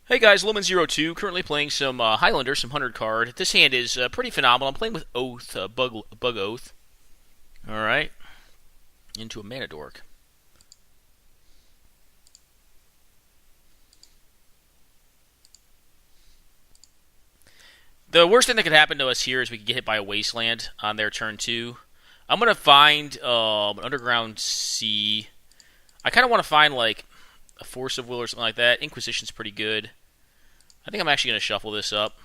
Hey guys, Lumen02, currently playing some Highlander, some 100 card. This hand is pretty phenomenal. I'm playing with Oath, Bug Oath. Alright, into a Mana Dork. The worst thing that could happen to us here is we could get hit by a Wasteland on their turn 2. I'm going to find an Underground Sea. I kind of want to find like a Force of Will or something like that. Inquisition's pretty good. I think I'm actually going to shuffle this up.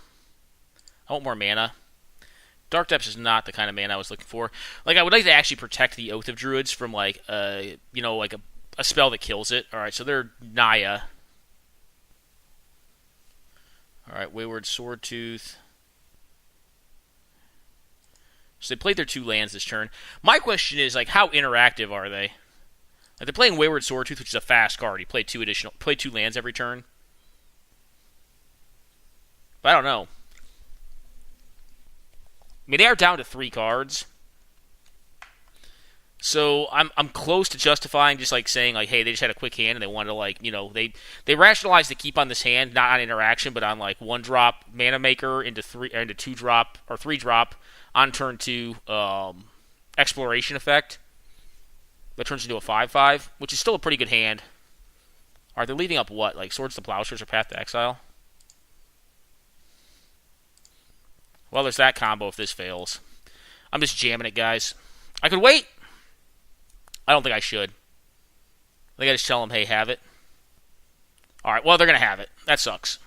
I want more mana. Dark Depths is not the kind of mana I was looking for. Like, I would like to actually protect the Oath of Druids from, like, a spell that kills it. Alright, so they're Naya. Alright, Wayward Swordtooth. So they played their 2 lands this turn. My question is, like, how interactive are they? Like, they're playing Wayward Swordtooth, which is a fast card. You play 2 lands every turn. But I don't know. I mean, they are down to 3 cards. So I'm close to justifying just like saying like, hey, they just had a quick hand and they wanted to like, they rationalized the keep on this hand, not on interaction, but on like 1-drop mana maker into 2-drop or 3-drop on turn 2 exploration effect. That turns into a 5/5, which is still a pretty good hand. Alright, they're leaving up what? Like Swords to Plowshares or Path to Exile? Well, there's that combo if this fails. I'm just jamming it, guys. I could wait. I don't think I should. I think I just tell them, hey, have it. Alright, well, they're going to have it. That sucks.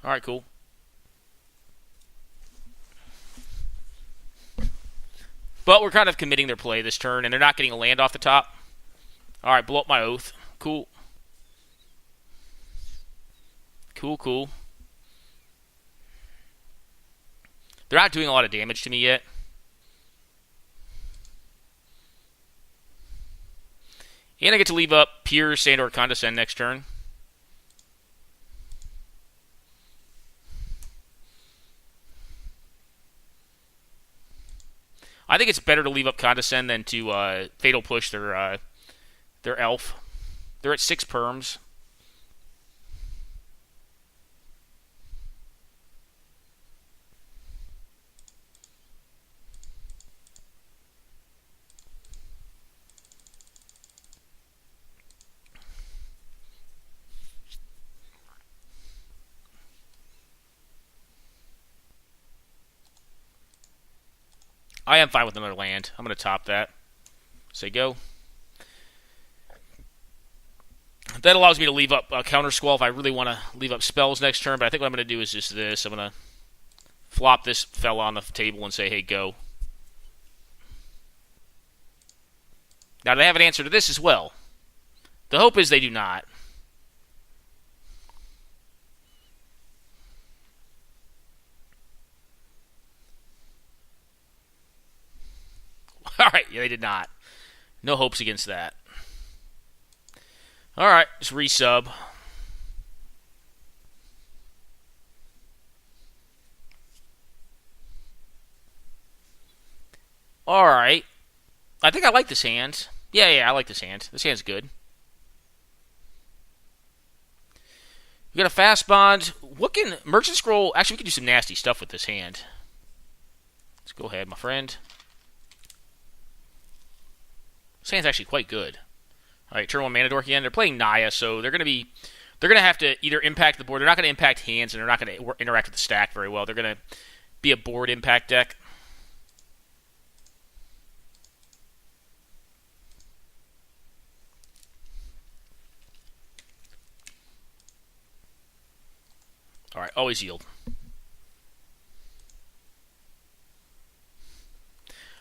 Alright, cool. But we're kind of committing their play this turn, and they're not getting a land off the top. Alright, blow up my Oath. Cool. Cool. They're not doing a lot of damage to me yet. And I get to leave up Pierce and or Condescend next turn. I think it's better to leave up Condescend than to Fatal Push their elf. They're at 6 perms. I am fine with another land. I'm going to top that. Say go. That allows me to leave up Counter Squall if I really want to leave up spells next turn, but I think what I'm going to do is just this. I'm going to flop this fella on the table and say, hey, go. Now, they have an answer to this as well. The hope is they do not. Alright, yeah, they did not. No hopes against that. Alright, just resub. Alright. I think I like this hand. Yeah, I like this hand. This hand's good. We got a fast bond. What can Merchant Scroll? Actually, we can do some nasty stuff with this hand. Let's go ahead, my friend. This hand's actually quite good. Alright, turn 1 Mana Dork again. They're playing Naya, so they're going to have to either impact the board. They're not going to impact hands, and they're not going to interact with the stack very well. They're going to be a board impact deck. Alright, always yield. I'm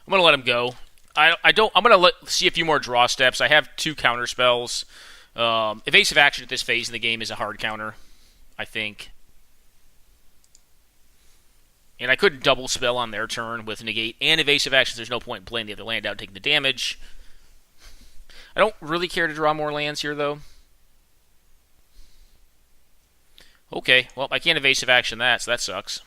going to let him go. I'm going to see a few more draw steps. I have 2 counter spells. Evasive action at this phase in the game is a hard counter, I think. And I could double spell on their turn with negate and evasive actions. There's no point in playing the other land out and taking the damage. I don't really care to draw more lands here, though. Okay, well, I can't evasive action that, so that sucks.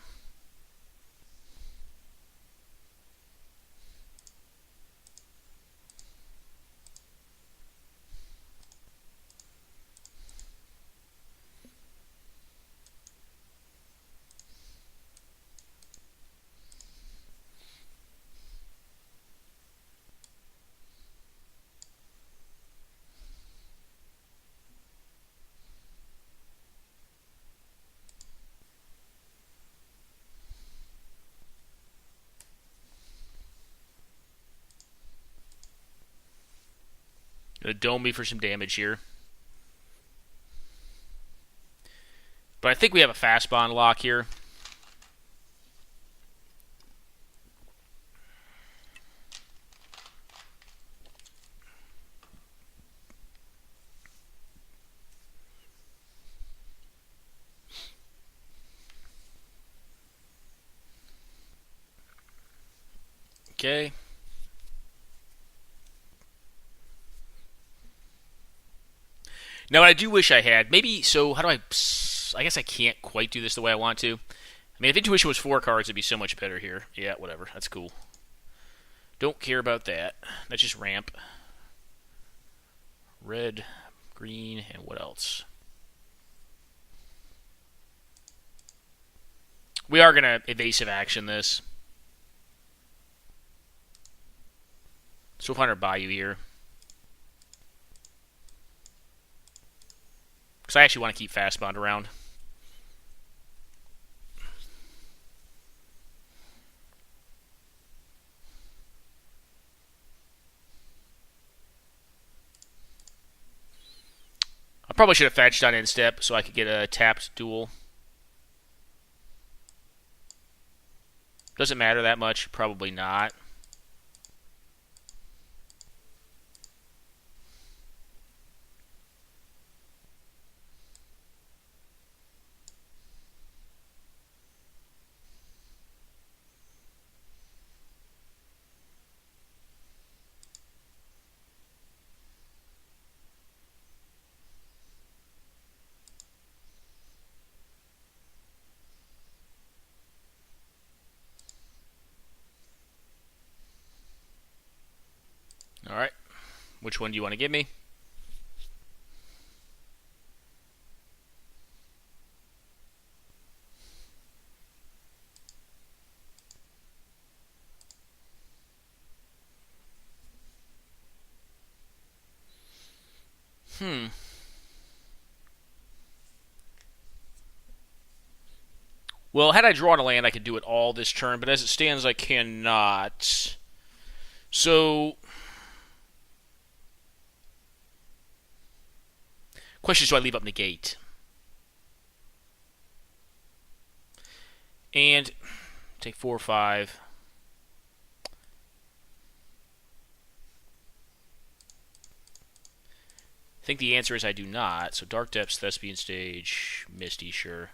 Gonna dome me for some damage here. But I think we have a fast bond lock here. Okay. Now, what I do wish I had, maybe, so how do I guess I can't quite do this the way I want to. I mean, if Intuition was 4 cards, it'd be so much better here. Yeah, whatever. That's cool. Don't care about that. That's just ramp. Red, green, and what else? We are going to evasive action this. So we'll find our Bayou here. Because I actually want to keep fast bond around. I probably should have fetched on instep so I could get a tapped duel. Does it matter that much? Probably not. Alright. Which one do you want to give me? Well, had I drawn a land, I could do it all this turn, but as it stands, I cannot. So, question is, do I leave up negate? And take 4 or 5. I think the answer is I do not. So Dark Depths, Thespian Stage, Misty, sure.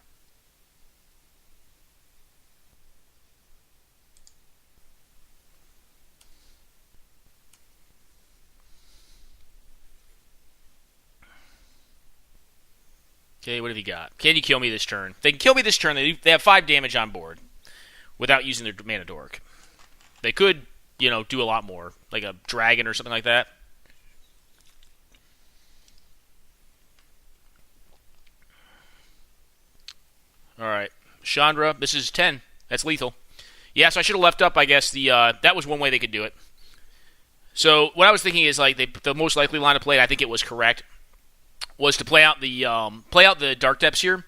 Okay, what have you got? Can you kill me this turn? If they can kill me this turn, they have 5 damage on board without using their mana dork. They could, do a lot more, like a dragon or something like that. Alright. Chandra, this is 10. That's lethal. Yeah, so I should have left up, I guess, that was one way they could do it. So, what I was thinking is, the most likely line of play, I think it was correct, was to play out the Dark Depths here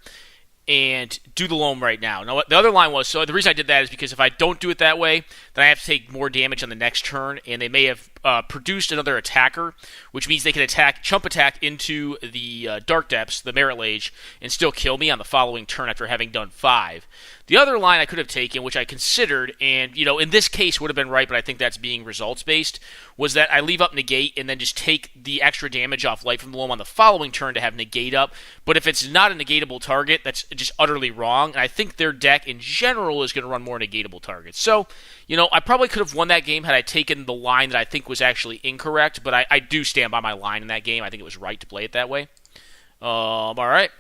and do the loam right now. Now, the other line was, so the reason I did that is because if I don't do it that way, then I have to take more damage on the next turn, and they may have produced another attacker, which means they can chump attack into the Dark Depths, the Merit Lage, and still kill me on the following turn after having done 5. The other line I could have taken, which I considered, and, in this case would have been right, but I think that's being results-based, was that I leave up negate and then just take the extra damage off Light from the Loam on the following turn to have negate up. But if it's not a negatable target, that's just utterly wrong, and I think their deck in general is going to run more negatable targets. So, I probably could have won that game had I taken the line that I think was actually incorrect, but I do stand by my line in that game. I think it was right to play it that way. All right.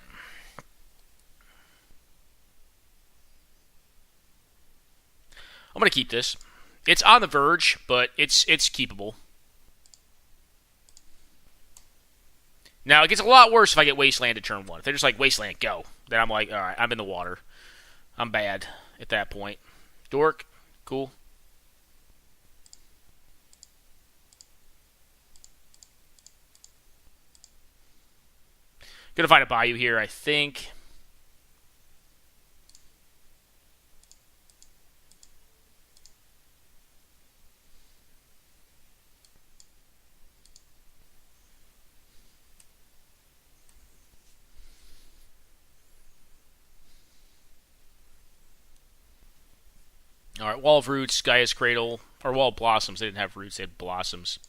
I'm going to keep this. It's on the verge, but it's keepable. Now, it gets a lot worse if I get Wasteland at turn 1. If they're just like, Wasteland, go. Then I'm like, alright, I'm in the water. I'm bad at that point. Dork, cool. Gonna find a Bayou here, I think. All right, Wall of Roots, Gaia's Cradle, or Wall of Blossoms. They didn't have roots; they had blossoms.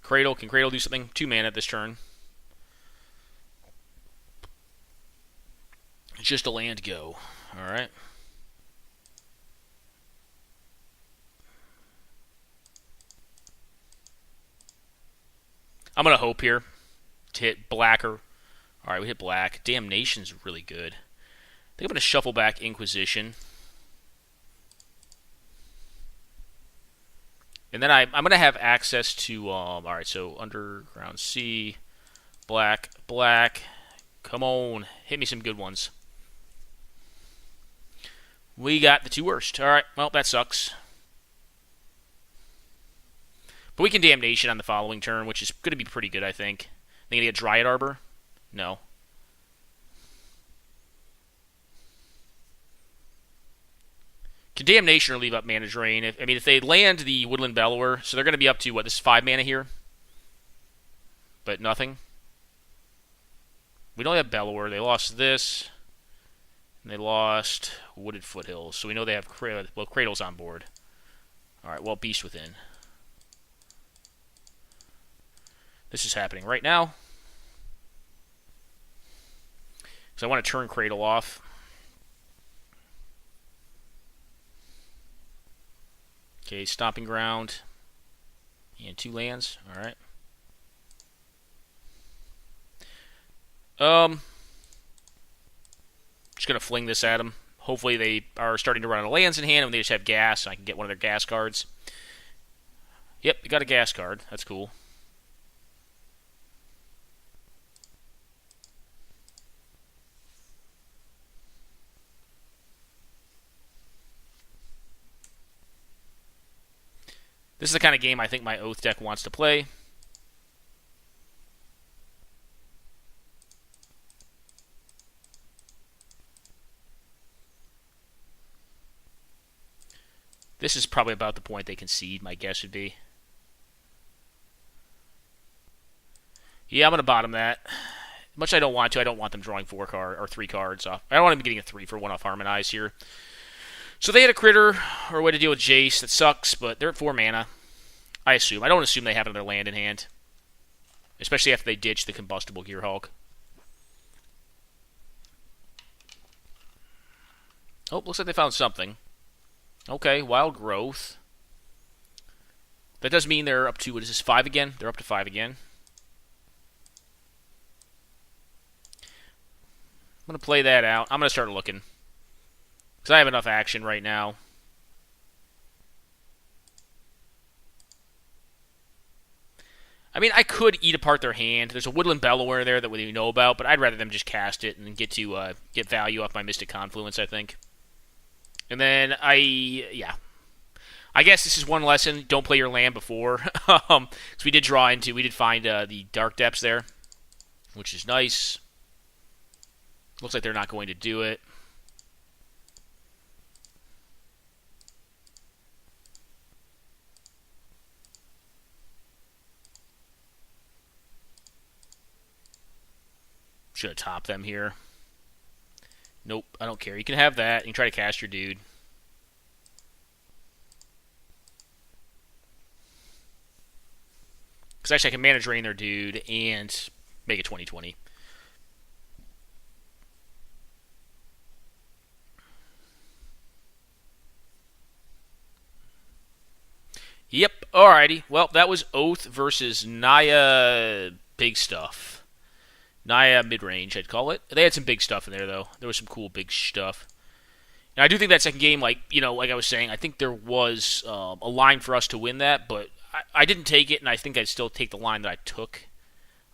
Cradle, can Cradle do something? 2 mana this turn. It's just a land go. All right. I'm going to hope here to hit black or... All right, we hit black. Damnation's really good. I think I'm going to shuffle back Inquisition. And then I'm going to have access to... all right, so Underground Sea, black, black. Come on, hit me some good ones. We got the 2 worst. All right, well, that sucks. But we can Damnation on the following turn, which is going to be pretty good, I think. They going to get Dryad Arbor? No. Can Damnation or leave up Mana Drain? If they land the Woodland Bellower, so they're going to be up to, what, this is 5 mana here? But nothing? We don't have Bellower. They lost this. And they lost Wooded Foothills. So we know they have Cradle's on board. Alright, well, Beast Within. This is happening right now. So I want to turn Cradle off. Okay, Stomping Ground. And 2 lands. Alright. Just going to fling this at them. Hopefully they are starting to run out of lands in hand and they just have gas. I can get one of their gas cards. Yep, they got a gas card. That's cool. This is the kind of game I think my Oath deck wants to play. This is probably about the point they concede, my guess would be. Yeah, I'm going to bottom that. Much I don't want to. I don't want them drawing 4 cards or 3 cards off. I don't want them getting a 3 for 1 off Harmonize here. So they had a critter or a way to deal with Jace. That sucks, but they're at 4 mana. I assume. I don't assume they have another land in hand. Especially after they ditch the Combustible Gearhulk. Oh, looks like they found something. Okay, Wild Growth. That does mean they're up to, what is this, 5 again? They're up to 5 again. I'm going to play that out. I'm going to start looking. Because I have enough action right now. I mean, I could eat apart their hand. There's a Woodland Bellower there that we know about, but I'd rather them just cast it and get value off my Mystic Confluence, I think. And then I guess this is one lesson. Don't play your land before. Because we did find the Dark Depths there, which is nice. Looks like they're not going to do it. Should have topped them here. Nope, I don't care. You can have that. You can try to cast your dude. Because actually I can Mana Drain their dude and make it 20/20. Yep, alrighty. Well, that was Oath versus Naya Big Stuff. Naya mid-range, I'd call it. They had some big stuff in there, though. There was some cool big stuff. And I do think that second game, like I was saying, I think there was a line for us to win that, but I didn't take it, and I think I'd still take the line that I took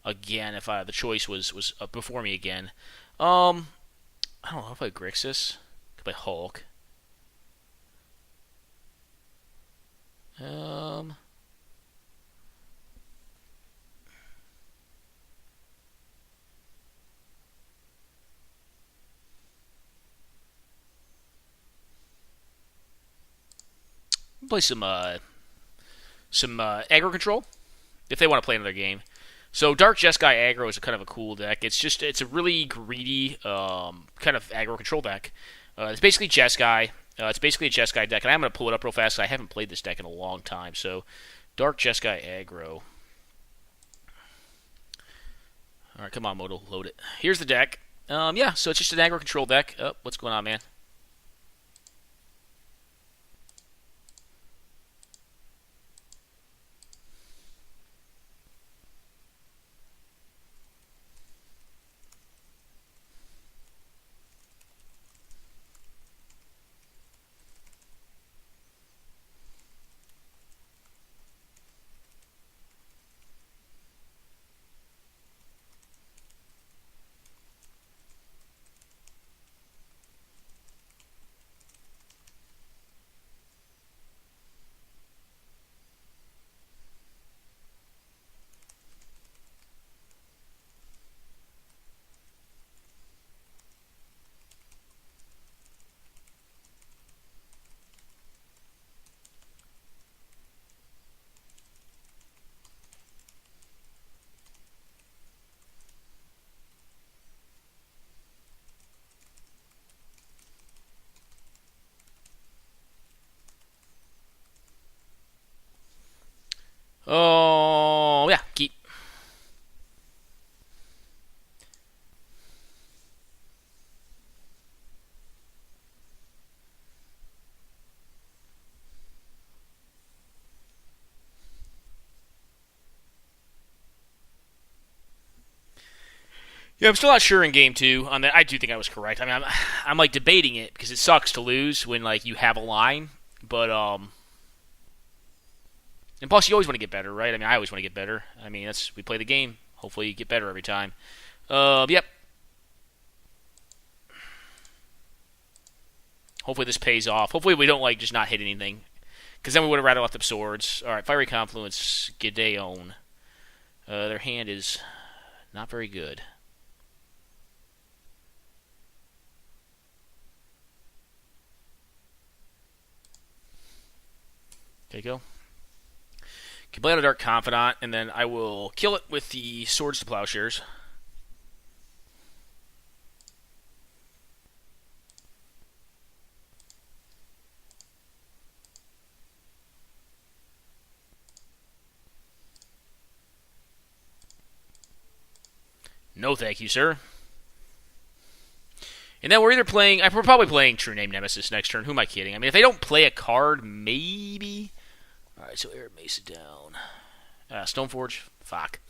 again if the choice was before me again. I don't know. I'll play Grixis. Could play Hulk. Play some aggro control if they want to play another game. So Dark Jeskai aggro is kind of a cool deck. It's a really greedy kind of aggro control deck. It's basically Jeskai. It's basically a Jeskai deck, and I'm going to pull it up real fast. I haven't played this deck in a long time. So, Dark Jeskai aggro. All right, come on, Moto, load it. Here's the deck. Yeah, so it's just an aggro control deck. Oh, what's going on, man? Oh, yeah, keep. Yeah, I'm still not sure in game 2 on that. I do think I was correct. I mean, I'm like debating it because it sucks to lose when like you have a line, but and plus you always want to get better, right? I mean, I always want to get better. I mean, we play the game. Hopefully, you get better every time. Yep. Hopefully this pays off. Hopefully we don't like just not hit anything, because then we would have rather left up swords. All right, Fiery Confluence, Gideon. Their hand is not very good. There you go. Can play out a Dark Confidant, and then I will kill it with the Swords to Plowshares. No, thank you, sir. And then we're either playing... We're probably playing True Name Nemesis next turn. Who am I kidding? I mean, if they don't play a card, maybe... Alright, so Arid Mesa down. Stoneforge? Fuck.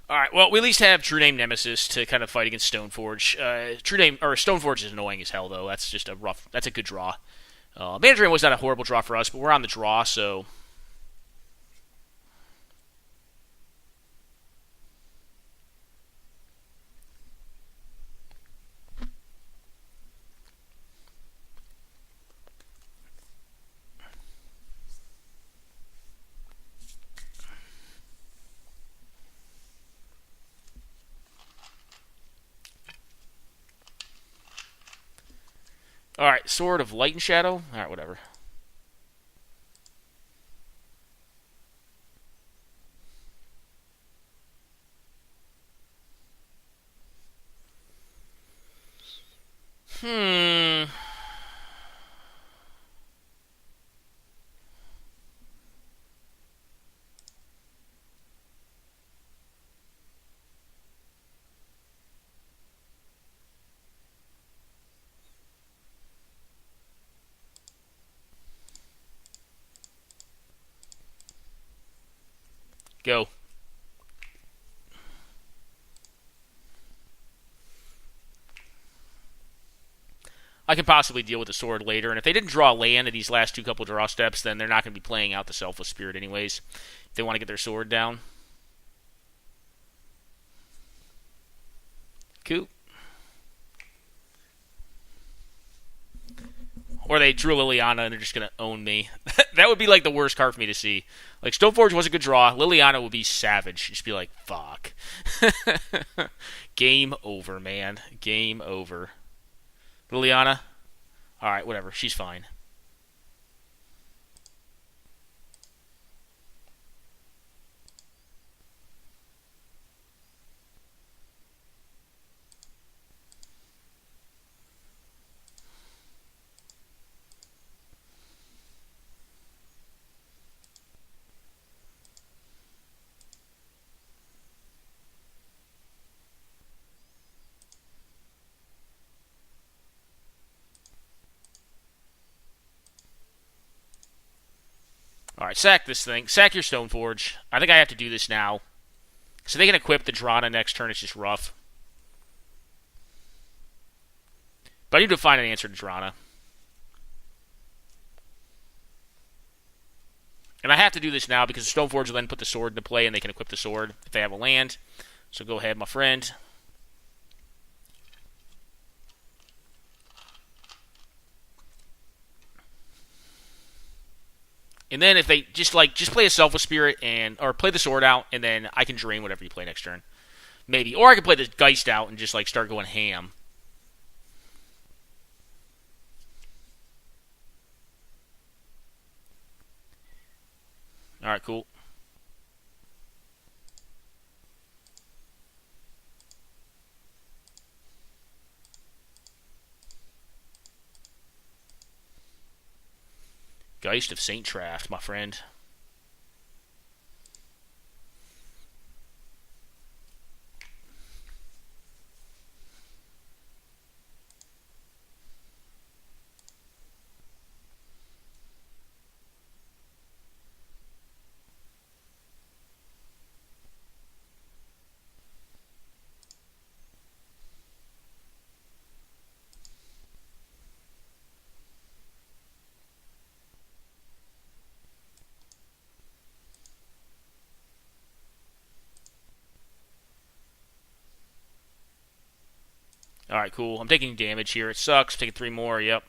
Alright, well, we at least have True Name Nemesis to kind of fight against Stoneforge. Stoneforge is annoying as hell, though. That's just a rough... That's a good draw. Mandarin was not a horrible draw for us, but we're on the draw, so... Alright, Sword of Light and Shadow? Alright, whatever. Go. I can possibly deal with the sword later, and if they didn't draw land in these last couple draw steps, then they're not going to be playing out the Selfless Spirit anyways, if they want to get their sword down. Cool. Or they drew Liliana and they're just going to own me. That would be like the worst card for me to see. Like, Stoneforge was a good draw. Liliana would be savage. Just be like, fuck. Game over, man. Game over. Liliana? Alright, whatever. She's fine. Alright, sack this thing. Sack your Stoneforge. I think I have to do this now. So they can equip the Drana next turn. It's just rough. But I need to find an answer to Drana. And I have to do this now because the Stoneforge will then put the sword into play and they can equip the sword if they have a land. So go ahead, my friend. And then if they just play a Selfless Spirit or play the sword out, and then I can drain whatever you play next turn. Maybe. Or I can play the Geist out and just start going ham. Alright, cool. Geist of Saint Traft, my friend. Alright, cool. I'm taking damage here. It sucks. I'm taking 3 more, yep.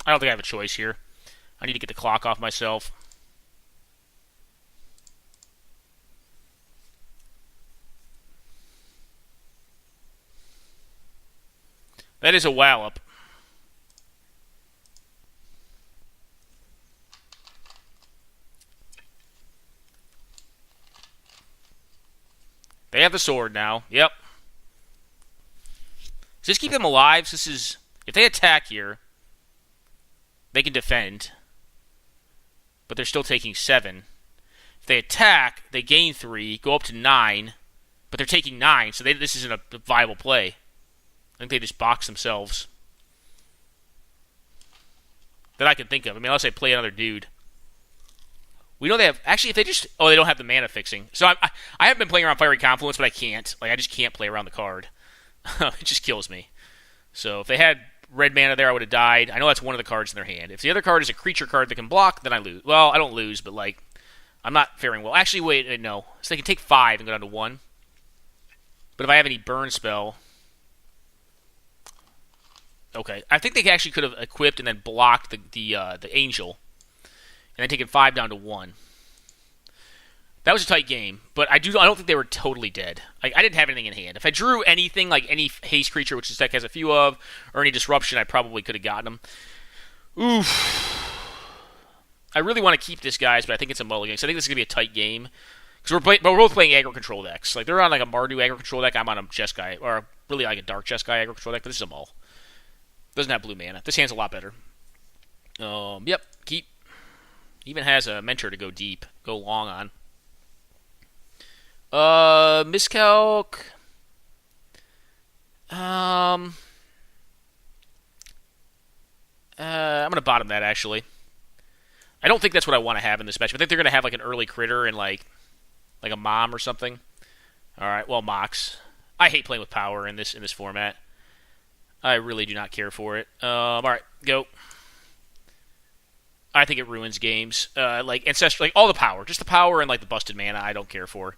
I don't think I have a choice here. I need to get the clock off myself. That is a wallop. They have the sword now. Yep. Just keep them alive. This is... If they attack here... They can defend, but they're still taking 7. If they attack, they gain 3, go up to 9, but they're taking 9, so this isn't a viable play. I think they just box themselves. That I can think of. I mean, unless they play another dude. We know they have... Actually, if they just... Oh, they don't have the mana fixing. So I haven't been playing around Fiery Confluence, but I can't. I just can't play around the card. It just kills me. So if they had... red mana there, I would have died. I know that's one of the cards in their hand. If the other card is a creature card that can block, then I lose. Well, I don't lose, but I'm not faring well. Actually, wait, no. So they can take 5 and go down to 1. But if I have any burn spell... Okay. I think they actually could have equipped and then blocked the angel. And then taken 5 down to 1. That was a tight game, but I don't think they were totally dead. I didn't have anything in hand. If I drew anything, like any haste creature, which this deck has a few of, or any disruption, I probably could have gotten them. Oof. I really want to keep this, guys, but I think it's a mulligan. So I think this is going to be a tight game. Because we're both playing aggro control decks. They're on a Mardu aggro control deck. I'm on a Jeskai, or really a Dark Jeskai aggro control deck, but this is a mull. Doesn't have blue mana. This hand's a lot better. Yep, keep. Even has a mentor to go deep, go long on. Miscalc. I'm gonna bottom that, actually. I don't think that's what I want to have in this match. I think they're gonna have an early critter and like a mom or something. Alright, well, Mox. I hate playing with power in this format. I really do not care for it. Alright, go. I think it ruins games. Ancestral, all the power. Just the power and the busted mana I don't care for.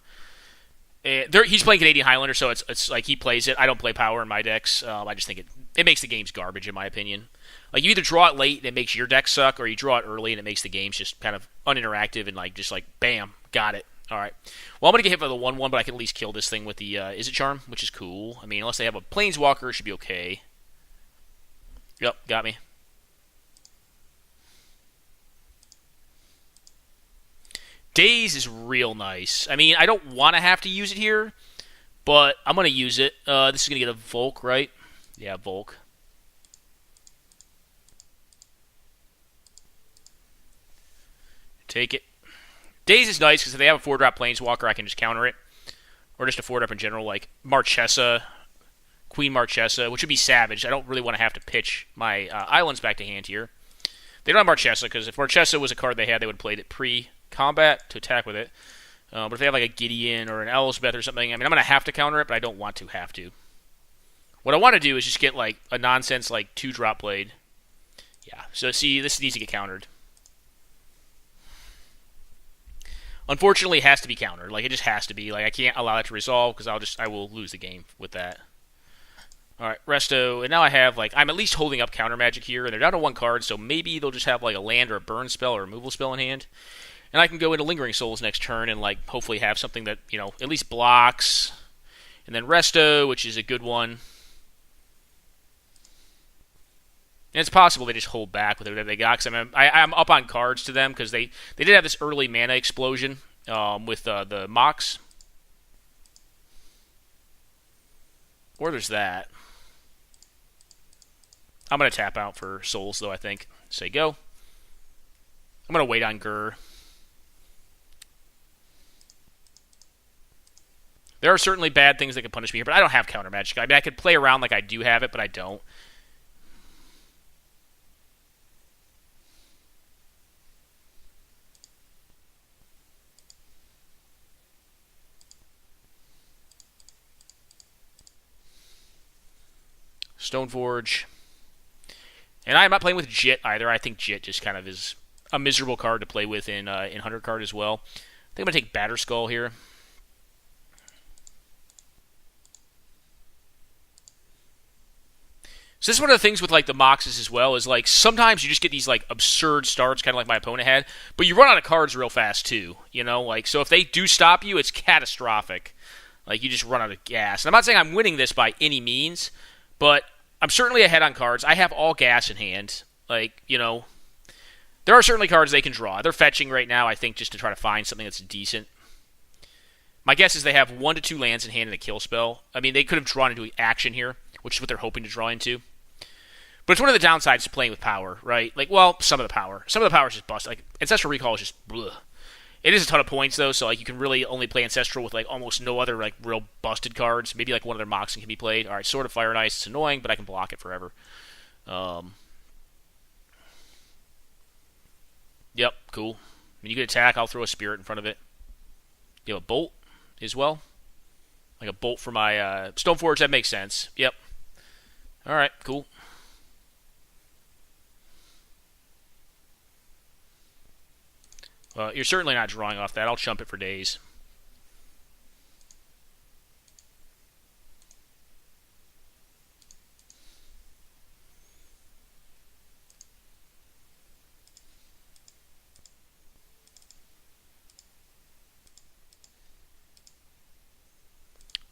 He's playing Canadian Highlander, so it's he plays it. I don't play power in my decks. I just think it makes the games garbage, in my opinion. You either draw it late and it makes your deck suck, or you draw it early and it makes the games just kind of uninteractive and bam, got it. All right. Well, I'm going to get hit by the 1/1, but I can at least kill this thing with the Is It Charm, which is cool. I mean, unless they have a Planeswalker, it should be okay. Yep, got me. Daze is real nice. I mean, I don't want to have to use it here, but I'm going to use it. This is going to get a Volk, right? Yeah, Volk. Take it. Daze is nice because if they have a 4-drop Planeswalker, I can just counter it. Or just a 4-drop in general, like Marchesa, Queen Marchesa, which would be savage. I don't really want to have to pitch my islands back to hand here. They don't have Marchesa, because if Marchesa was a card they had, they would have played it pre-combat to attack with it. But if they have like a Gideon or an Elspeth or something, I mean, I'm going to have to counter it, but I don't want to have to. What I want to do is just get like a nonsense like 2-drop played. Yeah, so see, this needs to get countered. Unfortunately, it has to be countered. Like, it just has to be. Like, I can't allow that to resolve because I will lose the game with that. All right, Resto, and now I have, like, I'm at least holding up counter magic here, and they're down to 1 card, so maybe they'll just have, like, a land or a burn spell or a removal spell in hand. And I can go into Lingering Souls next turn and, like, hopefully have something that, you know, at least blocks. And then Resto, which is a good one. And it's possible they just hold back with whatever they got, because I'm up on cards to them, because they did have this early mana explosion with the Mox. Or there's that. I'm going to tap out for Souls, though, I think. Say go. I'm going to wait on Gur. There are certainly bad things that can punish me here, but I don't have counter magic. I mean, I could play around like I do have it, but I don't. Stoneforge. And I am not playing with Jit either. I think Jit just kind of is a miserable card to play with in Hunter card as well. I think I'm going to take Batterskull here. So this is one of the things with like the Moxes as well, is like sometimes you just get these like absurd starts, kind of like my opponent had, but you run out of cards real fast too, you know? Like, so if they do stop you, it's catastrophic. Like, you just run out of gas. And I'm not saying I'm winning this by any means, but I'm certainly ahead on cards. I have all gas in hand. Like, you know, there are certainly cards they can draw. They're fetching right now, I think, just to try to find something that's decent. My guess is they have 1 to 2 lands in hand and a kill spell. I mean, they could have drawn into action here, which is what they're hoping to draw into. But it's one of the downsides to playing with power, right? Like, well, some of the power. Some of the power is just bust. Like, Ancestral Recall is just bleh. It is a ton of points, though, so like you can really only play Ancestral with like almost no other like real busted cards. Maybe like one other Moxen can be played. All right, Sword of Fire and Ice. It's annoying, but I can block it forever. Yep, cool. When you get attack, I'll throw a Spirit in front of it. You have a Bolt as well. Like a Bolt for my Stoneforge, that makes sense. Yep. All right, cool. You're certainly not drawing off that. I'll chump it for days.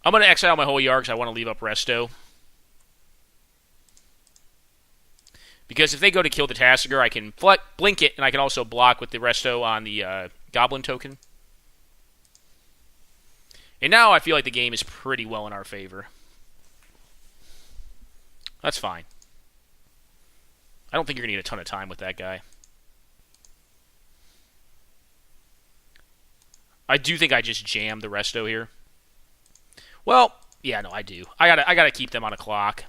I'm going to exile my whole yard because I want to leave up Resto. Because if they go to kill the Tasigur, I can blink it, and I can also block with the Resto on the Goblin token. And now I feel like the game is pretty well in our favor. That's fine. I don't think you're going to get a ton of time with that guy. I do think I just jammed the Resto here. Well, yeah, no, I do. I gotta keep them on a clock.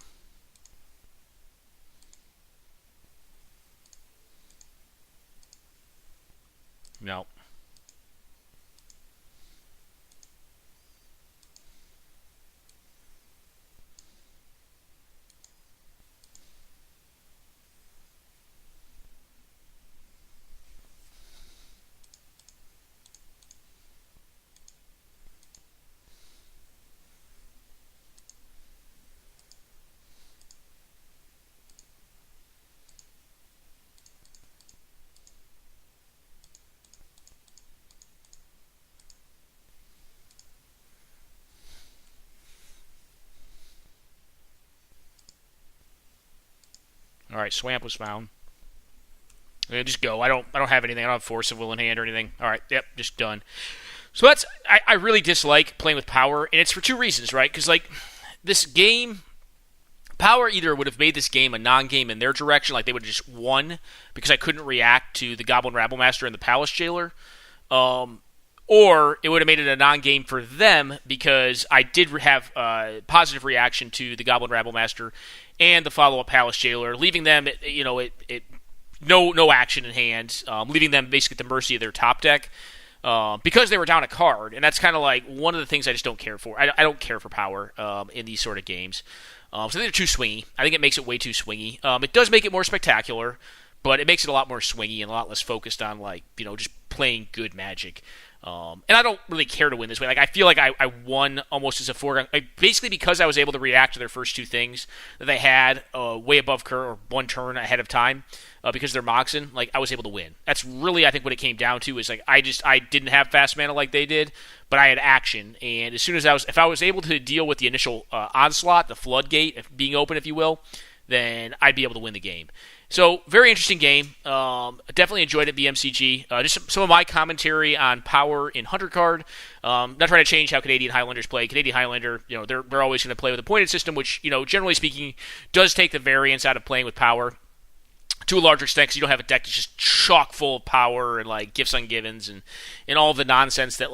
No. Alright, Swamp was found. Just go. I don't have anything. I don't have force of will in hand or anything. All right. Yep. Just done. So I really dislike playing with power, and it's for two reasons, right? Because like this game, power either would have made this game a non-game in their direction, like they would have just won because I couldn't react to the Goblin Rabblemaster and the Palace Jailer, or it would have made it a non-game for them because I did have a positive reaction to the Goblin Rabblemaster and the follow-up Palace Jailer, leaving them, no action in hand, leaving them basically at the mercy of their top deck. Because they were down a card, and that's kind of like one of the things I just don't care for. I don't care for power in these sort of games. So I think they're too swingy. I think it makes it way too swingy. It does make it more spectacular, but it makes it a lot more swingy and a lot less focused on just playing good Magic. And I don't really care to win this way. Like I feel like I won almost as a foregone. Like basically because I was able to react to their first two things that they had way above curve or one turn ahead of time. Because they're Moxen, like I was able to win. That's really, I think, what it came down to is like I didn't have fast mana like they did, but I had action, and as soon as if I was able to deal with the initial onslaught, the floodgate being open, if you will, then I'd be able to win the game. So very interesting game. Definitely enjoyed it, BMCG. Just some of my commentary on power in Hunter card. Not trying to change how Canadian Highlanders play. Canadian Highlander, they're always going to play with a pointed system, which generally speaking does take the variance out of playing with power. To a larger extent, because you don't have a deck that's just chock full of power and like gifts on givens and all the nonsense that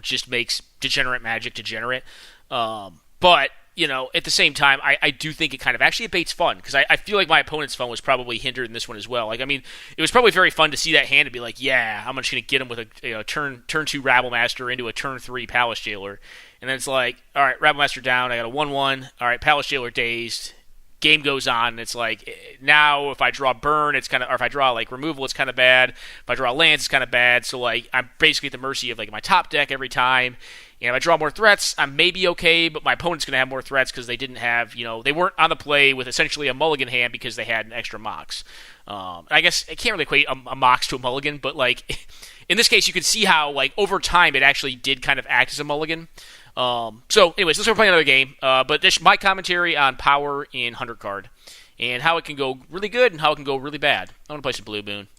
just makes degenerate Magic degenerate. But at the same time, I do think it kind of actually abates fun because I feel like my opponent's fun was probably hindered in this one as well. Like I mean, it was probably very fun to see that hand and be like, yeah, I'm just gonna get him with a turn 2 Rabblemaster into a turn 3 Palace Jailer, and then it's like, all right, Rabblemaster down, I got a 1/1. All right, Palace Jailer dazed. Game goes on, and it's like now if I draw burn, it's kind of, or if I draw like removal, it's kind of bad. If I draw lands, it's kind of bad. So like I'm basically at the mercy of like my top deck every time. And if I draw more threats, I'm maybe okay, but my opponent's going to have more threats because they didn't have, they weren't on the play with essentially a mulligan hand because they had an extra Mox. I guess I can't really equate a Mox to a mulligan, but like in this case, you can see how like over time it actually did kind of act as a mulligan. So anyways, let's go play another game. But this is my commentary on power in Hunter card and how it can go really good and how it can go really bad. I'm going to play some Blue Moon.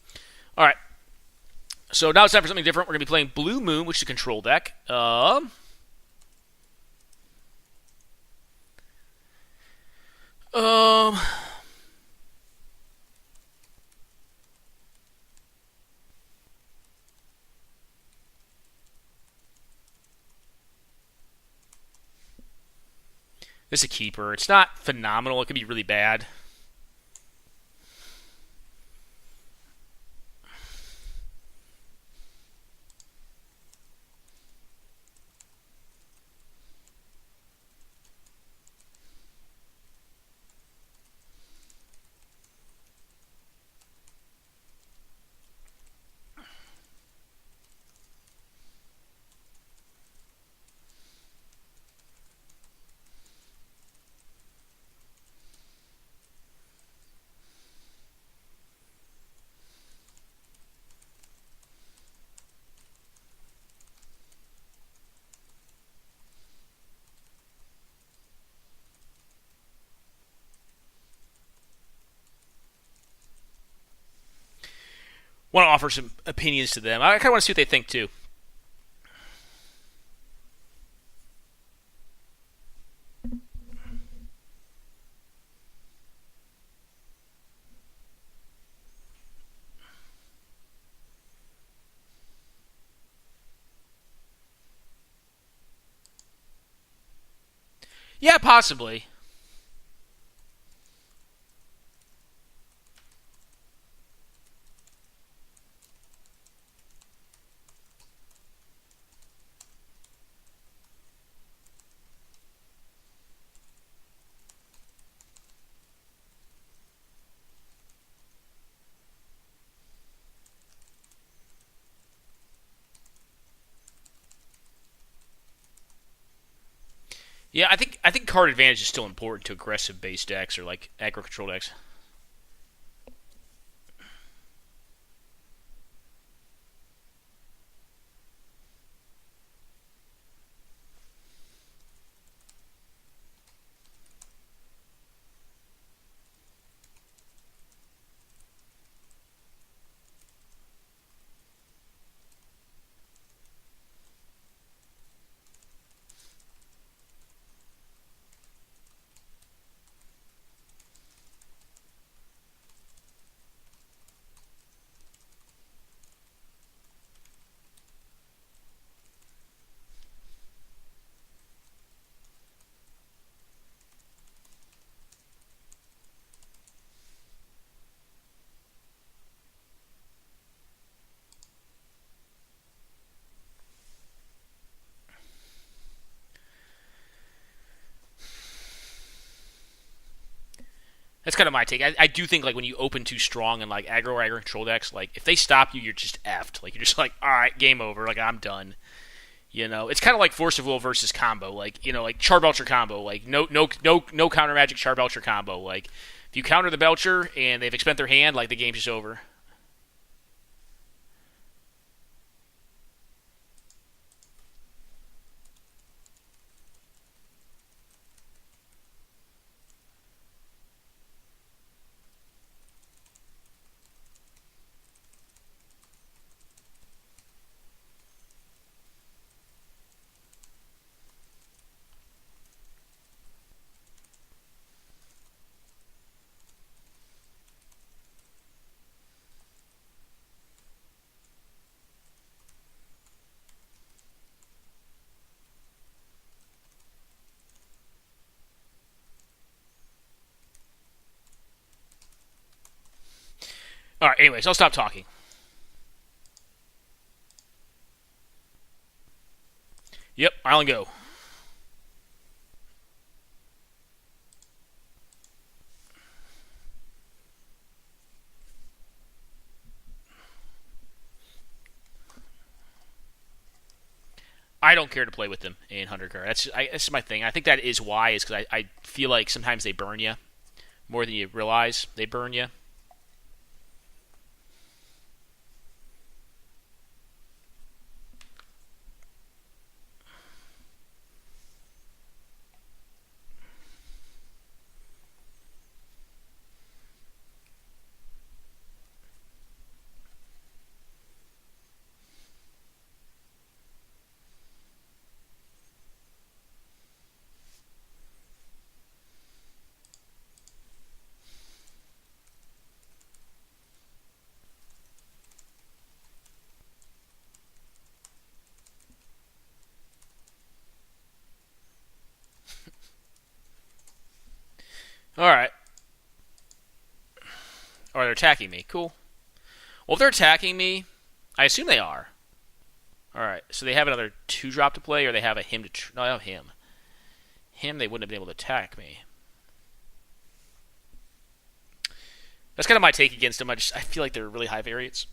All right. So now it's time for something different. We're going to be playing Blue Moon, which is a control deck. This is a keeper. It's not phenomenal. It could be really bad. Want to offer some opinions to them. I kind of want to see what they think too. Yeah, possibly. Yeah, I think card advantage is still important to aggressive base decks or like aggro control decks. That's kind of my take. I do think like when you open too strong and like aggro or aggro control decks, like if they stop you, you're just effed. Like you're just like, all right, game over. Like I'm done. You know, it's kind of like Force of Will versus combo. Like like Charbelcher combo. Like no counter magic Charbelcher combo. Like if you counter the Belcher and they've expended their hand, like the game's just over. All right. Anyways, I'll stop talking. Yep. Island go. I don't care to play with them in 100 card. That's my thing. I think that is why, is because I feel like sometimes they burn you more than you realize. They burn you. All right. Or they're attacking me. Cool. Well, if they're attacking me, I assume they are. All right. So they have another 2-drop to play, or they have a him to... No, I have him. Him, they wouldn't have been able to attack me. That's kind of my take against them. I feel like they're really high variance.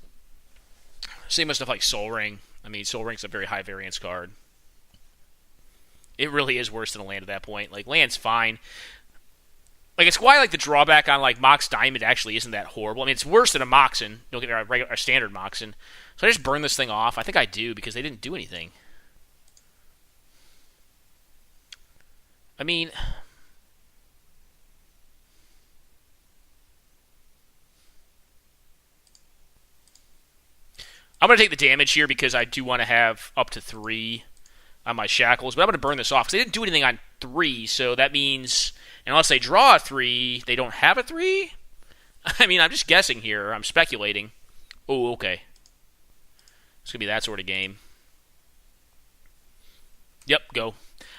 Same with stuff like Soul Ring. I mean, Soul Ring's a very high variance card. It really is worse than a land at that point. Like, land's fine. Like, it's why, like, the drawback on, like, Mox Diamond actually isn't that horrible. I mean, it's worse than a Moxen. Don't get me wrong, a standard Moxen. So I just burn this thing off. I think I do, because they didn't do anything. I mean... I'm going to take the damage here because I do want to have up to 3 on my shackles. But I'm going to burn this off because they didn't do anything on 3. So that means, unless they draw a 3, they don't have a 3? I mean, I'm just guessing here. I'm speculating. Oh, okay. It's going to be that sort of game. Yep, go.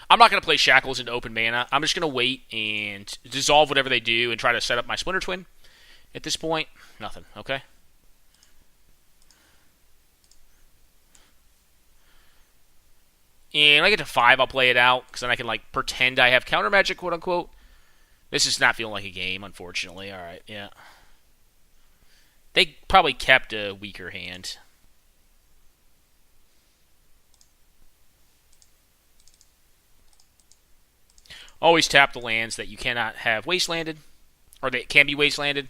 I'm not going to play shackles into open mana. I'm just going to wait and dissolve whatever they do and try to set up my Splinter Twin. At this point, nothing. Okay. And when I get to 5, I'll play it out, because then I can, like, pretend I have counter magic, quote unquote. This is not feeling like a game, unfortunately. Alright, yeah. They probably kept a weaker hand. Always tap the lands that you cannot have wastelanded, or that can be wastelanded.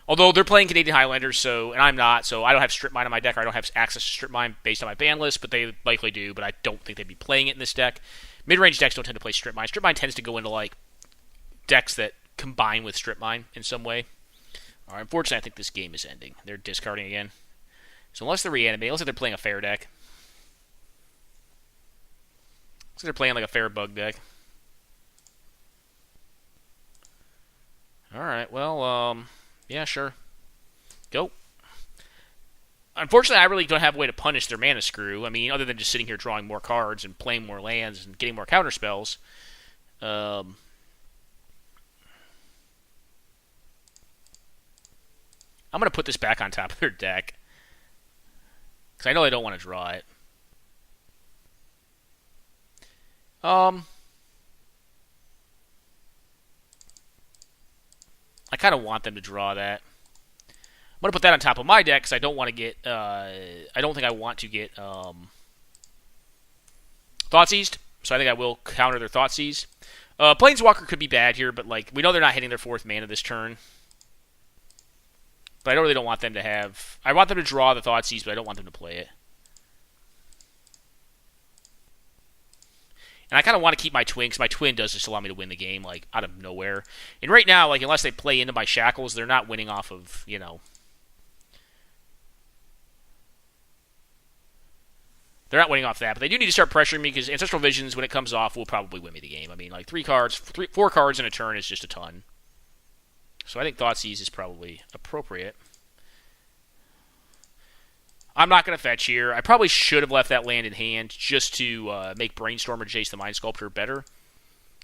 Although they're playing Canadian Highlanders, and I'm not, so I don't have Strip Mine on my deck, or I don't have access to Strip Mine based on my ban list, but they likely do, but I don't think they'd be playing it in this deck. Mid-range decks don't tend to play Strip Mine. Strip Mine tends to go into, like, decks that combine with Strip Mine in some way. Alright, unfortunately, I think this game is ending. They're discarding again. So unless they're reanimating, it looks like they're playing a fair deck. Looks like they're playing, like, a fair bug deck. Alright, well, yeah, sure. Go. Unfortunately, I really don't have a way to punish their mana screw. I mean, other than just sitting here drawing more cards and playing more lands and getting more counter spells. I'm going to put this back on top of their deck. Because I know they don't want to draw it. I kind kind of want them to draw that. I'm going to put that on top of my deck because I don't want to get... I don't think I want to get Thoughtseized, so I think I will counter their Thoughtseize. Planeswalker could be bad here, but like we know they're not hitting their 4th mana this turn. But I really don't want them to have... I want them to draw the Thoughtseize, but I don't want them to play it. And I kind of want to keep my Twin, because my Twin does just allow me to win the game, like, out of nowhere. And right now, like, unless they play into my Shackles, they're not winning off of, you know... They're not winning off that, but they do need to start pressuring me, because Ancestral Visions, when it comes off, will probably win me the game. I mean, like, 4 cards in a turn is just a ton. So I think Thoughtseize is probably appropriate. I'm not going to fetch here. I probably should have left that land in hand just to make Brainstorm or Jace the Mind Sculptor better.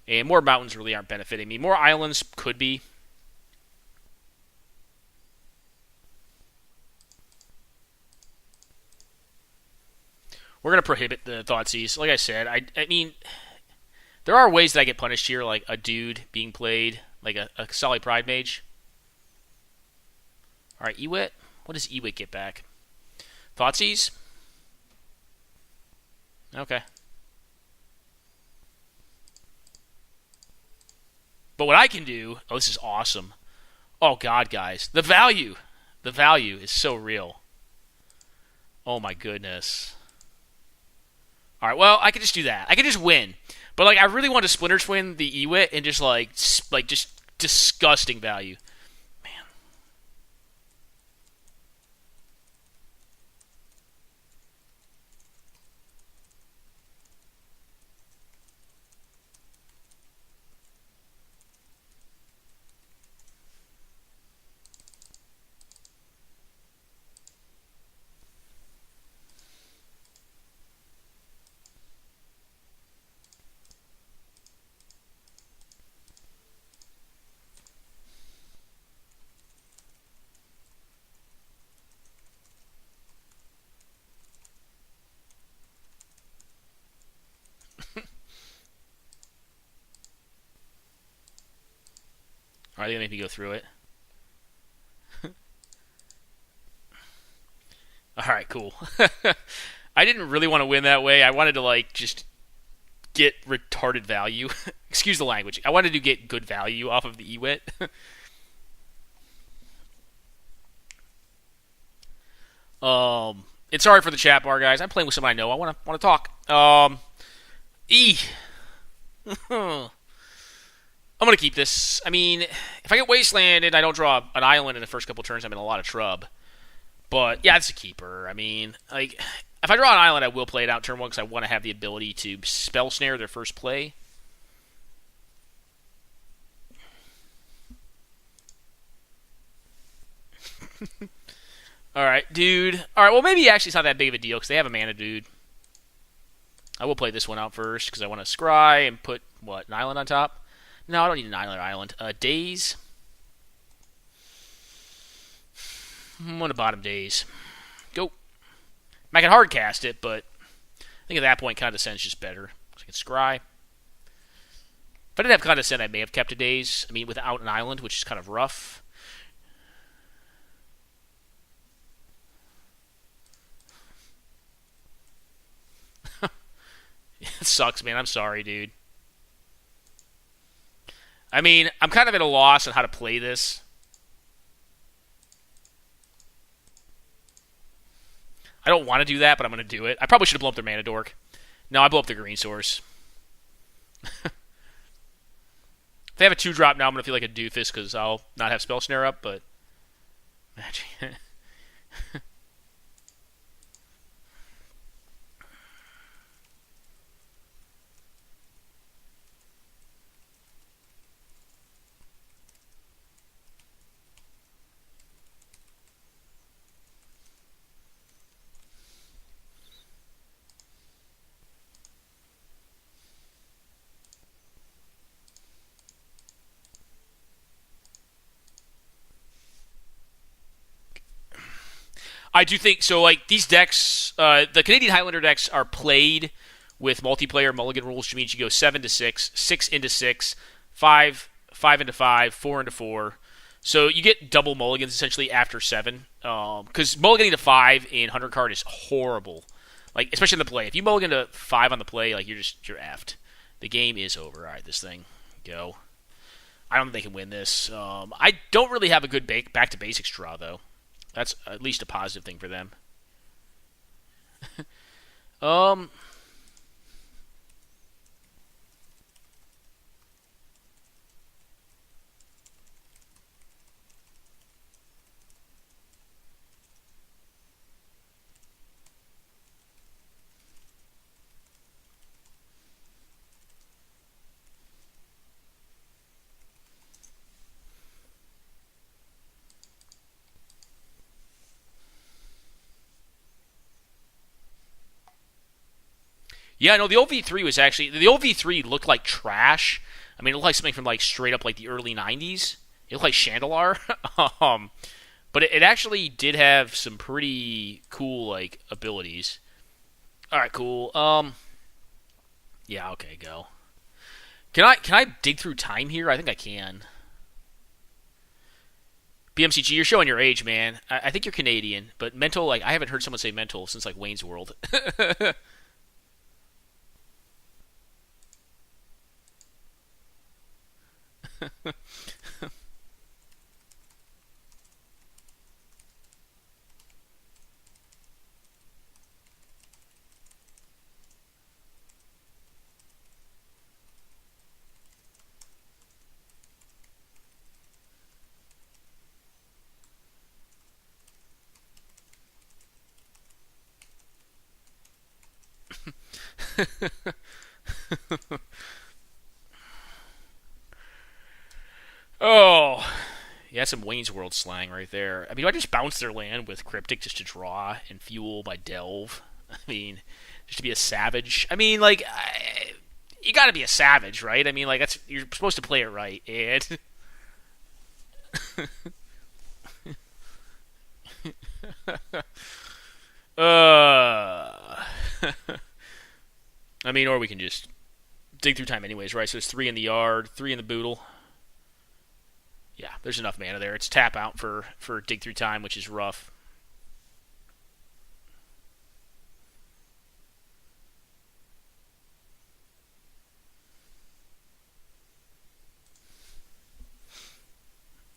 And more mountains really aren't benefiting me. More islands could be. We're going to prohibit the Thoughtseize. Like I said, I mean, there are ways that I get punished here, like a dude being played, like a Solly Pride Mage. Alright, Ewit. What does Ewit get back? Thoughtseize? Okay. But what I can do... Oh, this is awesome. Oh, God, guys. The value. The value is so real. Oh, my goodness. Alright, well, I could just do that. I could just win. But, like, I really want to Splinter Twin the Ewit and just, just disgusting value. Alright, they're going to make me go through it. Alright, cool. I didn't really want to win that way. I wanted to, like, just get retarded value. Excuse the language. I wanted to get good value off of the Ewit. It's sorry for the chat bar, guys. I'm playing with someone I know. I want to talk. I'm going to keep this. I mean, if I get Wastelanded and I don't draw an island in the first couple turns, I'm in a lot of trouble. But, yeah, it's a keeper. I mean, like, if I draw an island, I will play it out turn 1 because I want to have the ability to Spell Snare their first play. Alright, dude. Alright, well, maybe actually it's not that big of a deal because they have a mana dude. I will play this one out first because I want to scry and put, what, an island on top? No, I don't need an island. Daze. I'm going to bottom Daze. Go. I can hard cast it, but I think at that point Condescend's just better. So I can scry. If I didn't have Condescend, I may have kept a Daze. I mean, without an island, which is kind of rough. It sucks, man. I'm sorry, dude. I mean, I'm kind of at a loss on how to play this. I don't want to do that, but I'm going to do it. I probably should have blown up their Mana Dork. No, I blew up the green source. If they have a 2-drop now, I'm going to feel like a doofus because I'll not have Spell Snare up, but... I do think so. Like these decks, the Canadian Highlander decks are played with multiplayer mulligan rules, which means you go 7 to 6, 6 into 6, 5 into 5, 4 into 4. So you get double mulligans essentially after 7. Because mulliganing to 5 in 100 card is horrible. Like, especially in the play. If you mulligan to 5 on the play, like, you're effed. The game is over. Alright, this thing. Go. I don't think they can win this. I don't really have a good back to basics draw, though. That's at least a positive thing for them. Yeah, no, the old V3 was actually... The old V3 looked like trash. I mean, it looked like something from, like, straight up, like, the early 90s. It looked like Chandelar. But it actually did have some pretty cool, like, abilities. Alright, cool. Yeah, okay, go. Can I dig through time here? I think I can. BMCG, you're showing your age, man. I think you're Canadian, but mental, like, I haven't heard someone say mental since, like, Wayne's World. Oh, yeah, some Wayne's World slang right there. I mean, do I just bounce their land with Cryptic just to draw and fuel by Delve? I mean, just to be a savage. I mean, like, you got to be a savage, right? I mean, like, that's you're supposed to play it right, and uh, I mean, or we can just dig through time anyways, right? So it's 3 in the yard, 3 in the boodle. Yeah, there's enough mana there. It's tap out for dig through time, which is rough.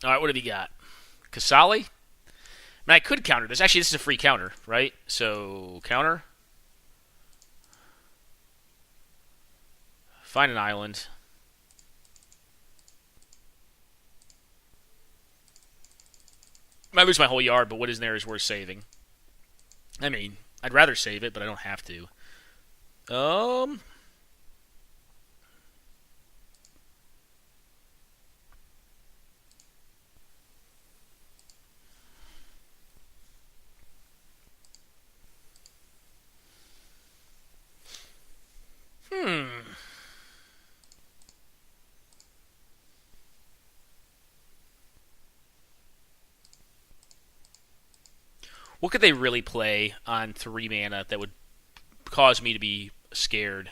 All right, what have you got? Kasali? I mean, I could counter this. Actually, this is a free counter, right? So, counter. Find an island. Might lose my whole yard, but what is there is worth saving. I mean, I'd rather save it, but I don't have to. Um... Hmm. What could they really play on 3 mana that would cause me to be scared?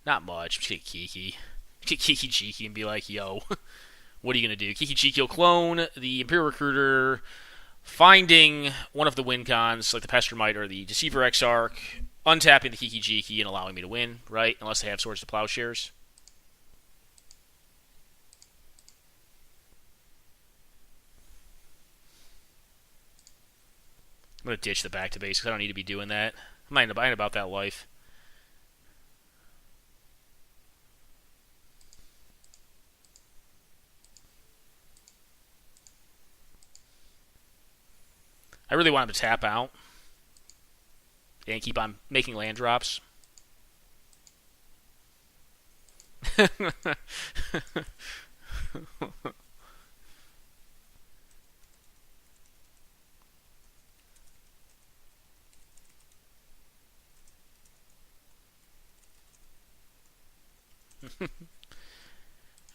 Not much. Just get Kiki. Get Kiki Cheeky and be like, yo, what are you going to do? Kiki Cheeky will clone the Imperial Recruiter, finding one of the win cons, like the Pestermite or the Deceiver Exarch, untapping the Kiki Jiki and allowing me to win, right? Unless they have Swords to Plowshares. I'm going to ditch the back to base because I don't need to be doing that. I ain't about that life. I really want him to tap out and keep on making land drops.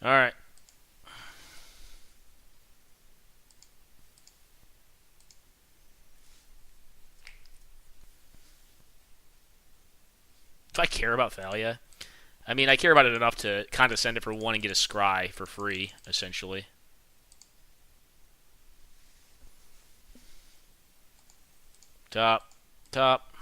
All right. Do I care about Thalia? I mean, I care about it enough to condescend it for 1 and get a scry for free, essentially. Top. Top.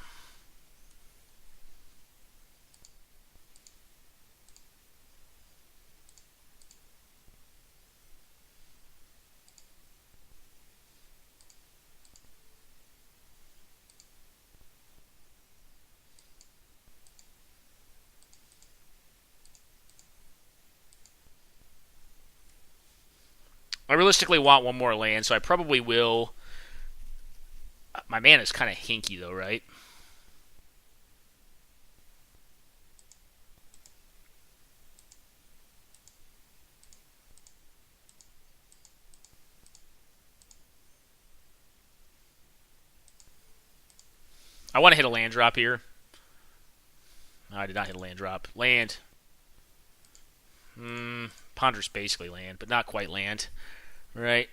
I realistically want one more land, so I probably will. My mana is kind of hinky, though, right? I want to hit a land drop here. No, I did not hit a land drop. Land. Ponder's basically land, but not quite land. Right?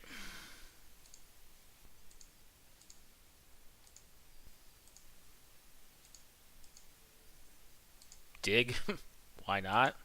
Dig. Why not?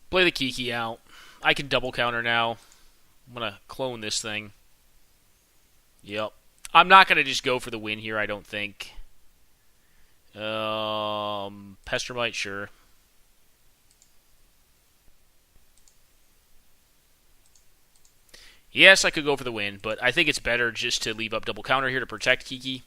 Play the Kiki out. I can double counter now. I'm going to clone this thing. Yep. I'm not going to just go for the win here, I don't think. Pestermite, sure. Yes, I could go for the win, but I think it's better just to leave up double counter here to protect Kiki.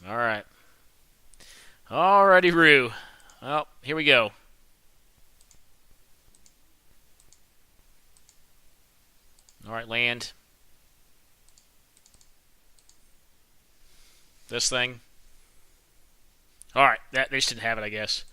Alright. Alrighty, Roo. Well, here we go. Alright, land. This thing. Alright, they just didn't have it, I guess.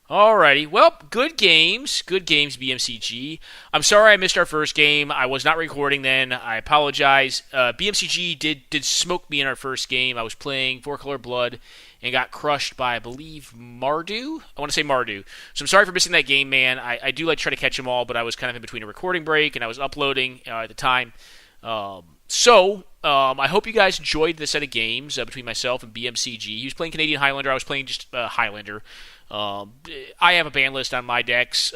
Alrighty, well, good games. Good games, BMCG. I'm sorry I missed our first game. I was not recording then. I apologize. BMCG did smoke me in our first game. I was playing 4-Color Blood and got crushed by, I believe, Mardu? I want to say Mardu. So I'm sorry for missing that game, man. I do like to try to catch them all, but I was kind of in between a recording break, and I was uploading at the time. I hope you guys enjoyed the set of games between myself and BMCG. He was playing Canadian Highlander. I was playing just Highlander. I have a ban list on my decks.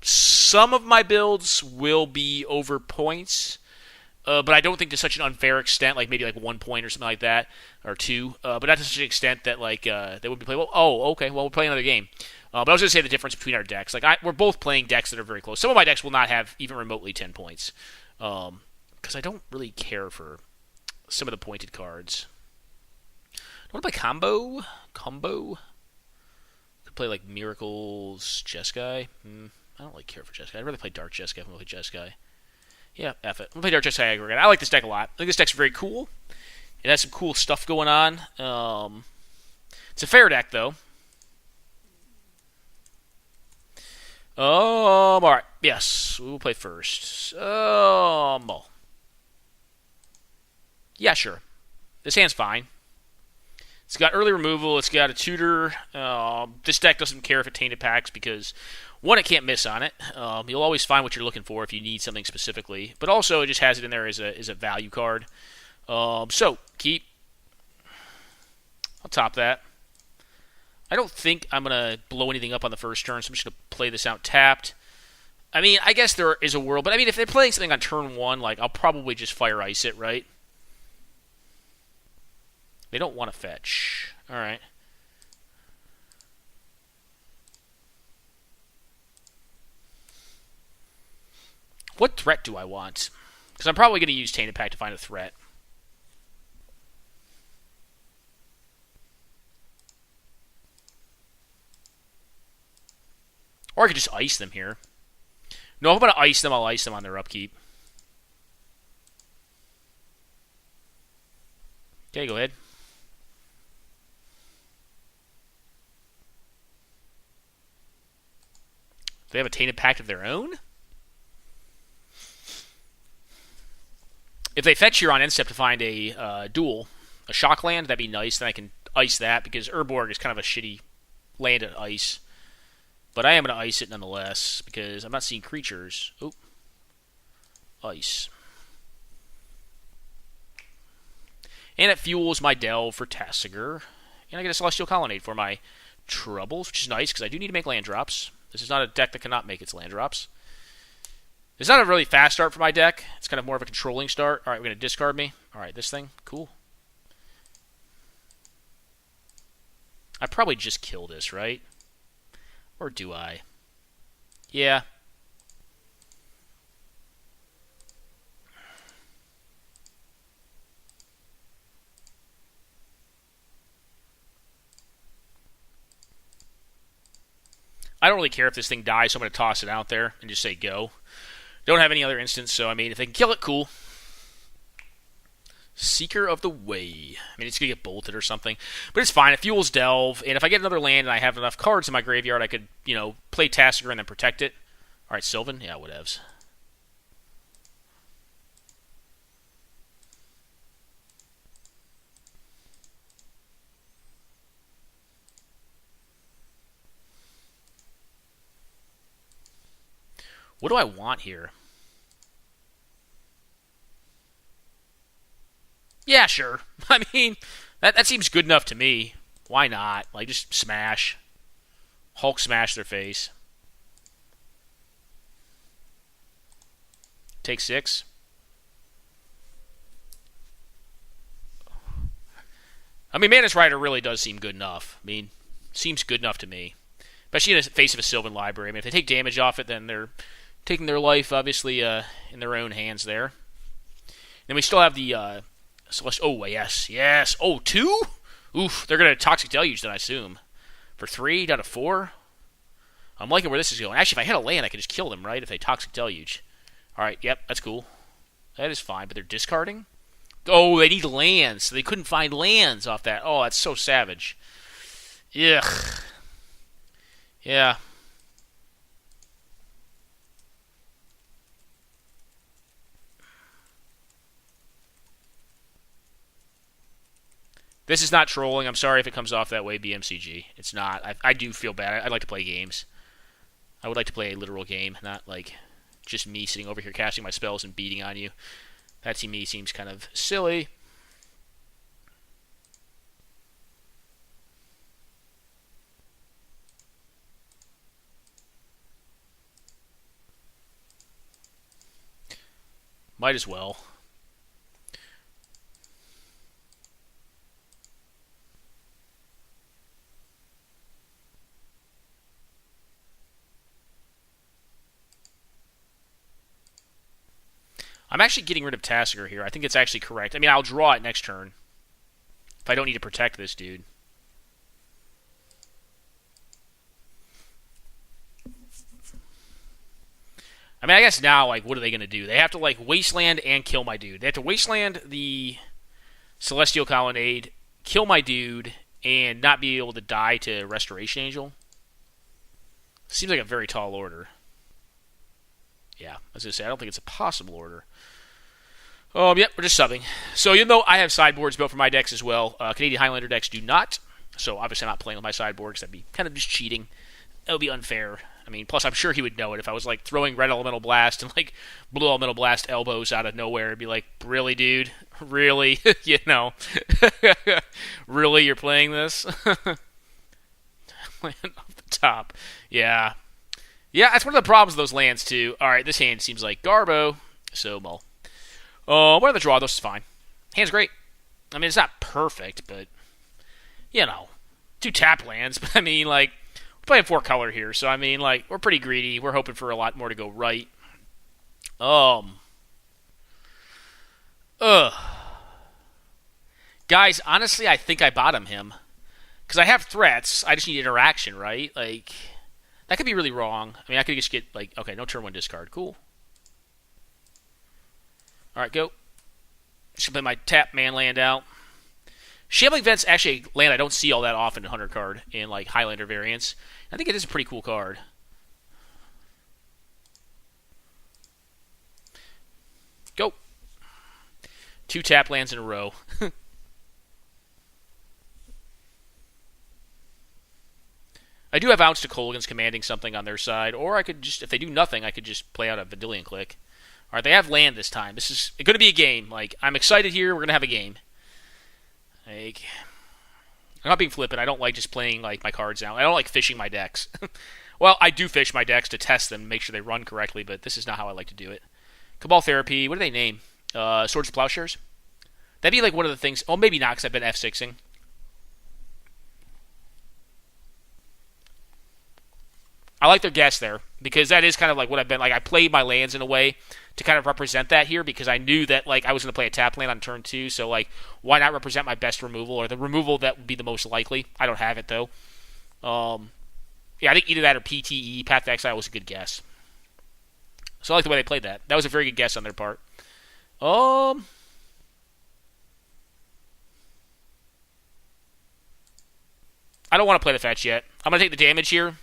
Some of my builds will be over points, but I don't think to such an unfair extent, like maybe like 1 point or something like that, or 2. But not to such an extent that like they would be playing. Well, oh, okay. Well, we'll play another game. But I was going to say the difference between our decks. Like we're both playing decks that are very close. Some of my decks will not have even remotely 10 points, because I don't really care for some of the pointed cards. What about combo? Could play like Miracles Jeskai. I don't really care for Jeskai. I'd rather play Dark Jeskai than play Jeskai. Yeah, F it. I'm going to play Dark Jeskai aggregate. I like this deck a lot. I think this deck's very cool. It has some cool stuff going on. It's a fair deck, though. Alright. Yes, we'll play first. Yeah, sure. This hand's fine. It's got early removal. It's got a tutor. This deck doesn't care if it tainted packs because, one, it can't miss on it. You'll always find what you're looking for if you need something specifically. But also, it just has it in there as a value card. So, keep. I'll top that. I don't think I'm going to blow anything up on the first turn, so I'm just going to play this out tapped. I mean, I guess there is a world, but I mean, if they're playing something on turn 1, like, I'll probably just Fire Ice it, right? They don't want to fetch. Alright. What threat do I want? Because I'm probably going to use Tainted Pact to find a threat. Or I could just ice them here. No, if I'm going to ice them, I'll ice them on their upkeep. Okay, go ahead. Do they have a Tainted Pact of their own? If they fetch here on end step to find a duel, a shock land, that'd be nice. Then I can ice that because Urborg is kind of a shitty land at ice. But I am going to ice it nonetheless because I'm not seeing creatures. Oh. Ice. And it fuels my Delve for Tasigur. And I get a Celestial Colonnade for my troubles, which is nice because I do need to make land drops. This is not a deck that cannot make its land drops. It's not a really fast start for my deck. It's kind of more of a controlling start. Alright, we're going to discard me. Alright, this thing. Cool. I probably just kill this, right? Or do I? Yeah. I don't really care if this thing dies, so I'm going to toss it out there and just say go. Don't have any other instance, so I mean, if they can kill it, cool. Seeker of the Way. I mean, it's going to get bolted or something. But it's fine. It fuels Delve. And if I get another land and I have enough cards in my graveyard, I could, play Tasigur and then protect it. Alright, Sylvan? Yeah, whatevs. What do I want here? Yeah, sure. I mean, that seems good enough to me. Why not? Like, just smash. Hulk smash their face. Take 6. I mean, Manus Rider really does seem good enough. I mean, seems good enough to me. Especially in the face of a Sylvan Library. I mean, if they take damage off it, then they're taking their life, obviously, in their own hands there. Then we still have the Celestial. Oh, yes. Oh, 2? Oof, they're going to Toxic Deluge, then I assume. For 3 down to 4? I'm liking where this is going. Actually, if I hit a land, I can just kill them, right? If they Toxic Deluge. Alright, yep, that's cool. That is fine, but they're discarding? Oh, they need lands, so they couldn't find lands off that. Oh, that's so savage. Ugh. Yeah. This is not trolling. I'm sorry if it comes off that way, BMCG. It's not. I do feel bad. I'd like to play games. I would like to play a literal game, not like just me sitting over here casting my spells and beating on you. That to me seems kind of silly. Might as well. I'm actually getting rid of Tasigur here. I think it's actually correct. I mean, I'll draw it next turn. If I don't need to protect this dude. I mean, I guess now, like, what are they going to do? They have to, like, Wasteland and kill my dude. They have to Wasteland the Celestial Colonnade, kill my dude, and not be able to die to Restoration Angel. Seems like a very tall order. Yeah, I was going to say, I don't think it's a possible order. Yep, we're just subbing. So, even though I have sideboards built for my decks as well, Canadian Highlander decks do not. So, obviously, I'm not playing with my sideboards. That'd be kind of just cheating. That would be unfair. I mean, plus, I'm sure he would know it if I was, like, throwing Red Elemental Blast and, like, Blue Elemental Blast elbows out of nowhere. It'd be like, really, dude? Really? Really, you're playing this? Land off the top. Yeah. Yeah, that's one of the problems with those lands, too. Alright, this hand seems like Garbo. So, mull. One of the draw, this is fine. Hand's great. I mean, it's not perfect, but, 2 tap lands. But, I mean, like, we're playing 4 color here. So, I mean, like, we're pretty greedy. We're hoping for a lot more to go right. Um. Ugh. Guys, honestly, I think I bottom him. Because I have threats. I just need interaction, right? Like, that could be really wrong. I mean, I could just get, like, okay, no turn one discard. Cool. Alright, go. Just play my tap man land out. Shambling Vent's actually a land I don't see all that often in 100 card in, like, Highlander variants. I think it is a pretty cool card. Go. 2 tap lands in a row. I do have Ounce to Colgan's commanding something on their side, or I could just, if they do nothing, I could just play out a Vendilion Click. Alright, they have land this time. This is going to be a game. Like, I'm excited here. We're going to have a game. Like, I'm not being flippant. I don't like just playing, like, my cards out. I don't like fishing my decks. Well, I do fish my decks to test them, make sure they run correctly, but this is not how I like to do it. Cabal Therapy. What do they name? Swords of Plowshares? That'd be, like, one of the things. Oh, maybe not, because I've been F6ing. I like their guess there, because that is kind of like what I've been like. I played my lands in a way to kind of represent that here, because I knew that like I was going to play a tap land on turn 2, so like why not represent my best removal or the removal that would be the most likely. I don't have it though. Yeah, I think either that or PTE, Path to Exile was a good guess. So I like the way they played that. That was a very good guess on their part. I don't want to play the fetch yet. I'm going to take the damage here.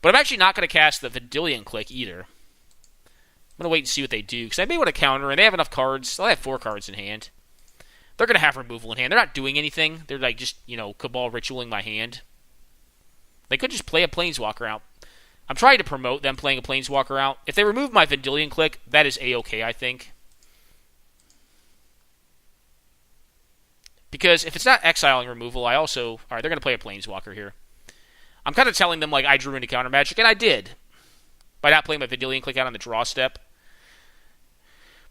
But I'm actually not going to cast the Vendilion Click either. I'm going to wait and see what they do, because I may want to counter, and they have enough cards. They'll have 4 cards in hand. They're going to have removal in hand. They're not doing anything. They're like just, Cabal Ritualing my hand. They could just play a Planeswalker out. I'm trying to promote them playing a Planeswalker out. If they remove my Vendilion Click, that is A-okay, I think. Because if it's not exiling removal, I also... Alright, they're going to play a Planeswalker here. I'm kind of telling them, like, I drew into counter magic, and I did. By not playing my Vendilion Click out on the draw step.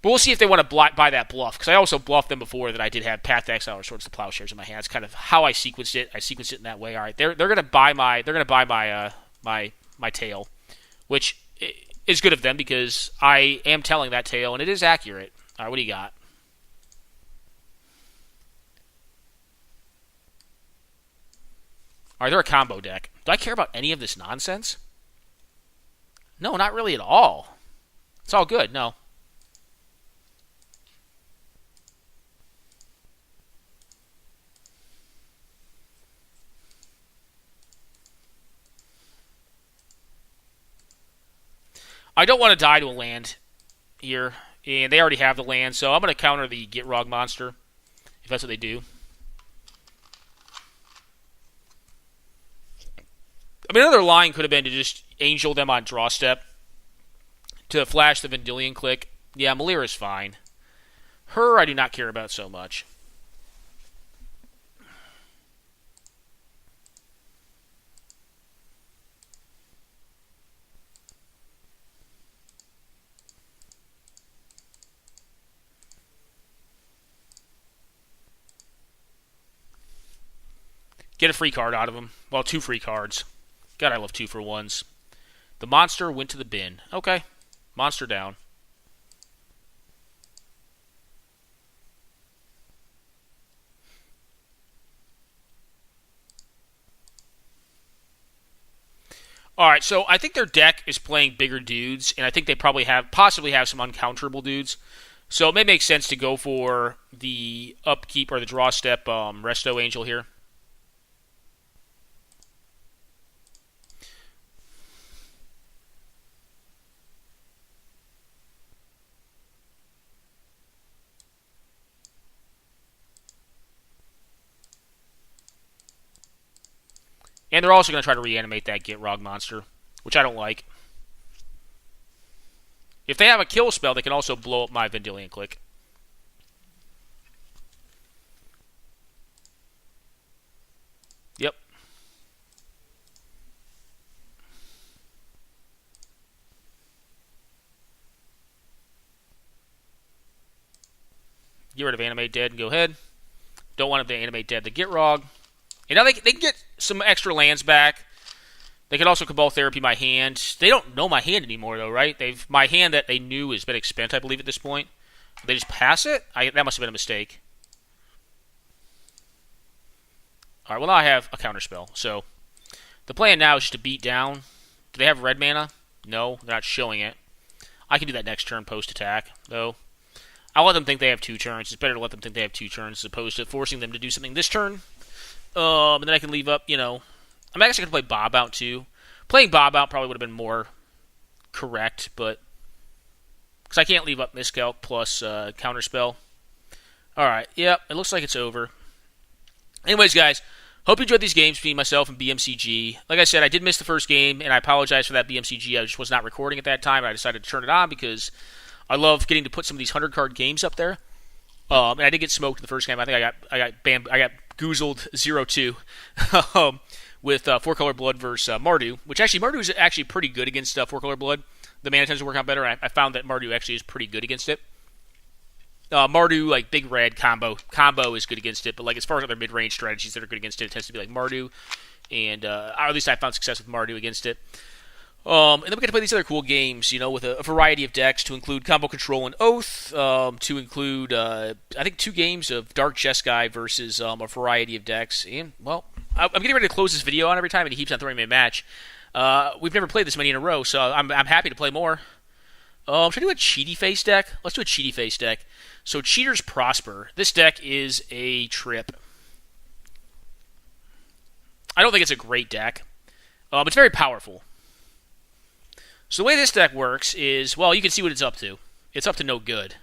But we'll see if they want to buy that bluff, because I also bluffed them before that I did have Path to Exile or Swords to Plowshares in my hand. It's kind of how I sequenced it. I sequenced it in that way. All right, they're going to buy my tail, which is good of them because I am telling that tale, and it is accurate. All right, what do you got? All right, they're a combo deck. Do I care about any of this nonsense? No, not really at all. It's all good, no. I don't want to die to a land here, and they already have the land, so I'm going to counter the Gitrog monster, if that's what they do. I mean, another line could have been to just angel them on draw step to flash the Vendilion Click. Yeah, Malira's fine. Her, I do not care about so much. Get a free card out of them. Well, 2 free cards. God, I love 2-for-1s. The monster went to the bin. Okay. Monster down. Alright, so I think their deck is playing bigger dudes, and I think they possibly have some uncounterable dudes. So it may make sense to go for the upkeep or the draw step Resto Angel here. And they're also going to try to reanimate that Gitrog monster, which I don't like. If they have a kill spell, they can also blow up my Vendilion Click. Yep. Get rid of Animate Dead and go ahead. Don't want them to Animate Dead the Gitrog. And now they can get some extra lands back. They could also Cabal Therapy my hand. They don't know my hand anymore, though, right? My hand that they knew has been expent, I believe, at this point. They just pass it? That must have been a mistake. Alright, well, now I have a counterspell. So, the plan now is just to beat down. Do they have red mana? No, they're not showing it. I can do that next turn post-attack, though. I'll let them think they have 2 turns. It's better to let them think they have 2 turns as opposed to forcing them to do something this turn. And then I can leave up, I'm actually going to play Bob out, too. Playing Bob out probably would have been more correct, but... Because I can't leave up Miscalc plus Counterspell. Alright, yep, it looks like it's over. Anyways, guys, hope you enjoyed these games between myself and BMCG. Like I said, I did miss the first game, and I apologize for that BMCG. I just was not recording at that time, and I decided to turn it on because I love getting to put some of these 100-card games up there. And I did get smoked in the first game. I think I got goozled 0-2 with 4-color Blood versus Mardu, which actually Mardu is actually pretty good against 4-color Blood. The mana tends to work out better. I found that Mardu actually is pretty good against it. Mardu, like big red combo is good against it, but like as far as other mid-range strategies that are good against it, it tends to be like Mardu, and or at least I found success with Mardu against it. And then we get to play these other cool games, with a variety of decks to include Combo Control and Oath, to include, I think, 2 games of Dark Jeskai versus a variety of decks. And, well, I'm getting ready to close this video on every time, and he keeps on throwing me a match. We've never played this many in a row, so I'm happy to play more. Should I do a Cheaty Face deck? Let's do a Cheaty Face deck. So, Cheaters Prosper. This deck is a trip. I don't think it's a great deck. It's very powerful. So the way this deck works is, well, you can see what it's up to. It's up to no good.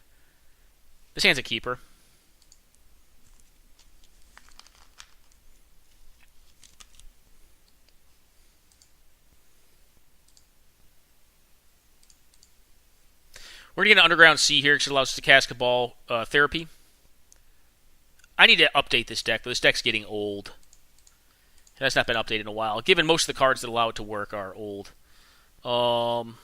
This hand's a keeper. We're going to get an Underground Sea here because it allows us to cast Cabal Therapy. I need to update this deck, though. This deck's getting old. It has not been updated in a while, given most of the cards that allow it to work are old. Top.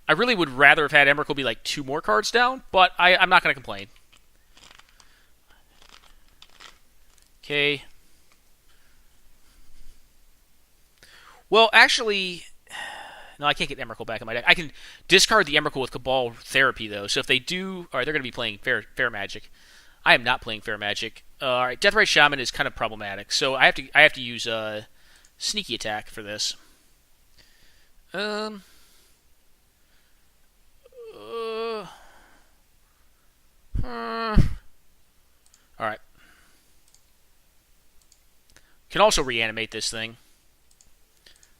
I really would rather have had Emrakul be like 2 more cards down, but I'm not going to complain. Okay. Well, actually, no, I can't get Emrakul back in my deck. I can discard the Emrakul with Cabal Therapy, though. So if they do, all right, they're going to be playing Fair Magic. I am not playing Fair Magic. All right, Deathrite Shaman is kind of problematic, so I have to use Sneaky Attack for this. All right. Can also reanimate this thing.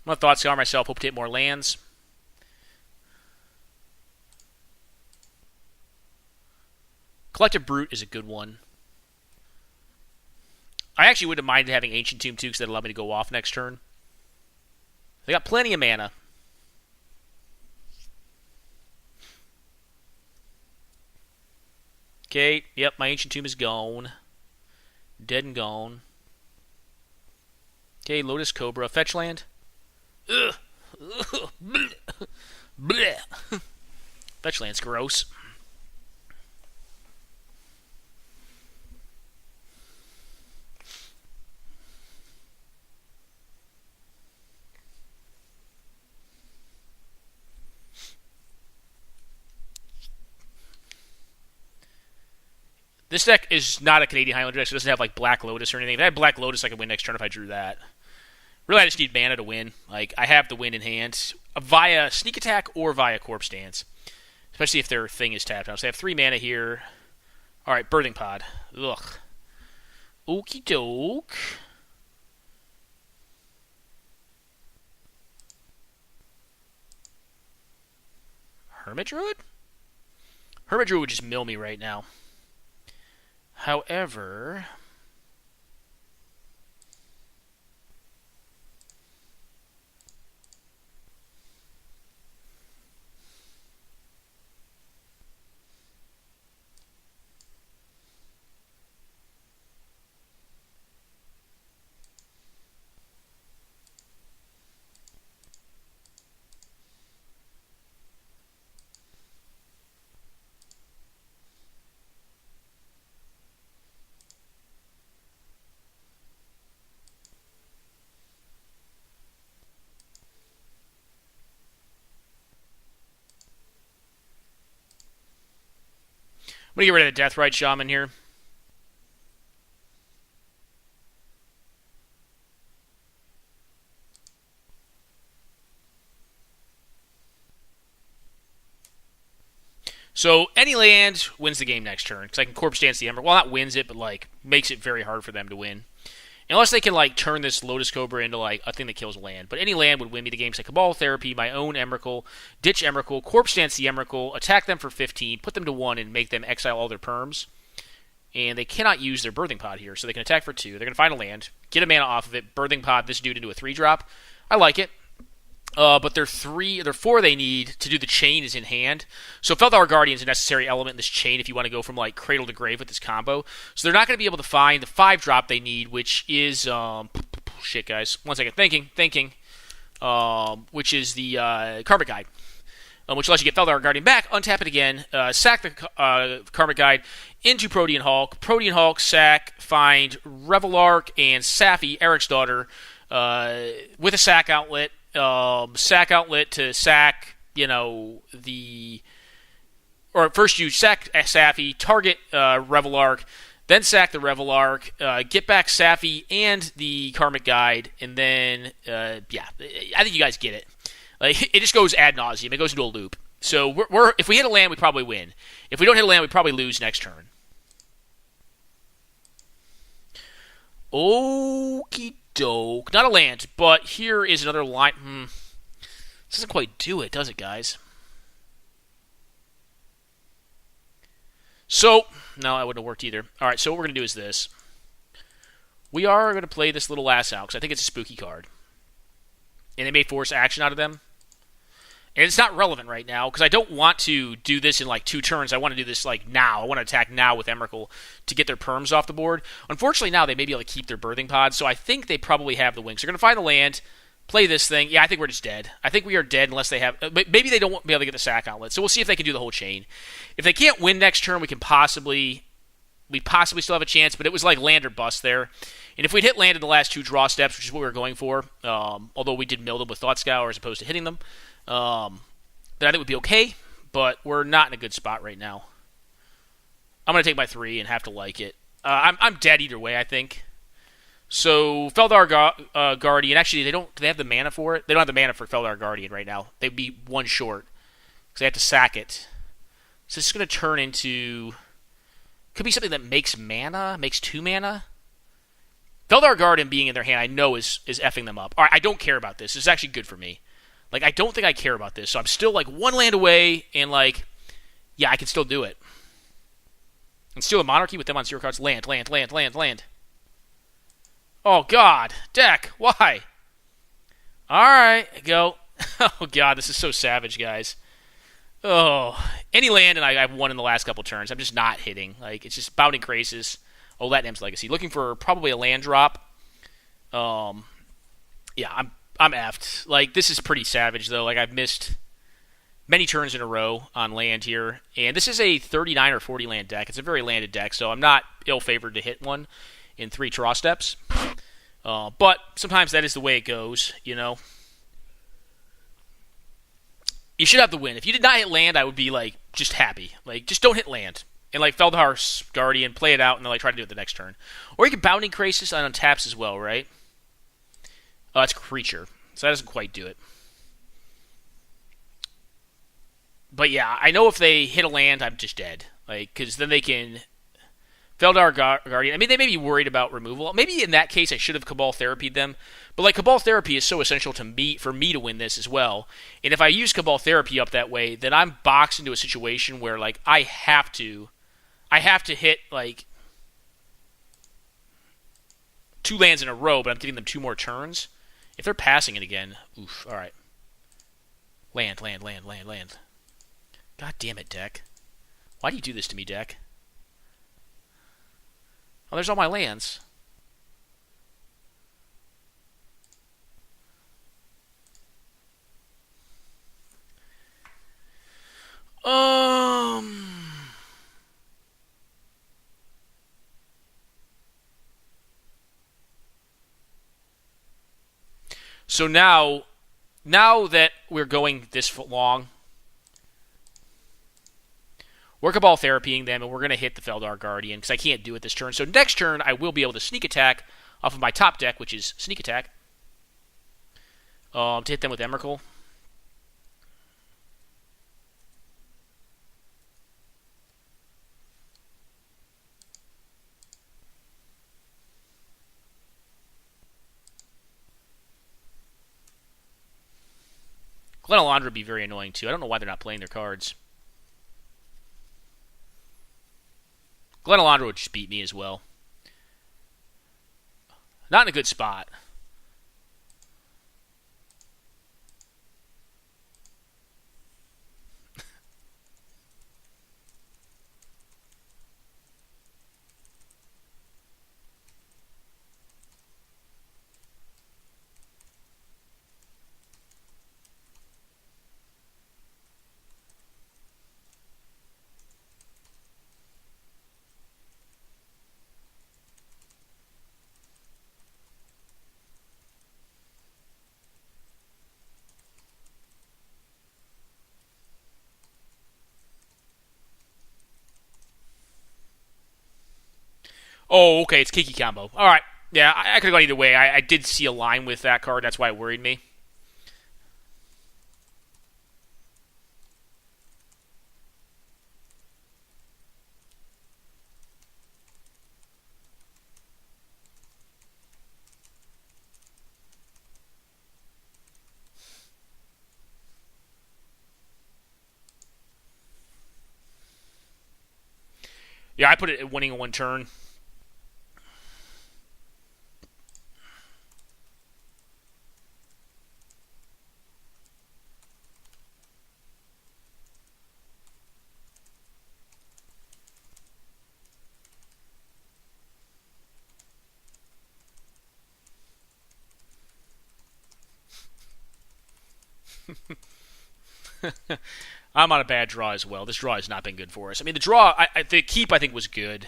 My thoughts are myself. Hope to hit more lands. Collective Brute is a good one. I actually wouldn't mind having Ancient Tomb too, because that allowed me to go off next turn. They got plenty of mana. Okay, yep, my Ancient Tomb is gone. Dead and gone. Okay, Lotus Cobra. Fetch land. Ugh. Bleh. Bleh. Fetch land's gross. This deck is not a Canadian Highlander deck, so it doesn't have like Black Lotus or anything. If I had Black Lotus, I could win next turn if I drew that. Really, I just need mana to win. Like, I have the win in hand via Sneak Attack or via Corpse Dance. Especially if their thing is tapped out. So they have 3 mana here. Alright, Birthing Pod. Ugh. Okie doke. Hermit Druid? Hermit Druid would just mill me right now. However... I'm going to get rid of the Deathrite Shaman here. So any land wins the game next turn, because I can Corpse Dance the Ember. Well, not wins it, but like makes it very hard for them to win. Unless they can like turn this Lotus Cobra into like a thing that kills land. But any land would win me the game. So Cabal Therapy, my own Emrakul, ditch Emrakul, Corpse Dance the Emrakul, attack them for 15, put them to 1, and make them exile all their perms. And they cannot use their Birthing Pod here, so they can attack for 2. They're going to find a land, get a mana off of it, Birthing Pod this dude into a 3-drop. I like it. But their 4 they need to do the chain is in hand. So Feldar Guardian is a necessary element in this chain if you want to go from like cradle to grave with this combo. So they're not going to be able to find the 5-drop they need, which is shit, guys. 1 second, thinking. Which is the Karmic Guide, which lets you get Feldar Guardian back, untap it again, sack the Karmic Guide into Protean Hulk, sack, find Revelark and Safi, Eric's daughter, with a sack outlet. Sack outlet to sack, or first you sack Safi, target Revelark, then sack the Revelark, get back Safi and the Karmic Guide, and then, I think you guys get it. Like, it just goes ad nauseum. It goes into a loop. So if we hit a land, we probably win. If we don't hit a land, we probably lose next turn. Okie doke. Not a land, but here is another line. This doesn't quite do it, does it, guys? So, no, that wouldn't have worked either. All right, so what we're going to do is this. We are going to play this little lass out, because I think it's a spooky card. And they may force action out of them. And it's not relevant right now, because I don't want to do this in like 2 turns. I want to do this like now. I want to attack now with Emrakul to get their perms off the board. Unfortunately, now they may be able to keep their Birthing Pod, so I think they probably have the wings. They're going to find the land, play this thing. Yeah, I think we're just dead. I think we are dead unless they have... Maybe they don't be able to get the sack outlet, so we'll see if they can do the whole chain. If they can't win next turn, we possibly still have a chance, but it was like land or bust there. And if we'd hit land in the last 2 draw steps, which is what we were going for, although we did mill them with Thought Scour as opposed to hitting them, then I think we'd be okay, but we're not in a good spot right now. I'm going to take my 3 and have to like it. I'm dead either way, I think. So, Feldar Guardian, actually, do they have the mana for it? They don't have the mana for Feldar Guardian right now. They'd be 1 short, because they have to sack it. So this is going to turn into... Could be something that makes 2 mana. Feldar Guardian being in their hand, I know is effing them up. All right, I don't care about this. This is actually good for me. Like, I don't think I care about this. So I'm still, like, 1 land away, and, like, yeah, I can still do it. And steal a Monarchy with them on 0 cards. Land. Oh, God. Deck. Why? All right, go. Oh, God, this is so savage, guys. Oh, any land, and I've won in the last couple turns. I'm just not hitting. Like, it's just Bounding Krasis. Oh, Latnam's Legacy. Looking for probably a land drop. Yeah, I'm effed. Like, this is pretty savage, though. Like, I've missed many turns in a row on land here. And this is a 39 or 40 land deck. It's a very landed deck, so I'm not ill-favored to hit one in 3 draw steps. But sometimes that is the way it goes, you know. You should have the win. If you did not hit land, I would be, like, just happy. Like, just don't hit land. And, like, Feldar's Guardian, play it out, and then, like, try to do it the next turn. Or you can Bounding Krasis on taps as well, right? Oh, that's Creature. So that doesn't quite do it. But, yeah, I know if they hit a land, I'm just dead. Like, because then they can... Feldar Guardian, I mean, they may be worried about removal. Maybe in that case, I should have Cabal Therapied them. But, like, Cabal Therapy is so essential to me for me to win this as well. And if I use Cabal Therapy up that way, then I'm boxed into a situation where, like, I have to hit, like, 2 lands in a row, but I'm giving them 2 more turns. If they're passing it again, oof, all right. Land. God damn it, deck. Why do you do this to me, deck? Oh, there's all my lands. So now that we're going this long, We're Cabal Therapying them, and we're going to hit the Feldar Guardian, because I can't do it this turn. So next turn, I will be able to sneak attack off of my top deck, which is Sneak Attack, to hit them with Emrakul. Glenalandra would be very annoying, too. I don't know why they're not playing their cards. Glenalandra would just beat me as well. Not in a good spot. Oh, okay, it's Kiki combo. All right. Yeah, I could have gone either way. I did see a line with that card. That's why it worried me. Yeah, I put it at winning in one turn. I'm on a bad draw as well. This draw has not been good for us. I mean, the draw, the keep, I think, was good.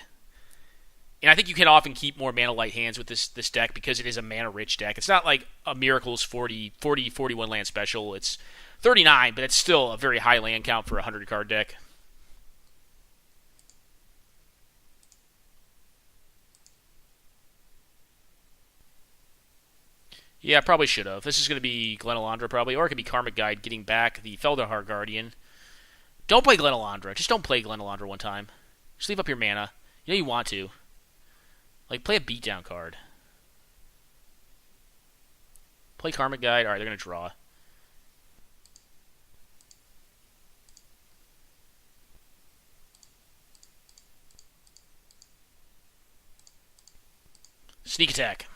And I think you can often keep more mana-light hands with this deck because it is a mana-rich deck. It's not like a Miracle's 41 land special. It's 39, but it's still a very high land count for a 100-card deck. Yeah, probably should have. This is going to be Glenalandra, probably. Or it could be Karmic Guide getting back the Feldar Guardian. Don't play Glenalandra. Just don't play Glenalandra one time. Just leave up your mana. You know you want to. Like, play a beatdown card. Play Karmic Guide. Alright, they're going to draw. Sneak attack.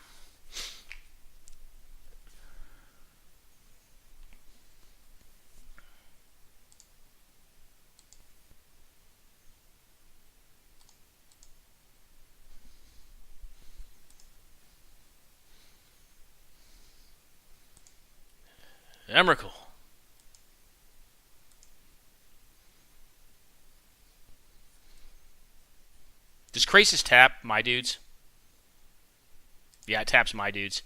Emrakul. Does Krasis tap my dudes? Yeah, it taps my dudes.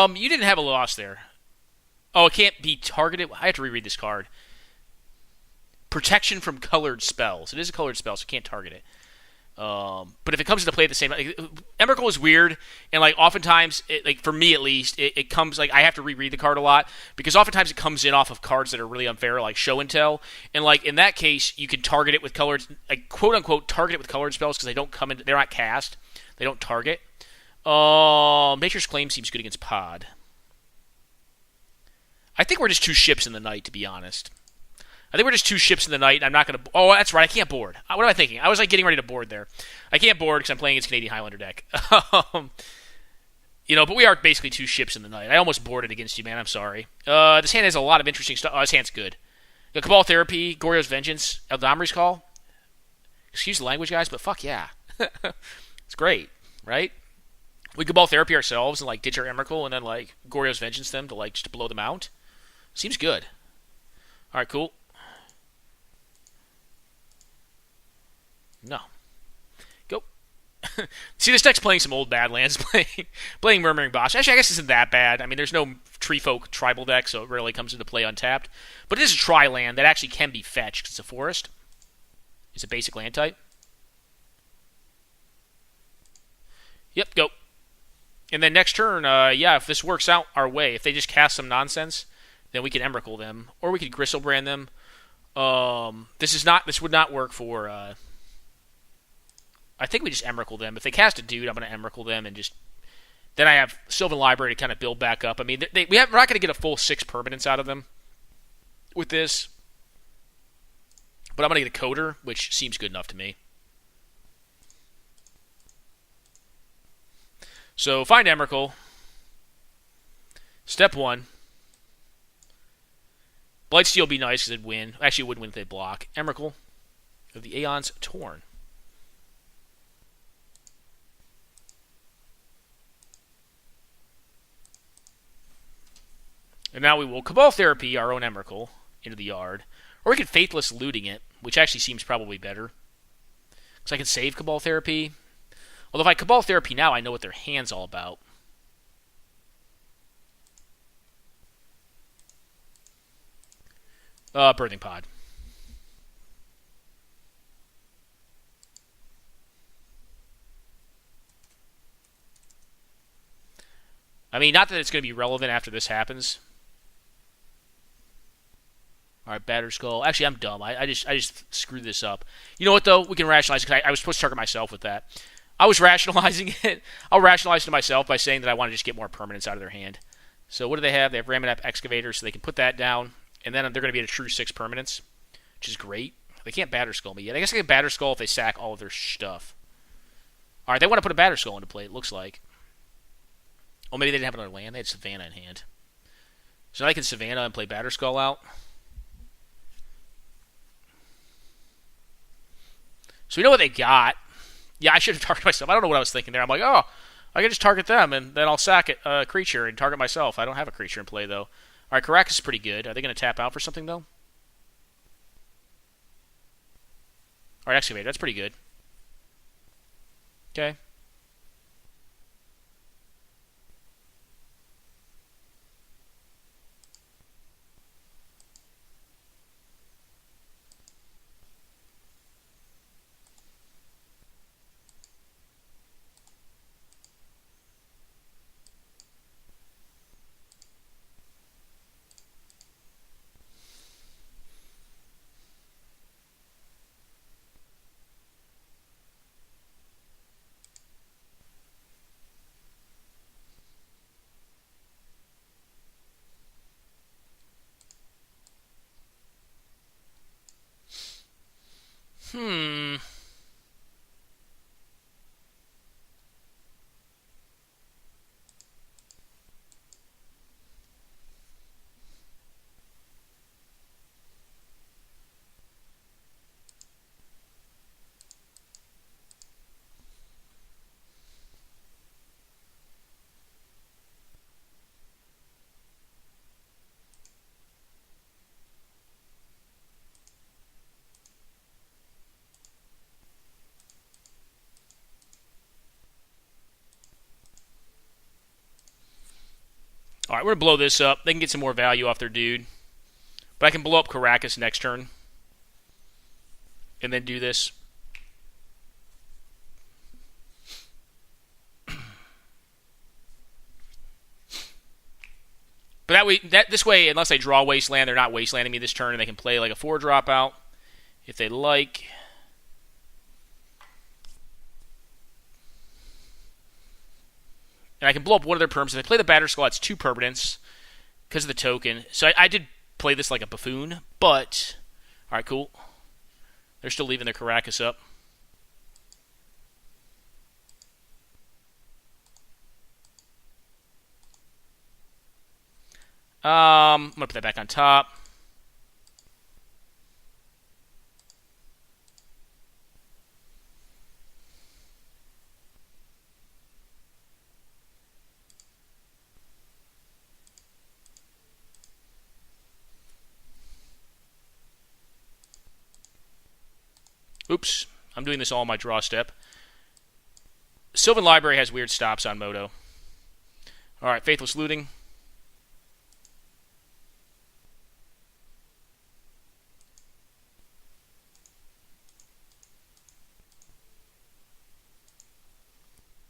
You didn't have a loss there. Oh, it can't be targeted. I have to reread this card. Protection from colored spells. It is a colored spell, so it can't target it. But if it comes into play at the same time, Emrakul is weird, and like oftentimes, like for me at least, it comes like I have to reread the card a lot because oftentimes it comes in off of cards that are really unfair, like Show and Tell, and like in that case, you can target it with colored, like quote unquote, target it with colored spells because they don't come in, they're not cast, they don't target. Nature's Claim seems good against Pod. I think we're just two ships in the night, to be honest. I think we're just two ships in the night, and I'm not going to... Oh, that's right, I can't board. What am I thinking? I was like getting ready to board there. I can't board because I'm playing against Canadian Highlander deck. But we are basically two ships in the night. I almost boarded against you, man. I'm sorry. This hand has a lot of interesting stuff. Oh, this hand's good. Cabal Therapy, Goryo's Vengeance, Eldamri's Call. Excuse the language, guys, but fuck yeah. It's great, right? We Cabal Therapy ourselves and like ditch our Emrakul and then like Goryo's Vengeance them to like just to blow them out. Seems good. All right, cool. No. Go. See, this deck's playing some old Badlands, playing Murmuring Boss. Actually, I guess it isn't that bad. I mean, there's no Tree Folk tribal deck, so it rarely comes into play untapped. But it is a tri-land that actually can be fetched because it's a forest. It's a basic land type. Yep, go. And then next turn, yeah, if this works out our way, if they just cast some nonsense, then we can Emrakul them, or we could Gristlebrand them. This would not work for. I think we just Emrakul them. If they cast a dude, I'm going to Emrakul them and just. Then I have Sylvan Library to kind of build back up. I mean, we're not going to get a full 6 permanents out of them with this, but I'm going to get a Coder, which seems good enough to me. So find Emrakul. Step 1. Blightsteel would be nice because it'd win. Actually, it wouldn't win if they block. Emrakul of the Aeon's Torn. And now we will Cabal Therapy our own Emrakul into the yard. Or we could Faithless Looting it, which actually seems probably better. Because I can save Cabal Therapy. Although if I Cabal Therapy now, I know what their hand's all about. Birthing Pod. I mean, not that it's going to be relevant after this happens. All right, Battered Skull. Actually, I'm dumb. I just screwed this up. You know what, though? We can rationalize it because I was supposed to target myself with that. I was rationalizing it. I'll rationalize it to myself by saying that I want to just get more permanents out of their hand. So what do they have? They have Raminap Excavator, so they can put that down. And then they're going to be at a true 6 permanents, which is great. They can't Batter Skull me yet. I guess they can Batter Skull if they sack all of their stuff. All right, they want to put a Batter Skull into play, it looks like. Oh, maybe they didn't have another land. They had Savannah in hand. So now I can Savannah and play Batter Skull out. So we know what they got. Yeah, I should have targeted myself. I don't know what I was thinking there. I'm like, oh, I can just target them, and then I'll sack a creature and target myself. I don't have a creature in play, though. All right, Caracas is pretty good. Are they going to tap out for something, though? All right, Excavator. That's pretty good. Okay. Hmm. All right, we're going to blow this up. They can get some more value off their dude. But I can blow up Caracas next turn. And then do this. But this way, unless I draw Wasteland, they're not Wastelanding me this turn, and they can play like a 4-drop out if they like. And I can blow up one of their perms. If they play the Batter Skull, it's 2 permanents because of the token. So I did play this like a buffoon, but... Alright, cool. They're still leaving their Caracas up. I'm going to put that back on top. Oops. I'm doing this all in my draw step. Sylvan Library has weird stops on Moto. Alright, Faithless Looting.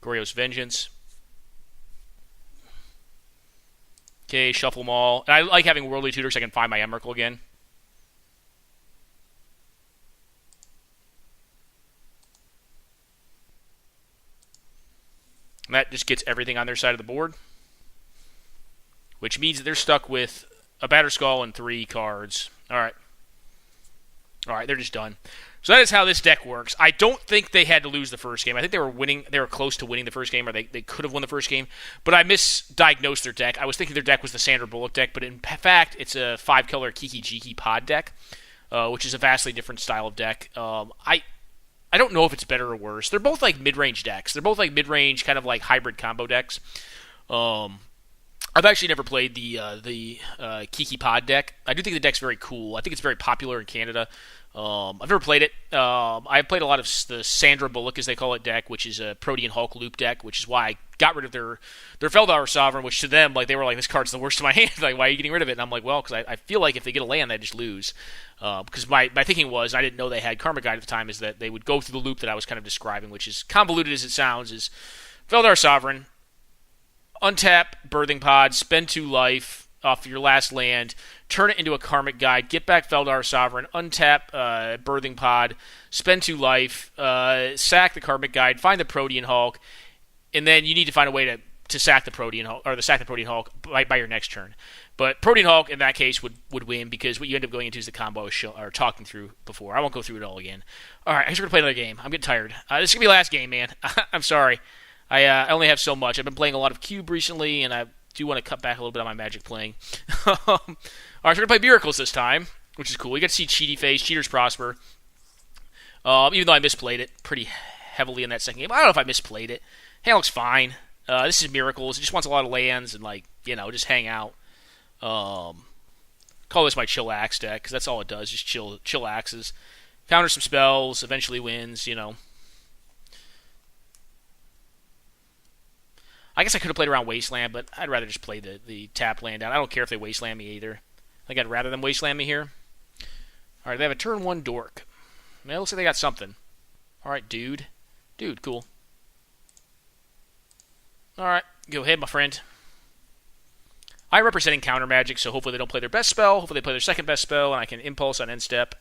Goryo's Vengeance. Okay, shuffle them all. And I like having Worldly Tutor so I can find my Emrakul again. And that just gets everything on their side of the board. Which means that they're stuck with a Batterskull and 3 cards. Alright. Alright, they're just done. So that is how this deck works. I don't think they had to lose the first game. I think they were winning. They were close to winning the first game, or they could have won the first game. But I misdiagnosed their deck. I was thinking their deck was the Sandra Bullock deck, but in fact, it's a 5-color Kiki Jiki Pod deck, which is a vastly different style of deck. I don't know if it's better or worse. They're both like mid-range decks. They're both like mid-range, kind of like hybrid combo decks. I've actually never played the Kiki Pod deck. I do think the deck's very cool. I think it's very popular in Canada. I've never played it. I've played a lot of the Sandra Bullock, as they call it, deck, which is a Protean Hulk loop deck, which is why I got rid of their Feldar Sovereign, which to them, like, they were like, this card's the worst in my hand. Like, why are you getting rid of it? And I'm like, well, because I feel like if they get a land, they just lose. Because my thinking was, I didn't know they had Karma Guide at the time, is that they would go through the loop that I was kind of describing, which is convoluted as it sounds, is Feldar Sovereign, untap Birthing Pod, spend 2 life off your last land, turn it into a Karmic Guide, get back Feldar Sovereign, untap Birthing Pod, spend 2 life, sack the Karmic Guide, find the Protean Hulk, and then you need to find a way to sack the Protean Hulk, or sack the Protean Hulk by your next turn. But Protean Hulk, in that case, would win, because what you end up going into is the combo I was talking through before. I won't go through it all again. Alright, I'm just going to play another game. I'm getting tired. This is going to be the last game, man. I'm sorry. I only have so much. I've been playing a lot of Cube recently, and I do want to cut back a little bit on my Magic playing. Alright, so we're going to play Miracles this time, which is cool. We get to see Cheaty Face, Cheaters Prosper. Even though I misplayed it pretty heavily in that second game. I don't know if I misplayed it. Hey, it looks fine. This is Miracles. It just wants a lot of lands and, like, just hang out. Call this my Chill Axe deck, because that's all it does, just chill axes. Counter some spells, eventually wins, I guess I could have played around Wasteland, but I'd rather just play the tap land down. I don't care if they Wasteland me either. I think I'd rather them Wasteland me here. Alright, they have a turn 1 Dork. Man, it looks like they got something. Alright, dude. Dude, cool. Alright, go ahead, my friend. I'm representing counter magic, so hopefully they don't play their best spell. Hopefully they play their second best spell, and I can impulse on end step.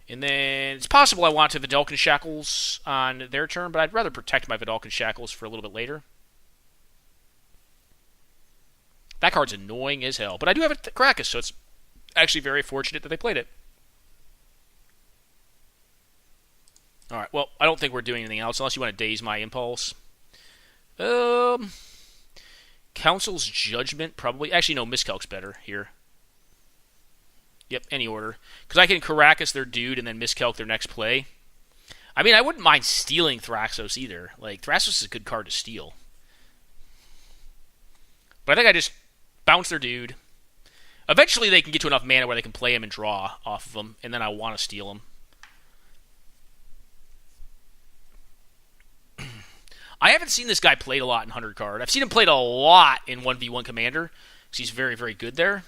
And then it's possible I want to Vidalcan Shackles on their turn, but I'd rather protect my Vidalcan Shackles for a little bit later. That card's annoying as hell. But I do have a Karakas, so it's actually very fortunate that they played it. Alright, well, I don't think we're doing anything else, unless you want to daze my impulse. Council's Judgment, probably. Actually, no, Miscalc's better here. Yep, any order. Because I can Karakas their dude and then Miscalc their next play. I mean, I wouldn't mind stealing Thraxos either. Like, Thraxos is a good card to steal. But I think I just bounce their dude. Eventually they can get to enough mana where they can play him and draw off of him, and then I want to steal him. I haven't seen this guy played a lot in 100 card. I've seen him played a lot in 1v1 Commander, because he's very, very good there.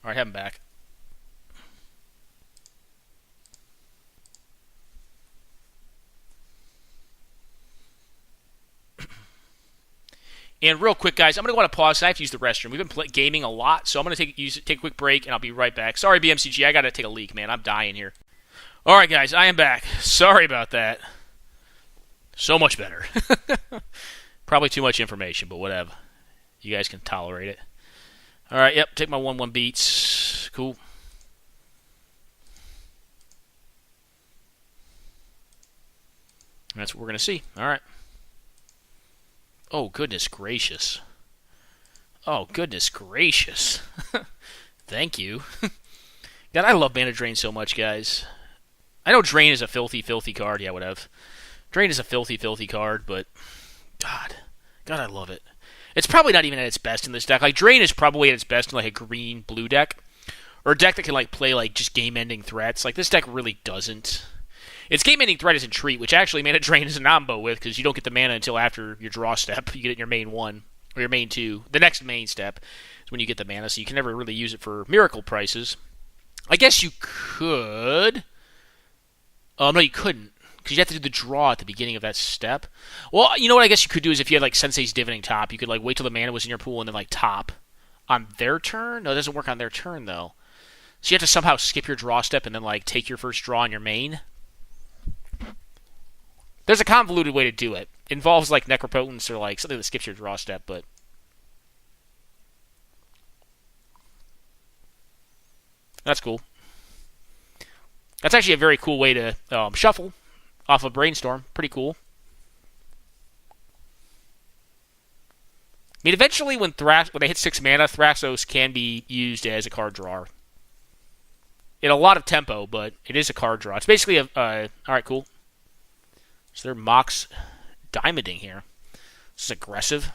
Alright, have him back. And real quick, guys, I'm going to want to pause. I have to use the restroom. We've been gaming a lot, so I'm going to take a quick break, and I'll be right back. Sorry, BMCG, I got to take a leak, man. I'm dying here. All right, guys, I am back. Sorry about that. So much better. Probably too much information, but whatever. You guys can tolerate it. All right, yep, take my 1/1 beats. Cool. And that's what we're going to see. All right. Oh, goodness gracious. Oh, goodness gracious. Thank you. God, I love Mana Drain so much, guys. I know Drain is a filthy, filthy card. Yeah, whatever. Drain is a filthy, filthy card, but God, I love it. It's probably not even at its best in this deck. Like, Drain is probably at its best in like a green-blue deck, Or a deck that can like play like just game-ending threats. Like this deck really doesn't. Its game-ending threat is Entreat, which actually Mana Drain is a combo with because you don't get the mana until after your draw step. You get it in your main 1 or your main 2. The next main step is when you get the mana, so you can never really use it for miracle prices. I guess you could. Oh no, you couldn't. Because you have to do the draw at the beginning of that step. Well, you know what I guess you could do is if you had like Sensei's Divining Top, you could like wait till the mana was in your pool and then like top on their turn. No, it doesn't work on their turn though. So you have to somehow skip your draw step and then like take your first draw on your main. There's a convoluted way to do it. It involves like Necropotence or like something that skips your draw step, but that's cool. That's actually a very cool way to shuffle off of Brainstorm. Pretty cool. I mean, eventually when they hit 6 mana, Thraxos can be used as a card drawer. In a lot of tempo, but it is a card draw. It's basically alright, cool. So they're Mox Diamonding here. This is aggressive.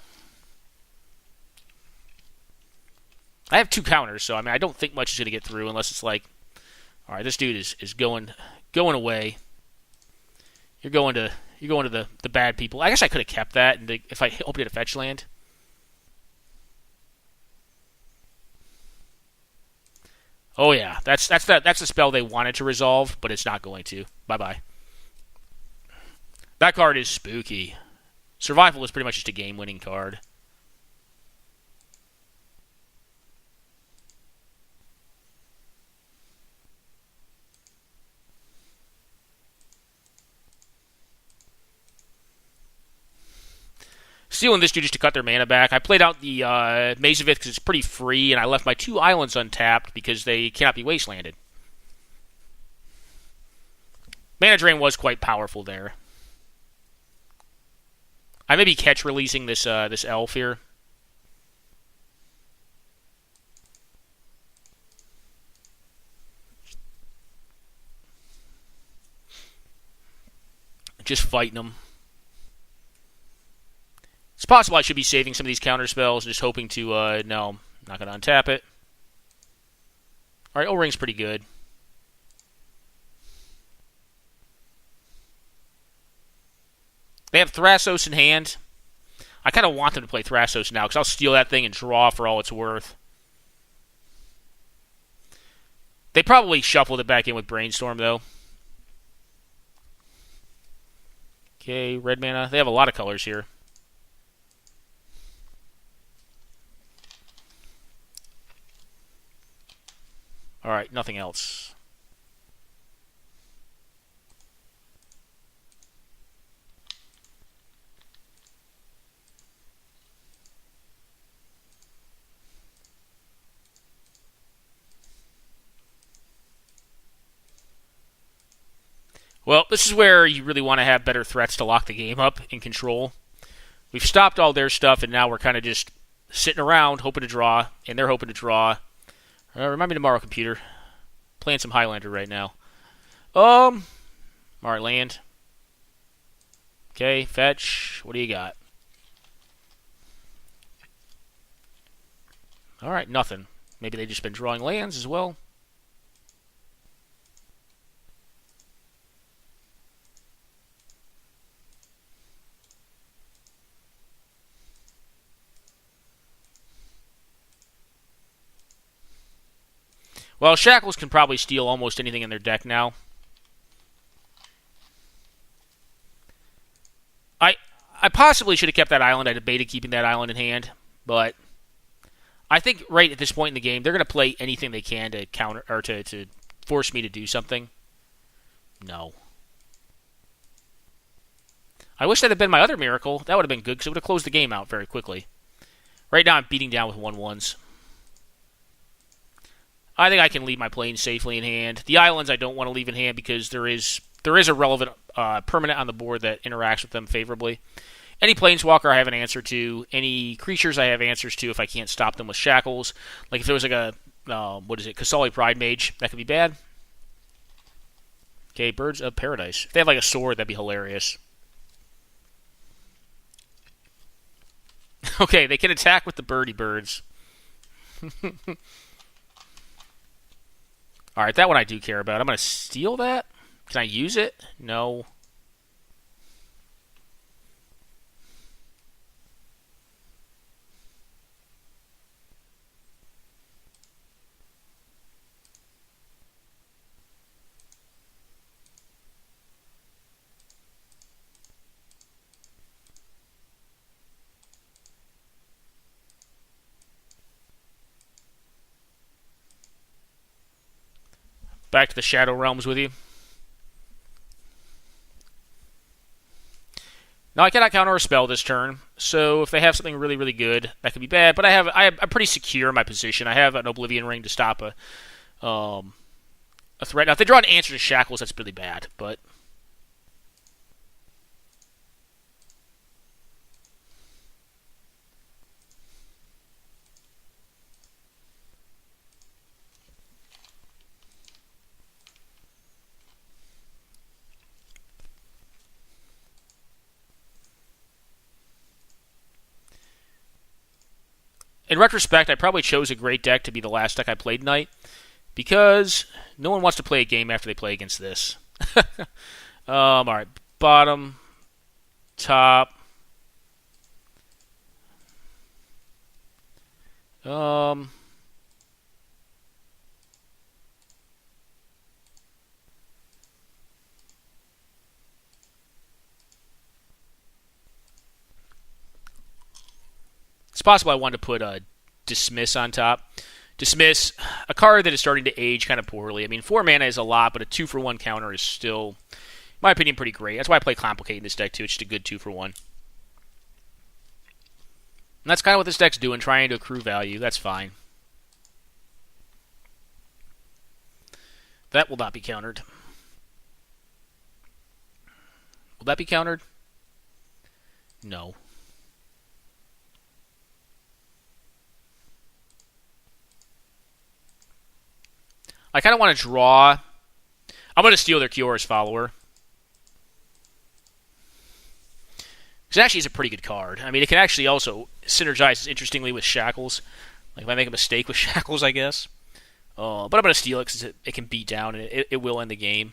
I have 2 counters, so I mean I don't think much is going to get through unless it's like, alright, this dude is going away. You're going to the bad people. I guess I could have kept that and if I opened it a fetch land. Oh yeah, that's the spell they wanted to resolve, but it's not going to. Bye-bye. That card is spooky. Survival is pretty much just a game-winning card. Stealing this dude just to cut their mana back. I played out the Maze of Ith because it's pretty free, and I left my 2 islands untapped because they cannot be wastelanded. Mana Drain was quite powerful there. I may be catch releasing this elf here. Just fighting them. It's possible I should be saving some of these counter spells, just hoping to, no, I'm not going to untap it. Alright, O-Ring's pretty good. They have Thraxos in hand. I kind of want them to play Thraxos now, because I'll steal that thing and draw for all it's worth. They probably shuffled it back in with Brainstorm, though. Okay, red mana. They have a lot of colors here. Alright, nothing else. Well, this is where you really want to have better threats to lock the game up in control. We've stopped all their stuff, and now we're kind of just sitting around hoping to draw, and they're hoping to draw. Remind me tomorrow, computer. Playing some Highlander right now. Alright, land. Okay, fetch. What do you got? Alright, nothing. Maybe they've just been drawing lands as well. Well, Shackles can probably steal almost anything in their deck now. I possibly should have kept that island. I debated keeping that island in hand, but I think right at this point in the game, they're going to play anything they can to counter or to force me to do something. No. I wish that had been my other miracle. That would have been good because it would have closed the game out very quickly. Right now, I'm beating down with 1/1s. I think I can leave my planes safely in hand. The islands I don't want to leave in hand because there is a relevant permanent on the board that interacts with them favorably. Any planeswalker I have an answer to. Any creatures I have answers to if I can't stop them with shackles. Like if there was like a, Kasali Pride Mage, that could be bad. Okay, Birds of Paradise. If they have like a sword, that'd be hilarious. Okay, they can attack with the birdie birds. All right, that one I do care about. I'm going to steal that. Can I use it? No. Back to the Shadow Realms with you. Now I cannot counter a spell this turn, so if they have something really, really good, that could be bad. But I'm pretty secure in my position. I have an Oblivion Ring to stop a threat. Now if they draw an answer to Shackles, that's really bad. But in retrospect, I probably chose a great deck to be the last deck I played tonight because no one wants to play a game after they play against this. All right, bottom, top. It's possible I wanted to put a Dismiss on top. Dismiss, a card that is starting to age kind of poorly. I mean, 4 mana is a lot, but a 2-for-1 counter is still, in my opinion, pretty great. That's why I play Complicate in this deck, too. It's just a good 2-for-1. And that's kind of what this deck's doing, trying to accrue value. That's fine. That will not be countered. Will that be countered? No. I kind of want to draw. I'm going to steal their Kiora's Follower. Because actually is a pretty good card. I mean, it can actually also synergize interestingly with Shackles. Like if I make a mistake with Shackles, I guess. But I'm going to steal it because it can beat down and it will end the game.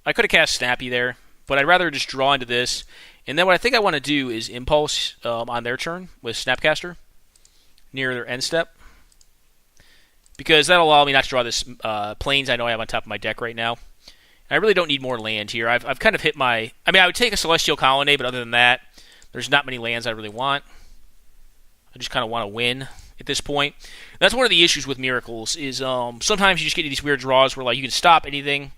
I could have cast Snappy there, but I'd rather just draw into this. And then what I think I want to do is Impulse on their turn with Snapcaster near their end step. Because that'll allow me not to draw this Plains I know I have on top of my deck right now. And I really don't need more land here. I've kind of hit my... I mean, I would take a Celestial Colonnade, but other than that, there's not many lands I really want. I just kind of want to win at this point. And that's one of the issues with Miracles, is sometimes you just get these weird draws where like you can stop anything,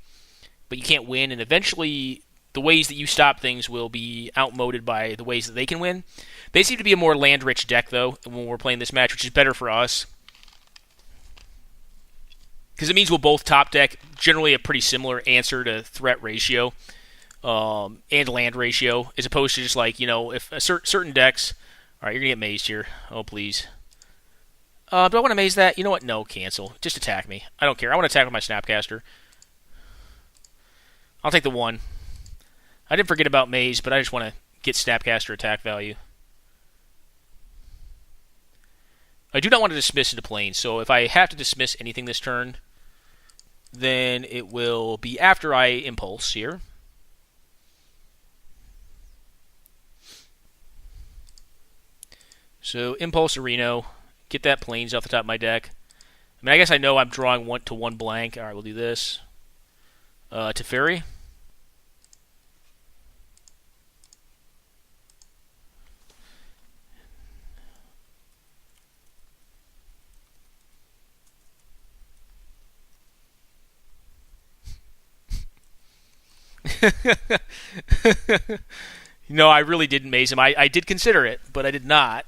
but you can't win, and eventually the ways that you stop things will be outmoded by the ways that they can win. They seem to be a more land-rich deck, though, when we're playing this match, which is better for us. Because it means we'll both top deck generally a pretty similar answer to threat ratio and land ratio, as opposed to just like, you know, if certain decks... Alright, you're going to get mazed here. Oh, please. Do I want to maze that? You know what? No, cancel. Just attack me. I don't care. I want to attack with my Snapcaster. I'll take the 1. I didn't forget about maze, but I just want to get Snapcaster attack value. I do not want to dismiss into Plains, so if I have to dismiss anything this turn, then it will be after I Impulse here. So Impulse Areno, get that Plains off the top of my deck. I mean, I guess I know I'm drawing 1 to 1 blank. All right, we'll do this. Teferi. No, I really didn't maze him. I did consider it, but I did not.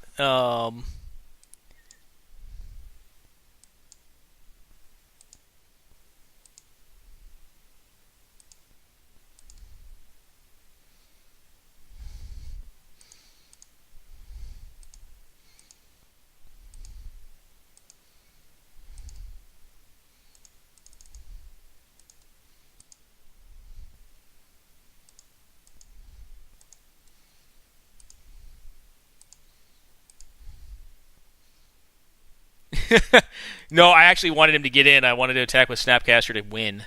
No, I actually wanted him to get in. I wanted to attack with Snapcaster to win.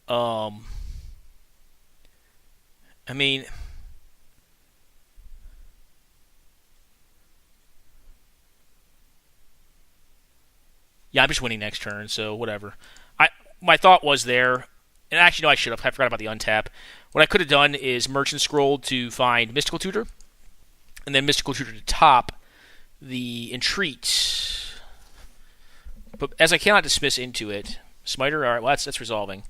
Um, I mean, yeah, I'm just winning next turn, so whatever. My thought was there, and actually no, I should have. I forgot about the untap. What I could have done is Merchant Scroll to find Mystical Tutor, and then Mystical Tutor to top the Entreat. But as I cannot dismiss into it, Smiter. All right, well that's resolving.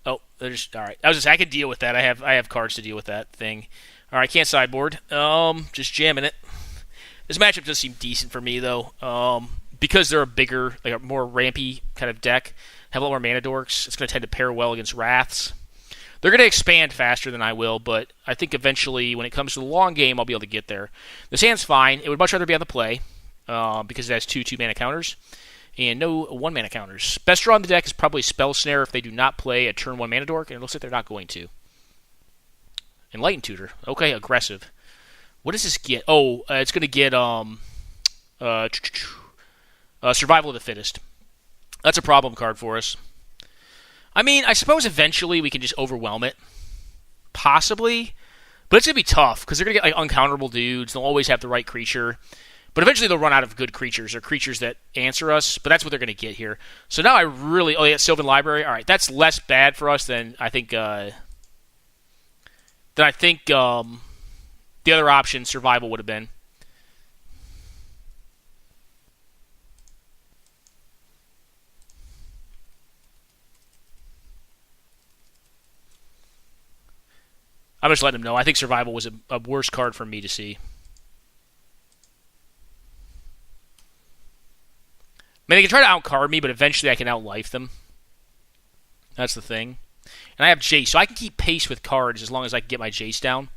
Oh, they're just all right. I can deal with that. I have cards to deal with that thing. All right, can't sideboard. Just jamming it. This matchup does seem decent for me though. Because they're a bigger, like a more rampy kind of deck, have a lot more mana dorks. It's going to tend to pair well against Wraths. They're going to expand faster than I will, but I think eventually, when it comes to the long game, I'll be able to get there. This hand's fine. It would much rather be on the play because it has two mana counters and no 1 mana counters. Best draw on the deck is probably Spell Snare if they do not play a turn 1 mana dork, and it looks like they're not going to. Enlightened Tutor. Okay, aggressive. What does this get? Oh, it's going to get Survival of the Fittest. That's a problem card for us. I mean, I suppose eventually we can just overwhelm it. Possibly. But it's going to be tough, because they're going to get like uncounterable dudes. They'll always have the right creature. But eventually they'll run out of good creatures, or creatures that answer us. But that's what they're going to get here. So now I really... Oh, yeah, Sylvan Library. All right, that's less bad for us than I think... the other option, Survival, would have been. I'm just letting him know. I think Survival was a worse card for me to see. I mean, they can try to outcard me, but eventually I can outlife them. That's the thing. And I have Jace, so I can keep pace with cards as long as I can get my Jace down.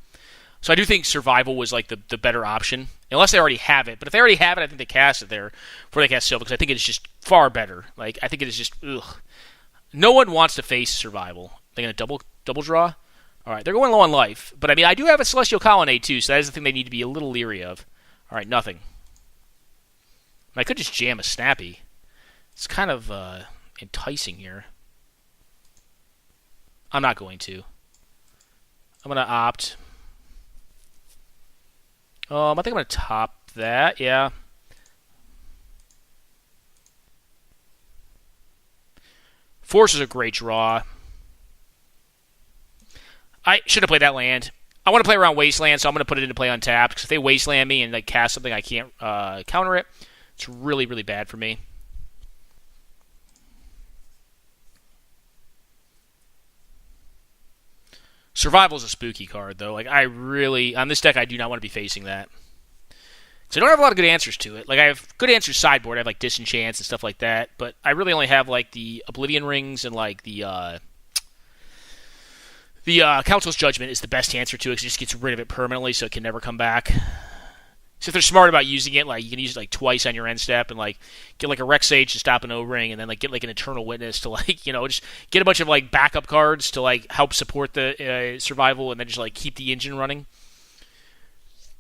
So I do think Survival was like the better option. Unless they already have it. But if they already have it, I think they cast it there before they cast Sylvan, because I think it's just far better. Like, I think it is just, ugh. No one wants to face Survival. They're going to double draw? All right, they're going low on life. But, I mean, I do have a Celestial Colonnade, too, so that is the thing they need to be a little leery of. All right, nothing. I could just jam a Snappy. It's kind of enticing here. I'm not going to. I'm going to opt. I think I'm going to top that, yeah. Force is a great draw. I should have played that land. I want to play around Wasteland, so I'm going to put it into play untapped. Because if they Wasteland me and like cast something, I can't counter it. It's really, really bad for me. Survival's a spooky card, though. Like, I really... On this deck, I do not want to be facing that. So I don't have a lot of good answers to it. Like, I have good answers sideboard. I have, like, Disenchants and stuff like that. But I really only have, like, the Oblivion Rings and, like, the Council's Judgment is the best answer to it, because it just gets rid of it permanently, so it can never come back. So if they're smart about using it, like, you can use it, like, twice on your end step, and, like, get, like, a Rex Sage to stop an O-Ring, and then, like, get, like, an Eternal Witness to, like, you know, just get a bunch of, like, backup cards to, like, help support the Survival, and then just, like, keep the engine running.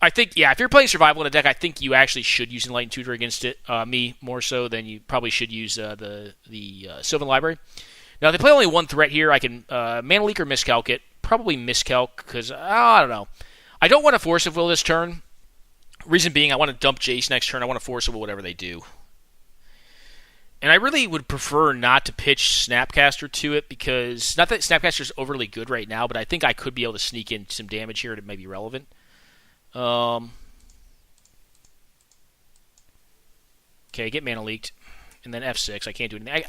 I think, yeah, if you're playing Survival in a deck, I think you actually should use Enlightened Tutor against it. Me, more so than you probably should use the Sylvan Library. Now, if they play only one threat here, I can Mana Leak or Miscalc it. Probably Miscalc, because, I don't know. I don't want to Force of Will this turn. Reason being, I want to dump Jace next turn. I want to Force of Will whatever they do. And I really would prefer not to pitch Snapcaster to it, because, not that Snapcaster is overly good right now, but I think I could be able to sneak in some damage here that may be relevant. Okay, get Mana Leaked. And then F6. I can't do anything.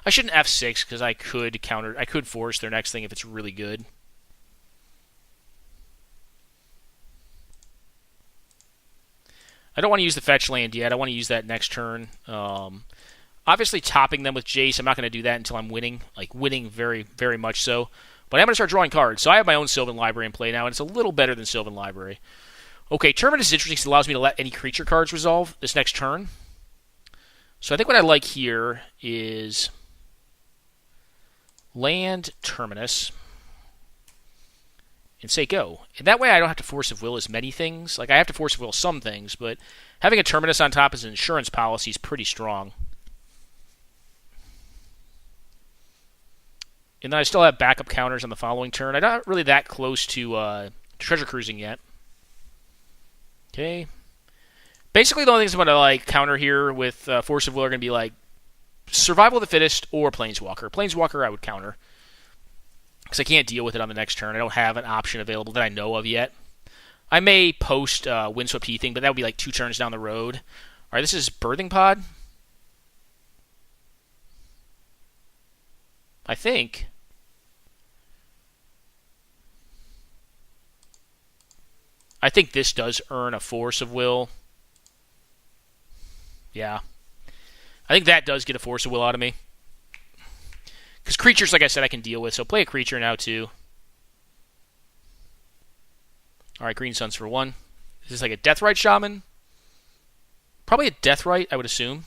I shouldn't F6, because I could force their next thing if it's really good. I don't want to use the fetch land yet. I want to use that next turn. Obviously, topping them with Jace, I'm not going to do that until I'm winning. Like, winning very, very much so. But I'm going to start drawing cards. So I have my own Sylvan Library in play now, and it's a little better than Sylvan Library. Okay, Terminus is interesting because it allows me to let any creature cards resolve this next turn. So I think what I like here is land Terminus. and say go. And that way I don't have to force of will as many things. Like, I have to force of will some things, but having a Terminus on top as an insurance policy is pretty strong. And then I still have backup counters on the following turn. I'm not really that close to treasure cruising yet. Okay. Basically, the only things I'm going to like counter here with Force of Will are going to be like Survival of the Fittest or Planeswalker. Planeswalker I would counter because I can't deal with it on the next turn. I don't have an option available that I know of yet. I may post Windswept Heathing, but that would be like 2 turns down the road. All right, this is Birthing Pod. I think. I think this does earn a Force of Will. Yeah. I think that does get a Force of Will out of me. Because creatures, like I said, I can deal with. So play a creature now, too. Alright, Green Suns for 1. Is this like a Deathrite Shaman? Probably a Deathrite, I would assume.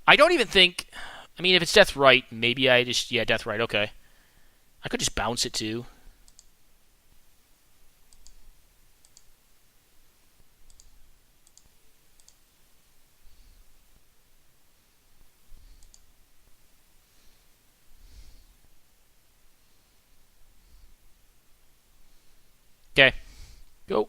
I don't even think... I mean, if it's Deathrite, maybe I just... Yeah, Deathrite, okay. I could just bounce it, too. Okay. Go.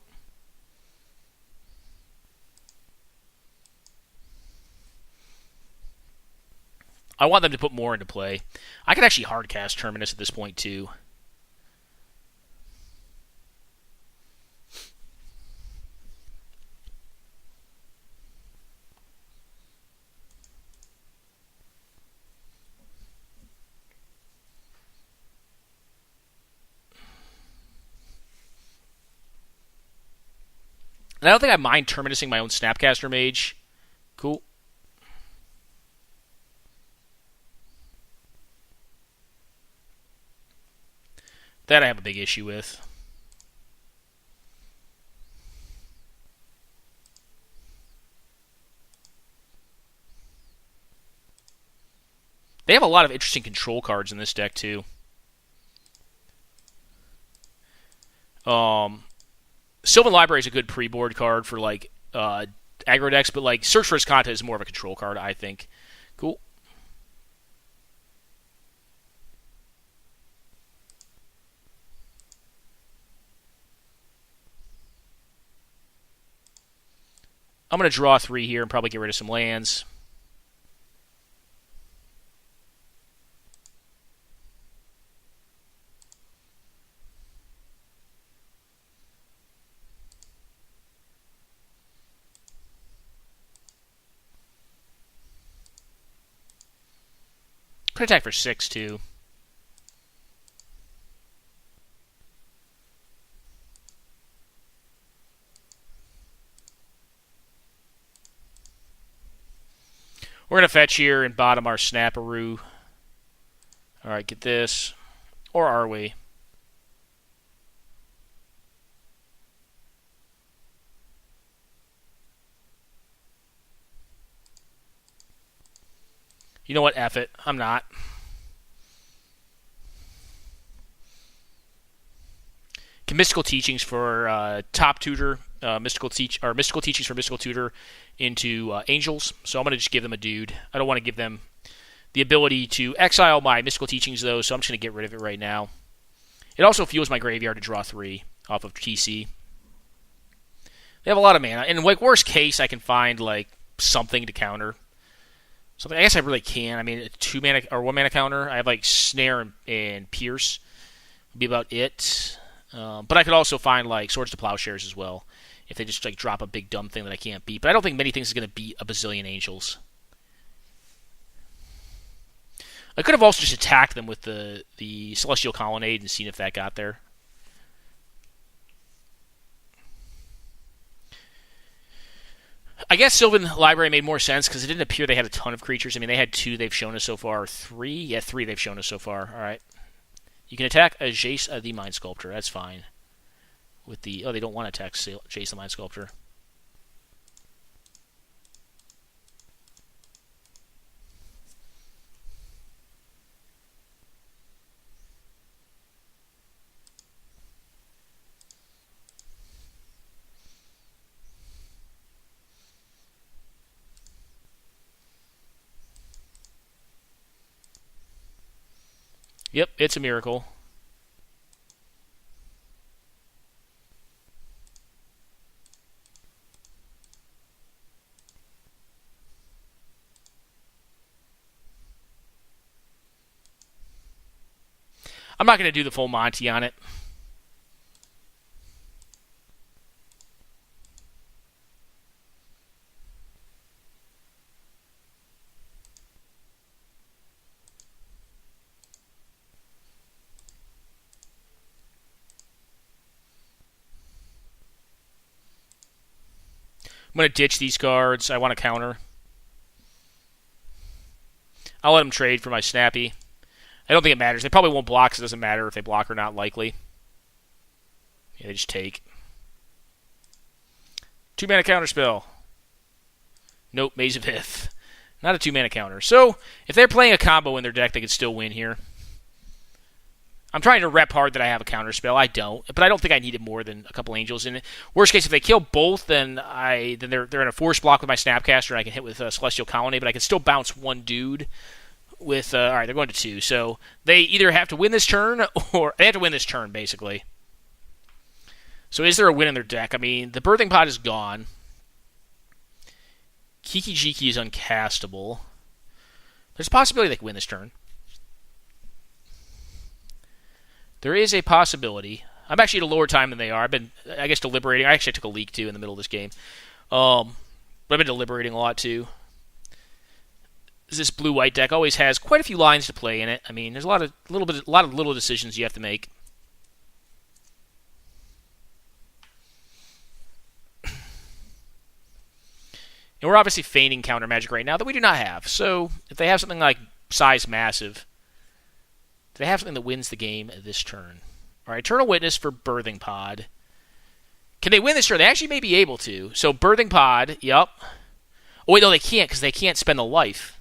I want them to put more into play. I could actually hardcast Terminus at this point, too. And I don't think I mind Terminusing my own Snapcaster Mage. Cool. That I have a big issue with. They have a lot of interesting control cards in this deck, too. Sylvan Library is a good pre-board card for, like, aggro decks, but, like, Search for Escanta is more of a control card, I think. Cool. I'm going to draw 3 here and probably get rid of some lands. Could attack for 6, too. We're going to fetch here and bottom our Snapperoo. Alright, get this. Or are we? You know what? F it. I'm not. Mystical Teachings for Top Tutor. Mystical Teachings for Mystical Tutor into Angels. So I'm going to just give them a dude. I don't want to give them the ability to exile my Mystical Teachings, though, so I'm just going to get rid of it right now. It also fuels my graveyard to draw 3 off of TC. They have a lot of mana. And, like, worst case, I can find, like, something to counter. Something I guess I really can. I mean, a 2-mana or 1-mana counter. I have, like, Snare and Pierce. Would be about it. But I could also find, like, Swords to Plowshares as well. If they just, like, drop a big dumb thing that I can't beat. But I don't think many things is going to beat a bazillion Angels. I could have also just attacked them with the Celestial Colonnade and seen if that got there. I guess Sylvan Library made more sense because it didn't appear they had a ton of creatures. I mean, they had 2 they've shown us so far. 3? Yeah, 3 they've shown us so far. All right. You can attack a Jace the Mind Sculptor. That's fine. With the... Oh, they don't want to attack Jace the Mind Sculptor. Yep, it's a miracle. I'm not going to do the full Monty on it. I'm going to ditch these cards. I want to counter. I'll let them trade for my Snappy. I don't think it matters. They probably won't block, so it doesn't matter if they block or not, likely. Yeah, they just take. 2-mana counterspell. Nope, Maze of Ith. Not a 2-mana counter. So, if they're playing a combo in their deck, they could still win here. I'm trying to rep hard that I have a counterspell. I don't, but I don't think I needed more than a couple angels in it. Worst case, if they kill both, then they're in a force block with my Snapcaster, and I can hit with Celestial Colony, but I can still bounce one dude with... Alright, they're going to 2. So, they either have to win this turn, or... They have to win this turn, basically. So, is there a win in their deck? I mean, the Birthing Pod is gone. Kiki Jiki is uncastable. There's a possibility they can win this turn. There is a possibility. I'm actually at a lower time than they are. I've been, I guess, deliberating. I actually took a leak, too, in the middle of this game. But I've been deliberating a lot, too. This blue-white deck always has quite a few lines to play in it. I mean, there's a lot of little decisions you have to make. And we're obviously feigning counter magic right now that we do not have. So, if they have something like Size Massive... Do they have something that wins the game this turn? All right, Eternal Witness for Birthing Pod. Can they win this turn? They actually may be able to. So Birthing Pod, yep. Oh, wait, no, they can't because they can't spend the life.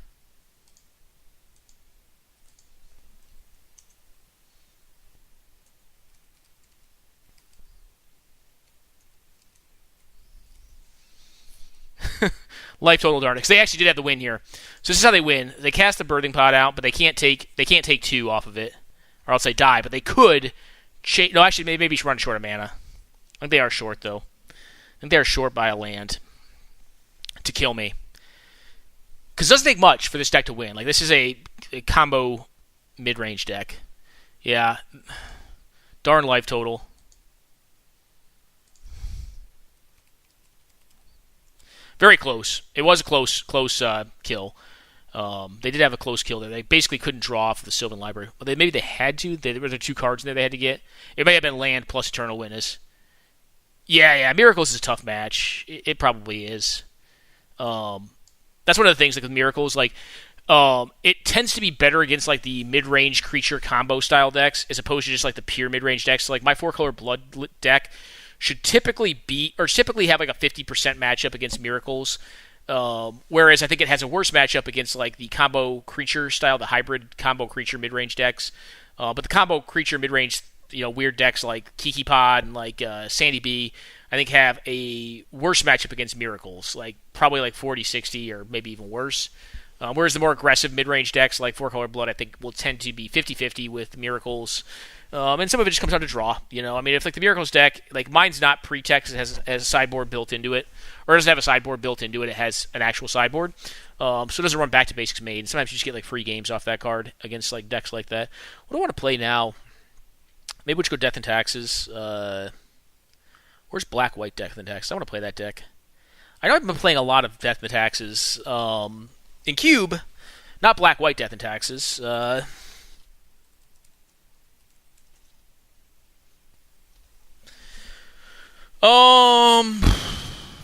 Life total darkness. They actually did have the win here. So this is how they win. They cast the Birthing Pod out, but they can't take 2 off of it, or else they die. But they could. No, actually, maybe run short of mana. I think they are short though. I think they are short by a land to kill me. Because it doesn't take much for this deck to win. Like this is a combo mid-range deck. Yeah. Darn life total. Very close. It was a close kill. They did have a close kill there. They basically couldn't draw off the Sylvan Library. But maybe they had to. There were 2 cards in there they had to get. It may have been land plus Eternal Witness. Yeah. Miracles is a tough match. It probably is. That's one of the things like with Miracles. Like, it tends to be better against like the mid-range creature combo style decks as opposed to just like the pure mid-range decks. So, like my 4-color blood deck should typically have like a 50% matchup against Miracles, whereas I think it has a worse matchup against like the combo creature style, the hybrid combo creature mid-range decks. But the combo creature mid-range, weird decks like Kiki Pod and like Sandy B, I think have a worse matchup against Miracles, like probably like 40-60 or maybe even worse. Whereas the more aggressive mid-range decks like 4-color blood, I think will tend to be 50-50 with Miracles. And some of it just comes down to draw. I mean, if like the Miracles deck, like mine's not pre-text, it has a sideboard built into it, or it doesn't have a sideboard built into it. It has an actual sideboard, so it doesn't run back to basics made. And sometimes you just get like free games off that card against like decks like that. What do I want to play now? Maybe we'll just go Death and Taxes. Where's Black-White Death and Taxes? I want to play that deck. I know I've been playing a lot of Death and Taxes in Cube, not Black-White Death and Taxes.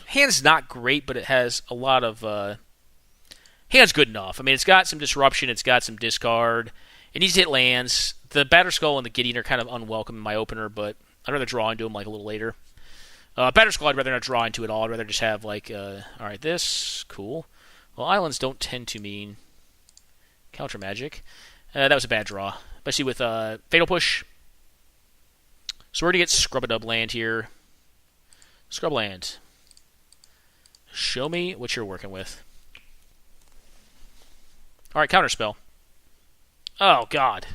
Hand's not great, but it has a lot of hand's good enough. I mean, it's got some disruption, it's got some discard. It needs to hit lands. The Batterskull and the Gideon are kind of unwelcome in my opener, but I'd rather draw into them like a little later. Batterskull I'd rather not draw into at all. I'd rather just have like alright, this cool. Well, islands don't tend to mean counter magic. That was a bad draw, especially with Fatal Push. So we're gonna get Scrub-a-Dub land here. Scrubland. Show me what you're working with. Alright, Counterspell. Oh, God.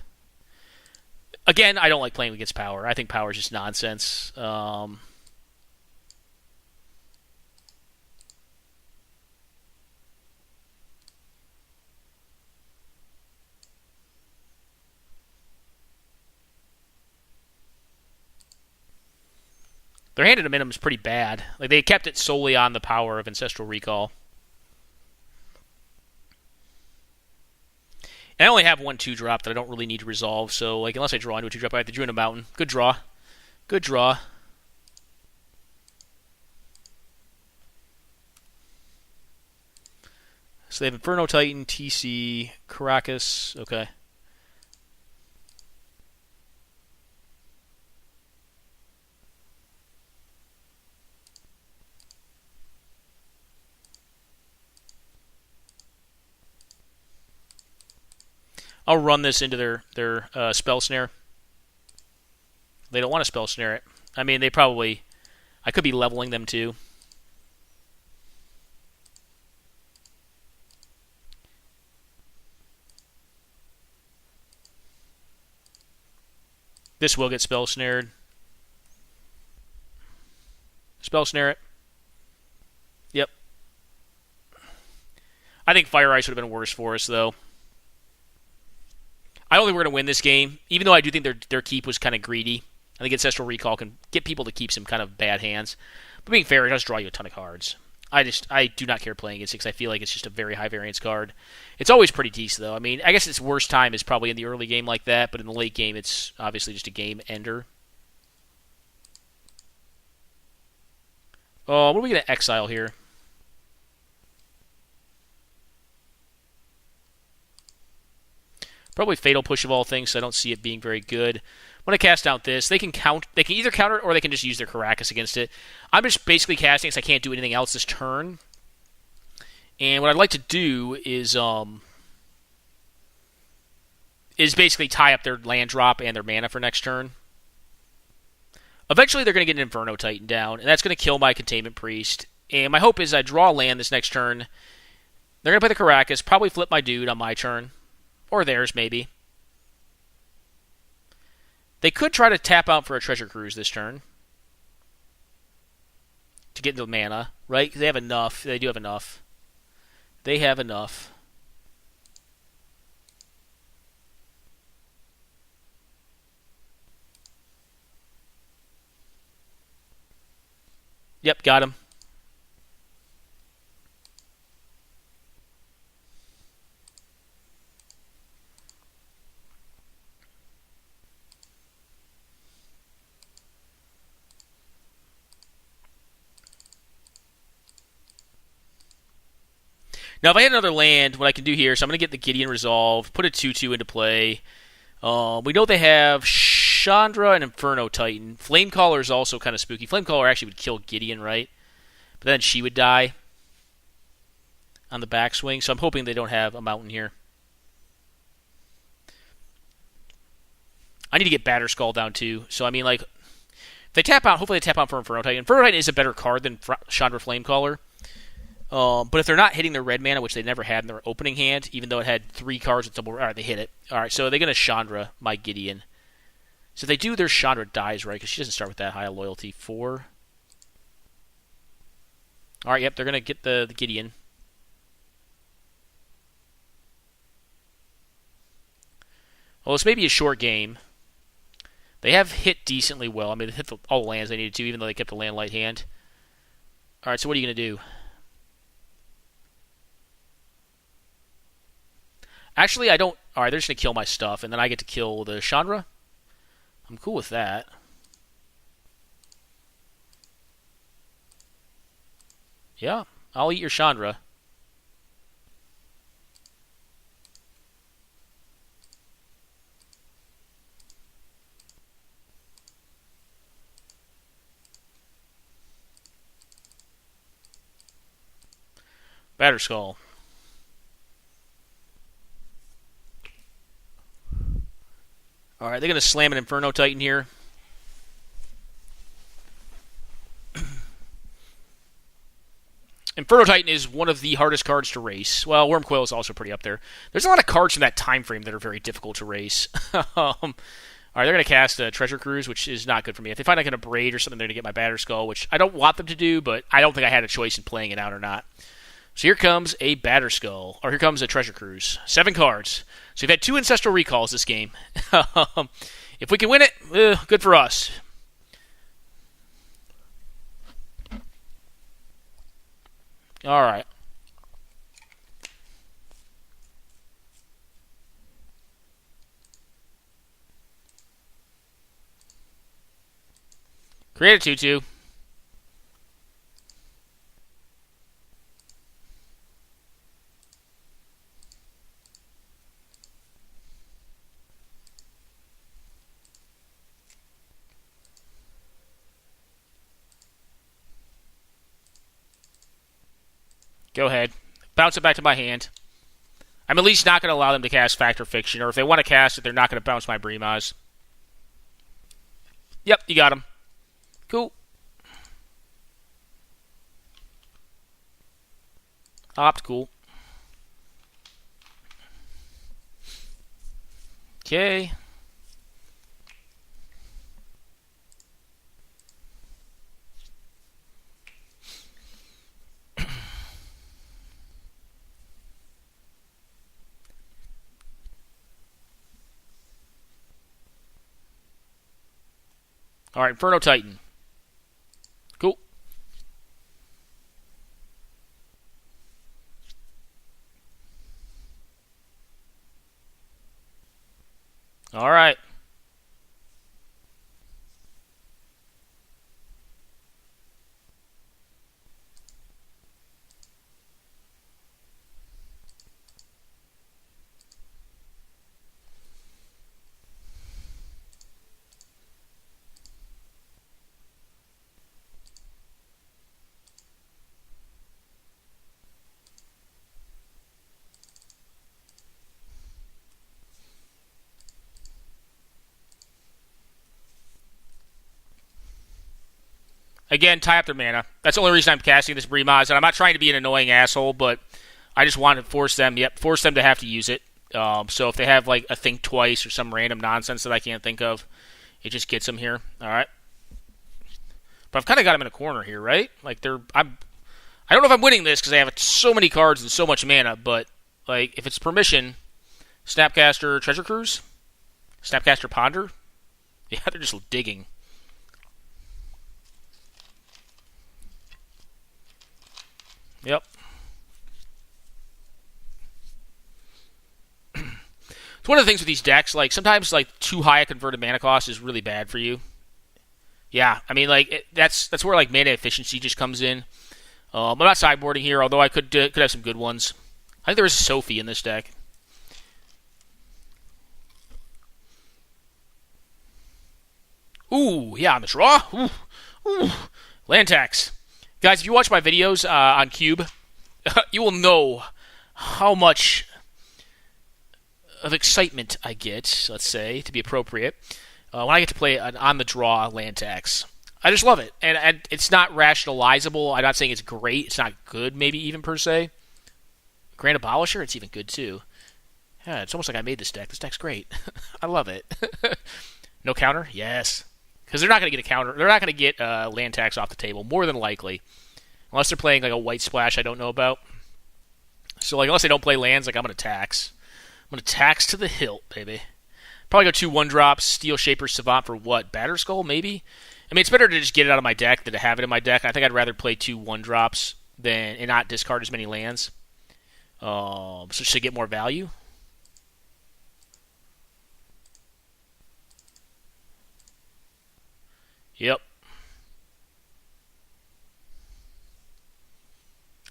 Again, I don't like playing against power. I think power is just nonsense. Their hand at a minimum is pretty bad. Like, they kept it solely on the power of Ancestral Recall. And I only have 1 2-drop that I don't really need to resolve, so like unless I draw into a 2-drop, I have to draw into a mountain. Good draw. Good draw. So they have Inferno Titan, TC, Caracas. Okay. I'll run this into their spell snare. They don't want to spell snare it. I mean, they probably... I could be leveling them too. This will get spell snared. Spell snare it. Yep. I think Fire Ice would have been worse for us, though. I don't think we're going to win this game, even though I do think their keep was kind of greedy. I think Ancestral Recall can get people to keep some kind of bad hands. But being fair, it does draw you a ton of cards. I do not care playing against it because I feel like it's just a very high variance card. It's always pretty decent, though. I mean, I guess its worst time is probably in the early game like that, but in the late game, it's obviously just a game ender. Oh, what are we going to exile here? Probably Fatal Push of all things, so I don't see it being very good. When I cast out this, they can either counter it or they can just use their Caracas against it. I'm just basically casting because I can't do anything else this turn. And what I'd like to do is basically tie up their land drop and their mana for next turn. Eventually they're going to get an Inferno Titan down, and that's going to kill my Containment Priest. And my hope is I draw land this next turn. They're going to play the Caracas, probably flip my dude on my turn. Or theirs, maybe. They could try to tap out for a Treasure Cruise this turn. To get the mana, right? They have enough. They do have enough. They have enough. Yep, got him. Now, if I had another land, what I can do here is I'm going to get the Gideon resolved, put a 2-2 into play. We know they have Chandra and Inferno Titan. Flamecaller is also kind of spooky. Flamecaller actually would kill Gideon, right? But then she would die on the backswing, so I'm hoping they don't have a mountain here. I need to get Batterskull down too. So, I mean, like, if they tap out, hopefully they tap out for Inferno Titan. Inferno Titan is a better card than Chandra Flamecaller. But if they're not hitting their red mana, which they never had in their opening hand, even though it had 3 cards with double... Alright, they hit it. Alright, so they're going to Chandra my Gideon. So if they do, their Chandra dies, right? Because she doesn't start with that high a loyalty. 4. Alright, yep, they're going to get the Gideon. Well, this may be a short game. They have hit decently well. I mean, they hit all the lands they needed to, even though they kept a land light hand. Alright, so what are you going to do? Actually, I don't... Alright, they're just going to kill my stuff, and then I get to kill the Chandra. I'm cool with that. Yeah, I'll eat your Chandra. Batterskull. Alright, they're going to slam an Inferno Titan here. Inferno Titan is one of the hardest cards to race. Well, Wormcoil is also pretty up there. There's a lot of cards from that time frame that are very difficult to race. Alright, All right, they're going to cast a Treasure Cruise, which is not good for me. If they find I can a Braid or something, they're going to get my Batter Skull, which I don't want them to do, but I don't think I had a choice in playing it out or not. So here comes a Batter Skull, or here comes a Treasure Cruise. 7 cards. So we've had 2 Ancestral Recalls this game. If we can win it, good for us. All right. Create a 2/2. Go ahead. Bounce it back to my hand. I'm at least not going to allow them to cast Fact or Fiction, or if they want to cast it, they're not going to bounce my Bremas. Yep, you got him. Cool. Opt, cool. Okay. All right, Inferno Titan. Cool. All right. Again, tie up their mana. That's the only reason I'm casting this Bremas, and I'm not trying to be an annoying asshole, but I just want to force them to have to use it. So if they have like a think twice or some random nonsense that I can't think of, it just gets them here. All right. But I've kind of got them in a corner here, right? Like I don't know if I'm winning this because I have so many cards and so much mana, but like if it's permission, Snapcaster Treasure Cruise, Snapcaster Ponder, yeah, they're just digging. Yep. It's one of the things with these decks, like sometimes like too high a converted mana cost is really bad for you. Yeah, I mean like that's where like mana efficiency just comes in. I'm not sideboarding here, although I could have some good ones. I think there is Sophie in this deck. Ooh, yeah, on the draw. Ooh. Land tax. Guys, if you watch my videos on Cube, you will know how much of excitement I get, let's say, to be appropriate, when I get to play an on-the-draw land tax. I just love it. And it's not rationalizable. I'm not saying it's great. It's not good, maybe even per se. Grand Abolisher, it's even good, too. Yeah, it's almost like I made this deck. This deck's great. I love it. No counter? Yes. Because they're not going to get a counter. They're not going to get land tax off the table, more than likely. Unless they're playing like a white splash I don't know about. So like unless they don't play lands, like I'm going to tax. I'm going to tax to the hilt, baby. Probably go 2 1-drops, Steel Shaper Savant for what? Batter Skull, maybe? I mean, it's better to just get it out of my deck than to have it in my deck. I think I'd rather play 2 1-drops and not discard as many lands. So just to get more value. Yep.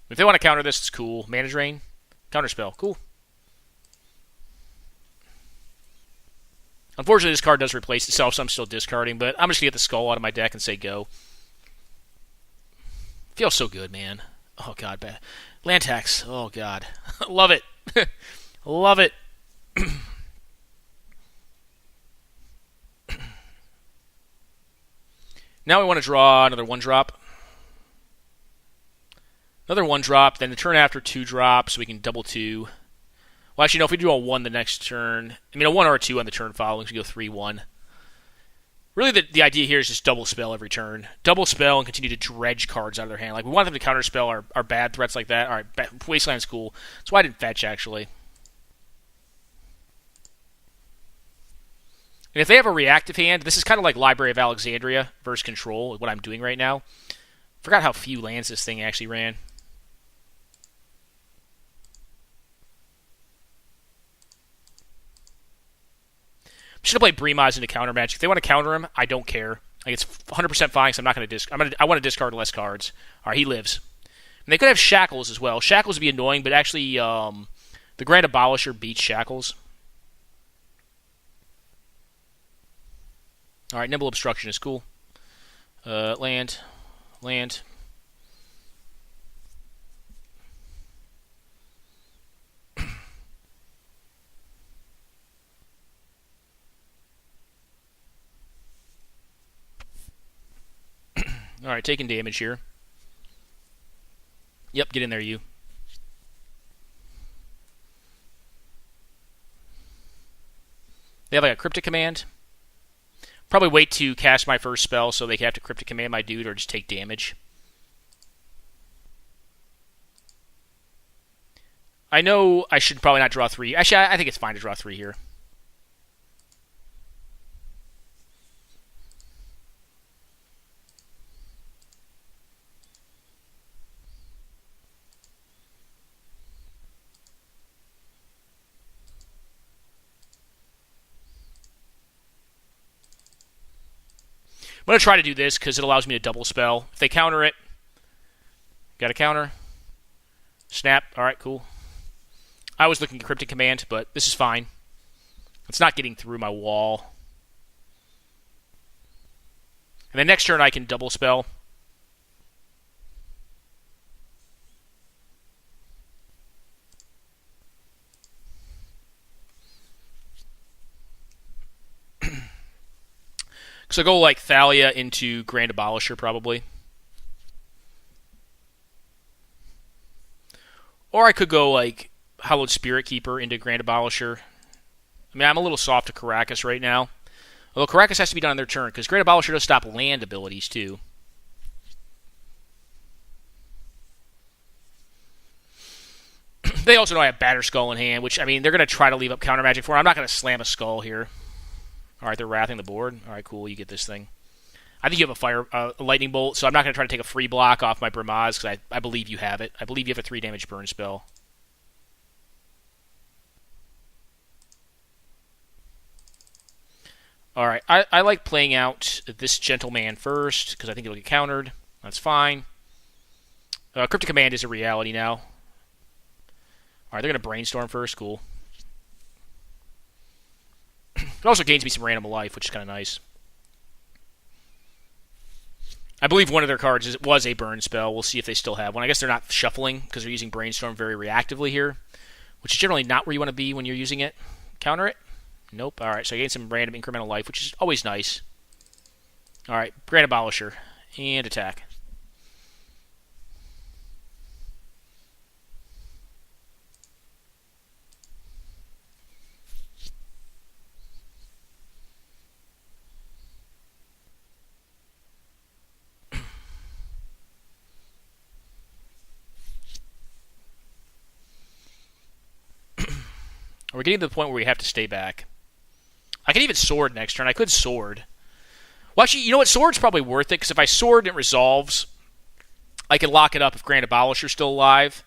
If they want to counter this, it's cool. Mana Drain. Counterspell. Cool. Unfortunately, this card does replace itself, so I'm still discarding, but I'm just going to get the Skull out of my deck and say go. Feels so good, man. Oh, God. Bad. Land tax. Oh, God. Love it. Love it. Now we want to draw another 1-drop. Another 1-drop, then the turn after 2 drops, so we can double 2. Well, actually, no, if we do a 1 the next turn, I mean a 1 or a 2 on the turn following, so we go 3-1. Really, the idea here is just double spell every turn. Double spell and continue to dredge cards out of their hand. Like, we want them to counterspell our bad threats like that. Alright, Wasteland's cool. That's why I didn't fetch, actually. And if they have a reactive hand, this is kind of like Library of Alexandria versus Control, what I'm doing right now. Forgot how few lands this thing actually ran. Should have played Bremaz into counter magic. If they want to counter him, I don't care. Like, it's 100% fine, so I'm not going to discard. I want to discard less cards. All right, he lives. And they could have Shackles as well. Shackles would be annoying, but actually, the Grand Abolisher beats Shackles. All right, Nimble Obstruction is cool. Land. All right, taking damage here. Yep, get in there, you. They have like a Cryptic Command. Probably wait to cast my first spell so they have to Cryptic Command my dude or just take damage. I know I should probably not draw 3. Actually, I think it's fine to draw 3 here. I'm going to try to do this because it allows me to double spell. If they counter it, got a counter. Snap. All right, cool. I was looking at Cryptic Command, but this is fine. It's not getting through my wall. And then next turn I can double spell. So go like Thalia into Grand Abolisher probably. Or I could go like Hallowed Spirit Keeper into Grand Abolisher. I mean, I'm a little soft to Caracas right now. Although Caracas has to be done on their turn, because Grand Abolisher does stop land abilities too. They also know I have Batter Skull in hand, which, I mean, they're going to try to leave up counter magic for. I'm not going to slam a skull here. Alright, they're wrathing the board. Alright, cool, you get this thing. I think you have a lightning bolt, so I'm not going to try to take a free block off my Bremaz, because I believe you have it. I believe you have a 3 damage burn spell. Alright, I like playing out this Gentleman first, because I think it'll get countered. That's fine. Cryptic Command is a reality now. Alright, they're going to Brainstorm first, cool. It also gains me some random life, which is kind of nice. I believe one of their cards was a burn spell. We'll see if they still have one. I guess they're not shuffling because they're using Brainstorm very reactively here, which is generally not where you want to be when you're using it. Counter it? Nope. Alright, so I gain some random incremental life, which is always nice. Alright, Grand Abolisher. And attack. We're getting to the point where we have to stay back. I can even sword next turn. I could sword. Well, actually, you know what? Sword's probably worth it, because if I sword and it resolves, I can lock it up if Grand Abolisher's still alive,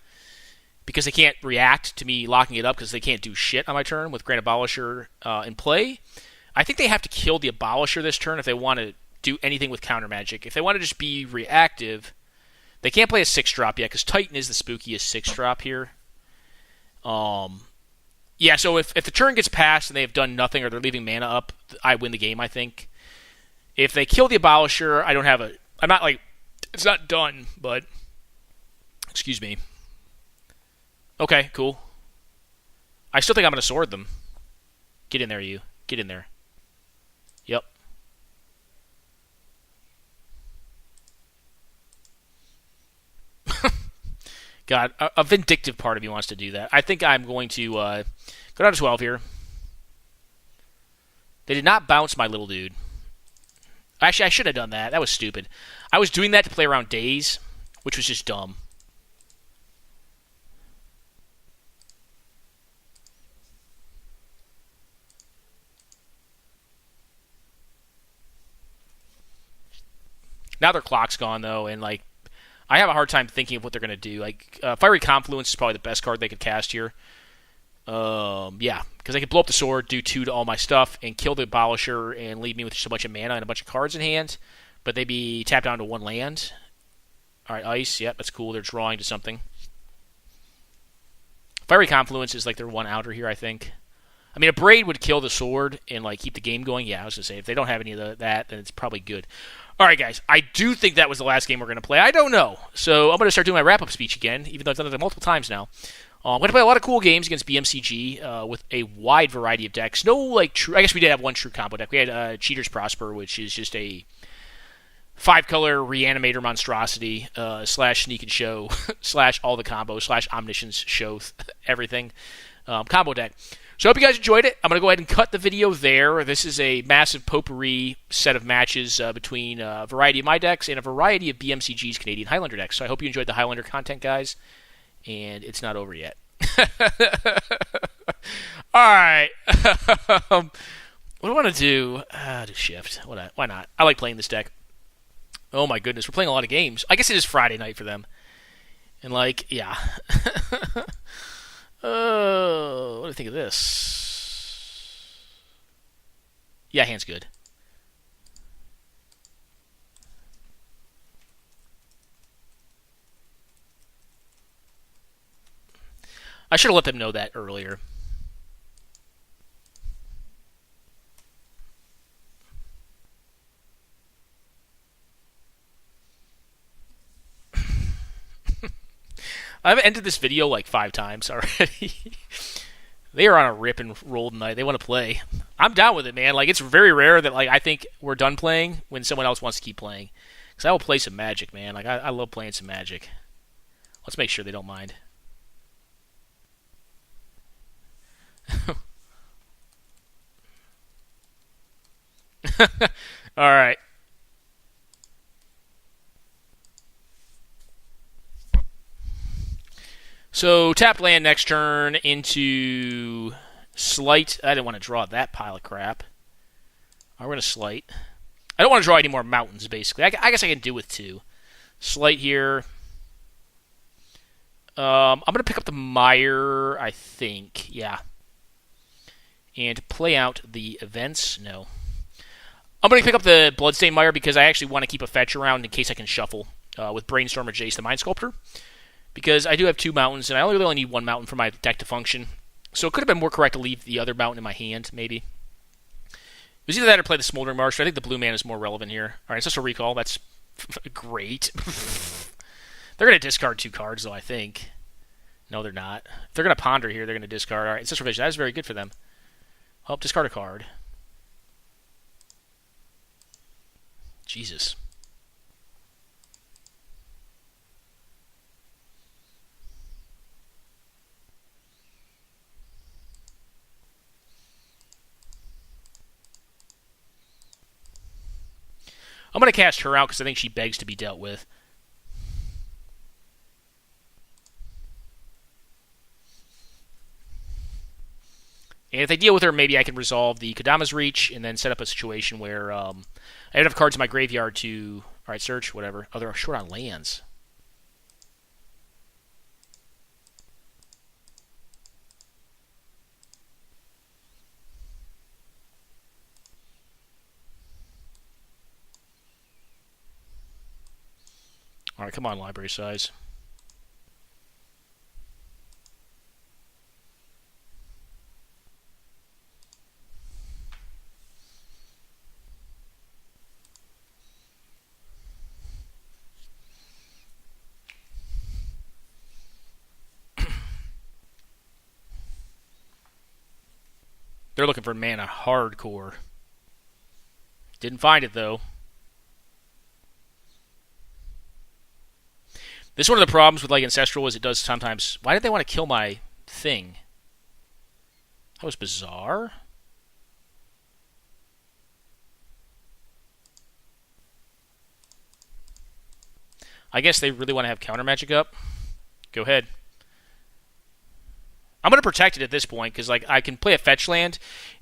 because they can't react to me locking it up, because they can't do shit on my turn with Grand Abolisher in play. I think they have to kill the Abolisher this turn if they want to do anything with counter magic. If they want to just be reactive, they can't play a 6-drop yet, because Titan is the spookiest 6-drop here. Yeah, so if the turn gets passed and they have done nothing or they're leaving mana up, I win the game, I think. If they kill the Abolisher, I don't have a... I'm not like... It's not done, but... Excuse me. Okay, cool. I still think I'm going to sword them. Get in there, you. Get in there. Yep. God, a vindictive part of me wants to do that. I think I'm going to go down to 12 here. They did not bounce my little dude. Actually, I should have done that. That was stupid. I was doing that to play around days, which was just dumb. Now their clock's gone, though, and, like, I have a hard time thinking of what they're going to do. Like, Fiery Confluence is probably the best card they could cast here. Yeah, because they could blow up the sword, do 2 to all my stuff, and kill the Abolisher and leave me with just a bunch of mana and a bunch of cards in hand. But they'd be tapped down to 1 land. Alright, Ice. Yep, that's cool. They're drawing to something. Fiery Confluence is like their one outer here, I think. I mean, a Braid would kill the sword and, like, keep the game going. Yeah, I was going to say, if they don't have any of that, then it's probably good. Alright, guys. I do think that was the last game we're going to play. I don't know. So I'm going to start doing my wrap-up speech again, even though I've done it multiple times now. I'm going to play a lot of cool games against BMCG with a wide variety of decks. No, like, true. I guess we did have one true combo deck. We had Cheater's Prosper, which is just a 5-color Reanimator monstrosity / Sneak and Show / all the combos / Omniscience Show everything combo deck. So I hope you guys enjoyed it. I'm going to go ahead and cut the video there. This is a massive potpourri set of matches between a variety of my decks and a variety of BMCG's Canadian Highlander decks. So I hope you enjoyed the Highlander content, guys. And it's not over yet. Alright. What do I want to do? Do shift. Why not? I like playing this deck. Oh my goodness, we're playing a lot of games. I guess it is Friday night for them. And, like, yeah. What do you think of this? Yeah, hand's good. I should have let them know that earlier. I've ended this video like 5 times already. They are on a rip and roll tonight. They want to play. I'm down with it, man. Like, it's very rare that, like, I think we're done playing when someone else wants to keep playing. Because I will play some Magic, man. Like, I love playing some Magic. Let's make sure they don't mind. Alright. So, tap land next turn into Slight. I didn't want to draw that pile of crap. We're going to Slight. I don't want to draw any more mountains, basically. I guess I can do with 2. Slight here. I'm going to pick up the Mire, I think. Yeah. And play out the events. No. I'm going to pick up the Bloodstained Mire because I actually want to keep a fetch around in case I can shuffle with Brainstorm or Jace the Mind Sculptor. Because I do have 2 mountains, and I really only need 1 mountain for my deck to function. So it could have been more correct to leave the other mountain in my hand, maybe. It was either that or play the Smoldering Marsh, but I think the blue man is more relevant here. Alright, it's just a recall. That's great. They're going to discard 2 cards, though, I think. No, they're not. If they're going to ponder here, they're going to discard. Alright, Ancestral Vision. That is very good for them. Oh, discard a card. Jesus. I'm going to cast her out because I think she begs to be dealt with. And if they deal with her, maybe I can resolve the Kodama's Reach and then set up a situation where I have enough cards in my graveyard to... Alright, search, whatever. Oh, they're short on lands. Alright, come on, library size. They're looking for mana hardcore. Didn't find it, though. This is one of the problems with, like, Ancestral is it does sometimes... Why did they want to kill my thing? That was bizarre. I guess they really want to have counter magic up. Go ahead. I'm going to protect it at this point because like I can play a fetch land.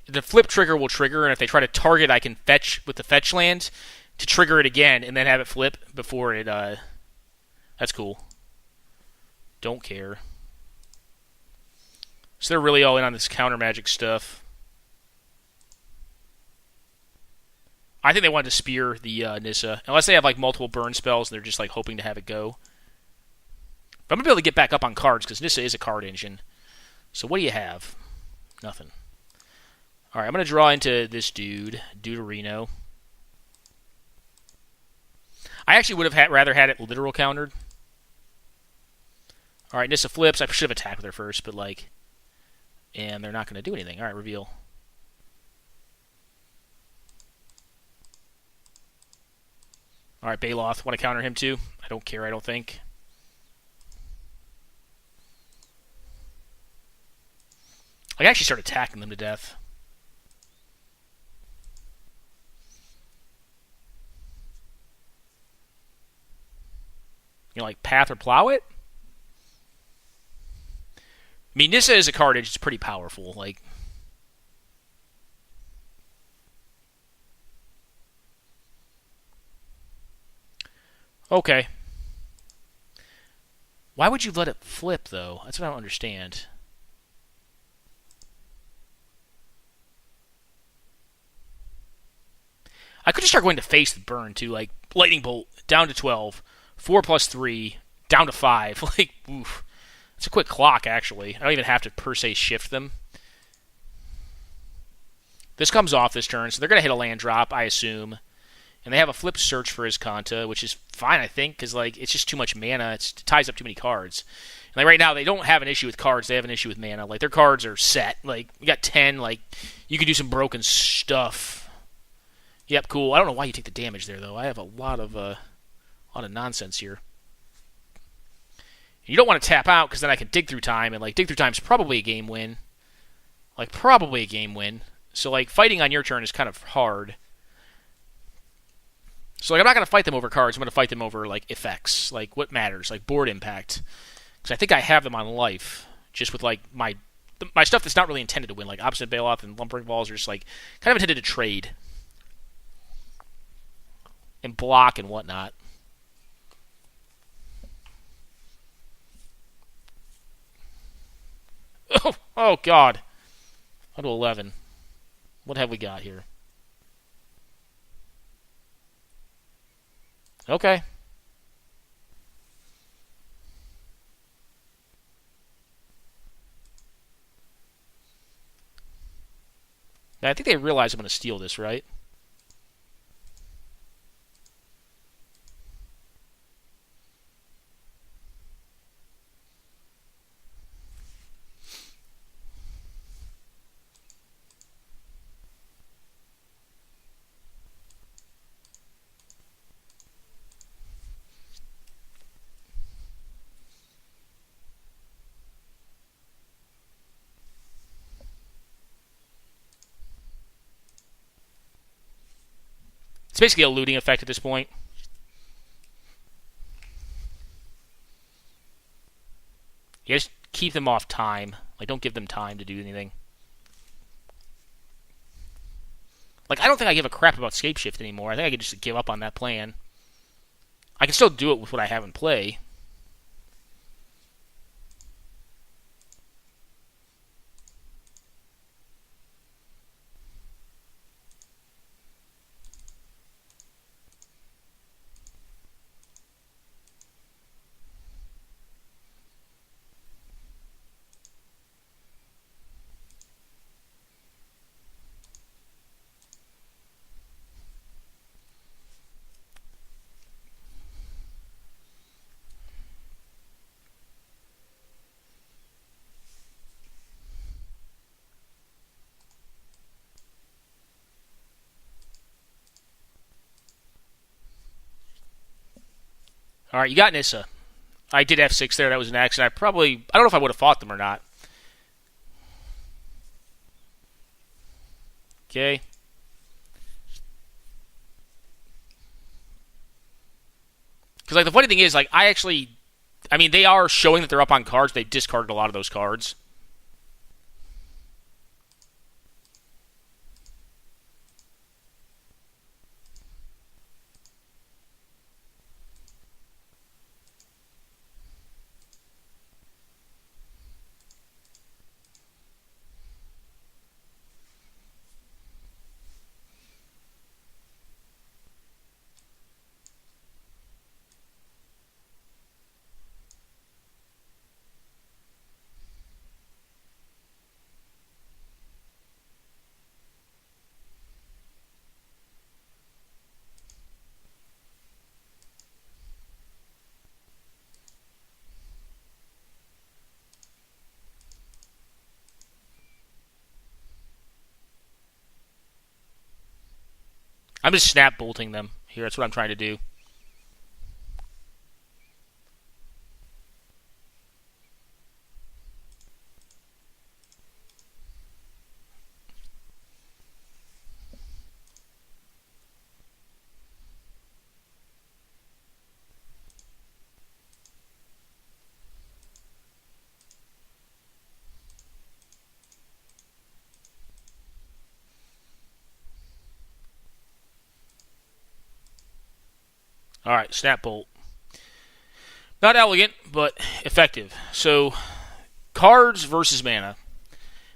The flip trigger will trigger, and if they try to target, I can fetch with the fetch land to trigger it again, and then have it flip before it. That's cool. Don't care. So they're really all in on this counter magic stuff. I think they wanted to spear the Nissa, unless they have like multiple burn spells and they're just like hoping to have it go. But I'm gonna be able to get back up on cards because Nissa is a card engine. So what do you have? Nothing. All right, I'm gonna draw into this dude, Deuterino. I actually would have rather had it literal countered. All right, Nissa flips. I should have attacked with her first, but like, and they're not gonna do anything. All right, reveal. All right, Baloth. Want to counter him too? I don't care. I don't think. I can actually start attacking them to death. You know, like path or plow it? I mean, Nissa is a card. It's pretty powerful. Like, okay. Why would you let it flip, though? That's what I don't understand. I could just start going to face the burn, too. Like, Lightning Bolt, down to 12. 4 plus 3, down to 5. Like, oof. It's a quick clock, actually. I don't even have to, per se, shift them. This comes off this turn, so they're going to hit a land drop, I assume. And they have a flip search for his Kanta, which is fine, I think, because like it's just too much mana. It ties up too many cards. And like right now, they don't have an issue with cards. They have an issue with mana. Like their cards are set. Like you got 10. Like you could do some broken stuff. Yep, cool. I don't know why you take the damage there though. I have a lot of nonsense here. You don't want to tap out because then I can dig through time, and like dig through time is probably a game win. Like probably a game win. So like fighting on your turn is kind of hard. So like I'm not going to fight them over cards. I'm going to fight them over like effects, like what matters, like board impact. Because I think I have them on life, just with like my stuff that's not really intended to win, like Obstinate Baloth and Lumbering Balls are just like kind of intended to trade and block and whatnot. Oh God. On to 11. What have we got here? Okay. Now, I think they realize I'm going to steal this, right? It's basically a looting effect at this point. You just keep them off time. Like, don't give them time to do anything. Like, I don't think I give a crap about Scape Shift anymore. I think I could just give up on that plan. I can still do it with what I have in play. All right, you got Nissa. I did F6 there. That was an accident. I don't know if I would have fought them or not. Okay. Because like the funny thing is, like I mean, they are showing that they're up on cards. They discarded a lot of those cards. I'm just snap bolting them here. That's what I'm trying to do. All right, snap bolt. Not elegant, but effective. So, cards versus mana.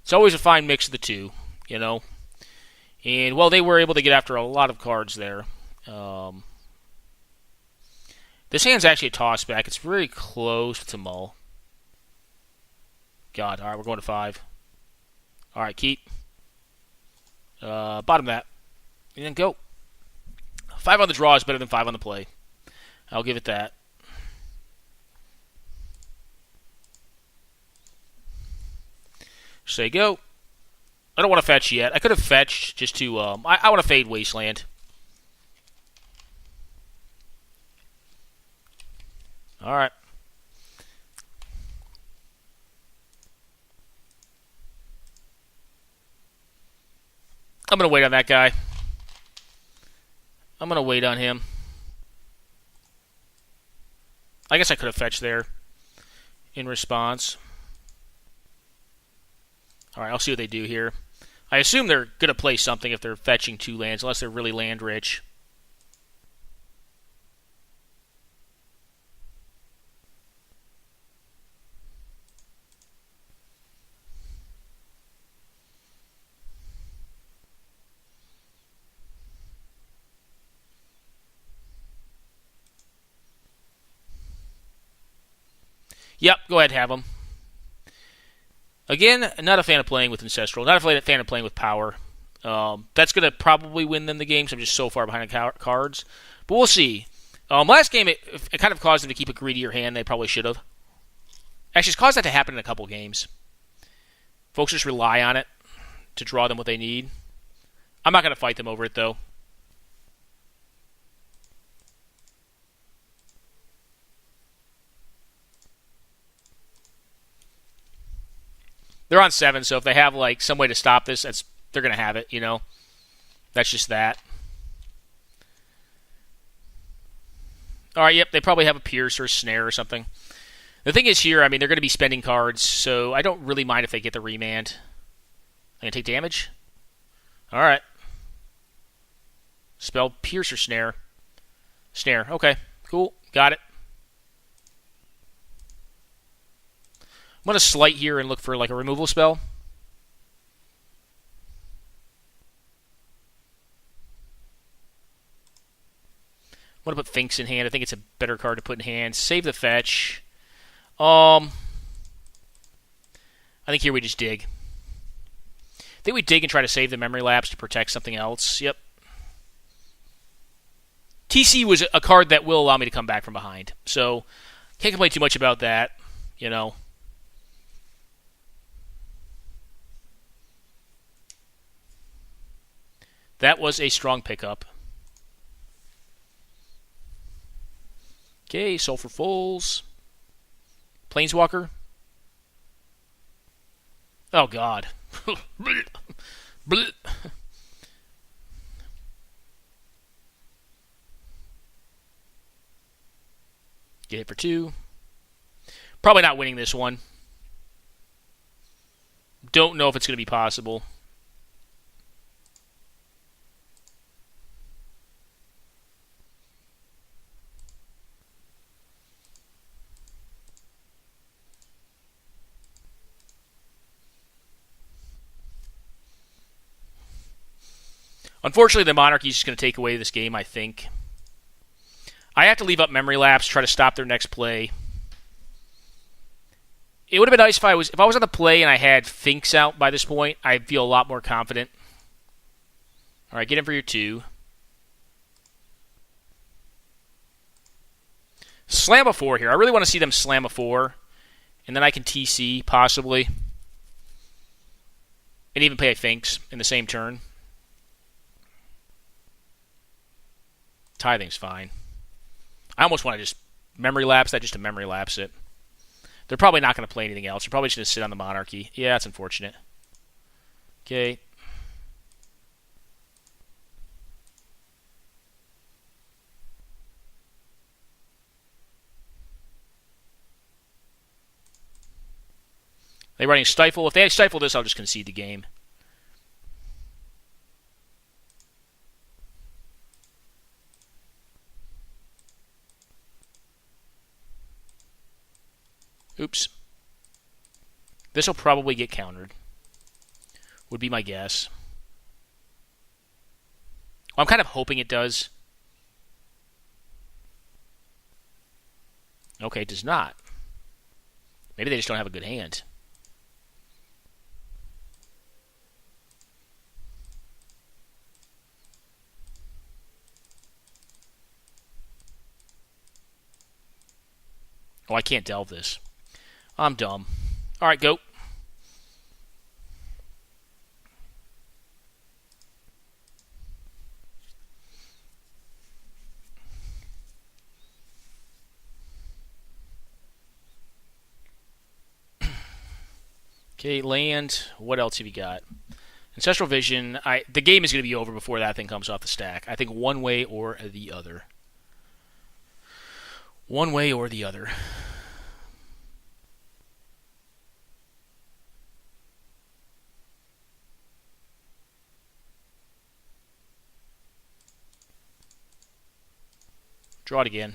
It's always a fine mix of the two, you know. And, well, they were able to get after a lot of cards there. This hand's actually a toss back. It's very close to mull. God, all right, we're going to 5. All right, keep. Bottom that. And then go. 5 on the draw is better than 5 on the play. I'll give it that. Say go. I don't want to fetch yet. I could have fetched just to... I want to fade Wasteland. Alright. I'm going to wait on that guy. I'm going to wait on him. I guess I could have fetched there in response. Alright, I'll see what they do here. I assume they're going to play something if they're fetching 2 lands, unless they're really land rich. Yep, go ahead and have them. Again, not a fan of playing with Ancestral. Not a fan of playing with Power. That's going to probably win them the game, so I'm just so far behind the cards. But we'll see. Last game, it kind of caused them to keep a greedier hand. They probably should have. Actually, it's caused that to happen in a couple games. Folks just rely on it to draw them what they need. I'm not going to fight them over it, though. They're on 7, so if they have like some way to stop this, they're going to have it, you know. That's just that. All right, yep, they probably have a Pierce or a Snare or something. The thing is here, I mean, they're going to be spending cards, so I don't really mind if they get the remand. I'm going to take damage. All right. Spell Pierce or Snare. Snare, okay, cool, got it. I'm going to slight here and look for like a removal spell. I'm going to put Finks in hand. I think it's a better card to put in hand. Save the fetch. I think here we just dig. I think we dig and try to save the memory lapse to protect something else. Yep. TC was a card that will allow me to come back from behind. So, can't complain too much about that, you know. That was a strong pickup. Okay, Sulfur Fulls. Planeswalker. Oh, God. Get hit for 2. Probably not winning this one. Don't know if it's going to be possible. Unfortunately, the Monarchy is just going to take away this game, I think. I have to leave up Memory Lapse, try to stop their next play. It would have been nice if I was on the play and I had Finks out by this point. I'd feel a lot more confident. All right, get in for your 2. Slam a 4 here. I really want to see them slam a 4. And then I can TC, possibly. And even play a Finks in the same turn. Tithing's fine. I almost want to just Memory Lapse that just to Memory Lapse it. They're probably not going to play anything else. They're probably just going to sit on the Monarchy. Yeah, that's unfortunate. Okay. They're running Stifle. If they stifle this, I'll just concede the game. Oops. This will probably get countered. Would be my guess. I'm kind of hoping it does. Okay, it does not. Maybe they just don't have a good hand. Oh, I can't delve this. I'm dumb. All right, go. Okay, land. What else have you got? Ancestral Vision. The game is going to be over before that thing comes off the stack. I think one way or the other. One way or the other. Draw it again.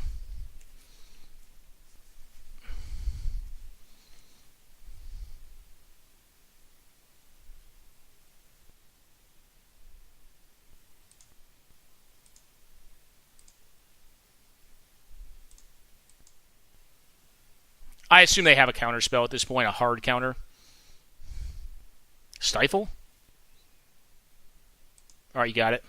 I assume they have a counter spell at this point, a hard counter. Stifle? All right, you got it.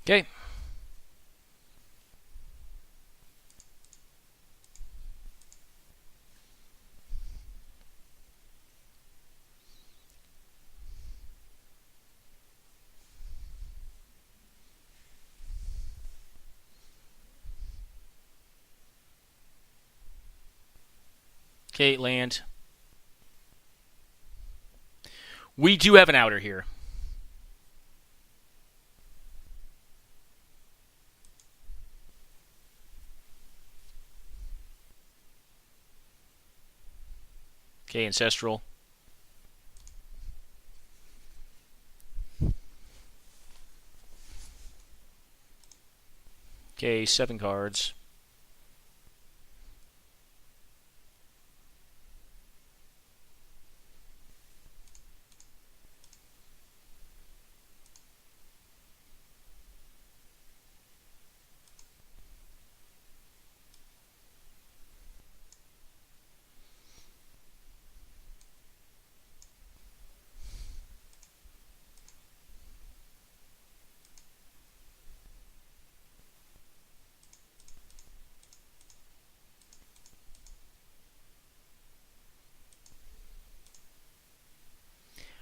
Okay. Okay, land. We do have an outer here. Okay, Ancestral. Okay, 7 cards.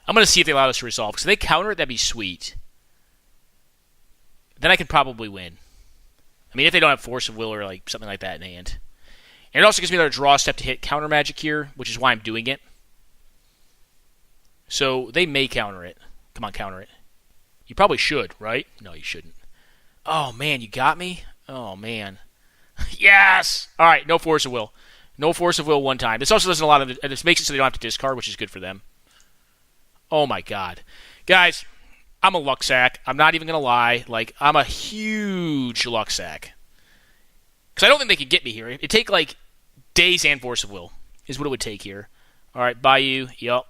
I'm going to see if they allow this to resolve. Because if they counter it, that'd be sweet. Then I can probably win. I mean, if they don't have Force of Will or like something like that in hand. And it also gives me another draw step to hit counter magic here, which is why I'm doing it. So they may counter it. Come on, counter it. You probably should, right? No, you shouldn't. Oh, man, you got me? Oh, man. Yes! All right, no Force of Will. No Force of Will one time. This also doesn't allow them to, this makes it so they don't have to discard, which is good for them. Oh, my God. Guys, I'm a luck sack. I'm not even going to lie. Like, I'm a huge luck sack. Because I don't think they could get me here. It'd take, like, days and Force of Will is what it would take here. All right, Bayou. Yup.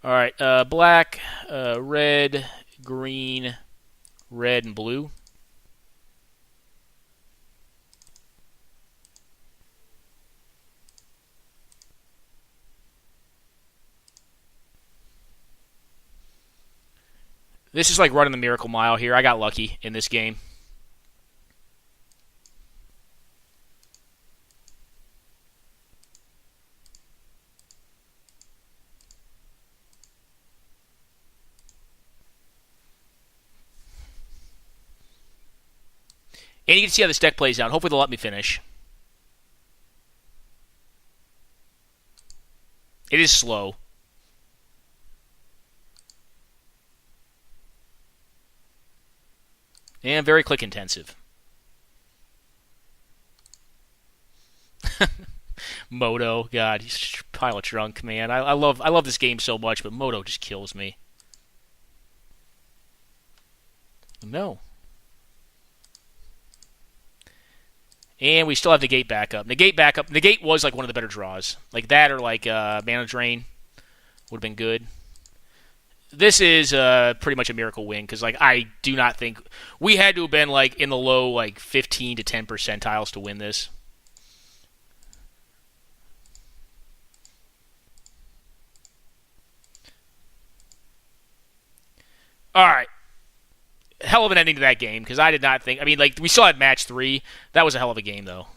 All right, black, red, green, red, and blue. This is like running the Miracle Mile here. I got lucky in this game. And you can see how this deck plays out. Hopefully they'll let me finish. It is slow. And very click intensive. Moto, God, he's a pile of junk, man. I love this game so much, but Moto just kills me. No. And we still have Negate backup. Negate was like one of the better draws. Like that or like Mana Drain would have been good. This is pretty much a miracle win because like I do not think we had to have been like in the low like 15 to 10 percentiles to win this. All right. Hell of an ending to that game because I did not think. I mean, like we still had match 3. That was a hell of a game, though.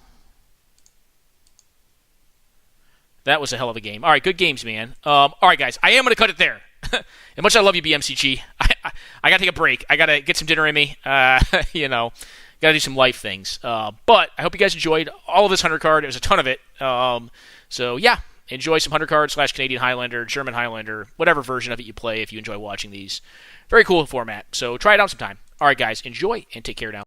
That was a hell of a game. All right, good games, man. All right, guys, I am going to cut it there. As much as I love you, BMCG, I got to take a break. I got to get some dinner in me. You know, got to do some life things. But I hope you guys enjoyed all of this 100 card. It was a ton of it. So yeah, enjoy some 100 card / Canadian Highlander, German Highlander, whatever version of it you play if you enjoy watching these. Very cool format. So try it out sometime. All right, guys, enjoy and take care now.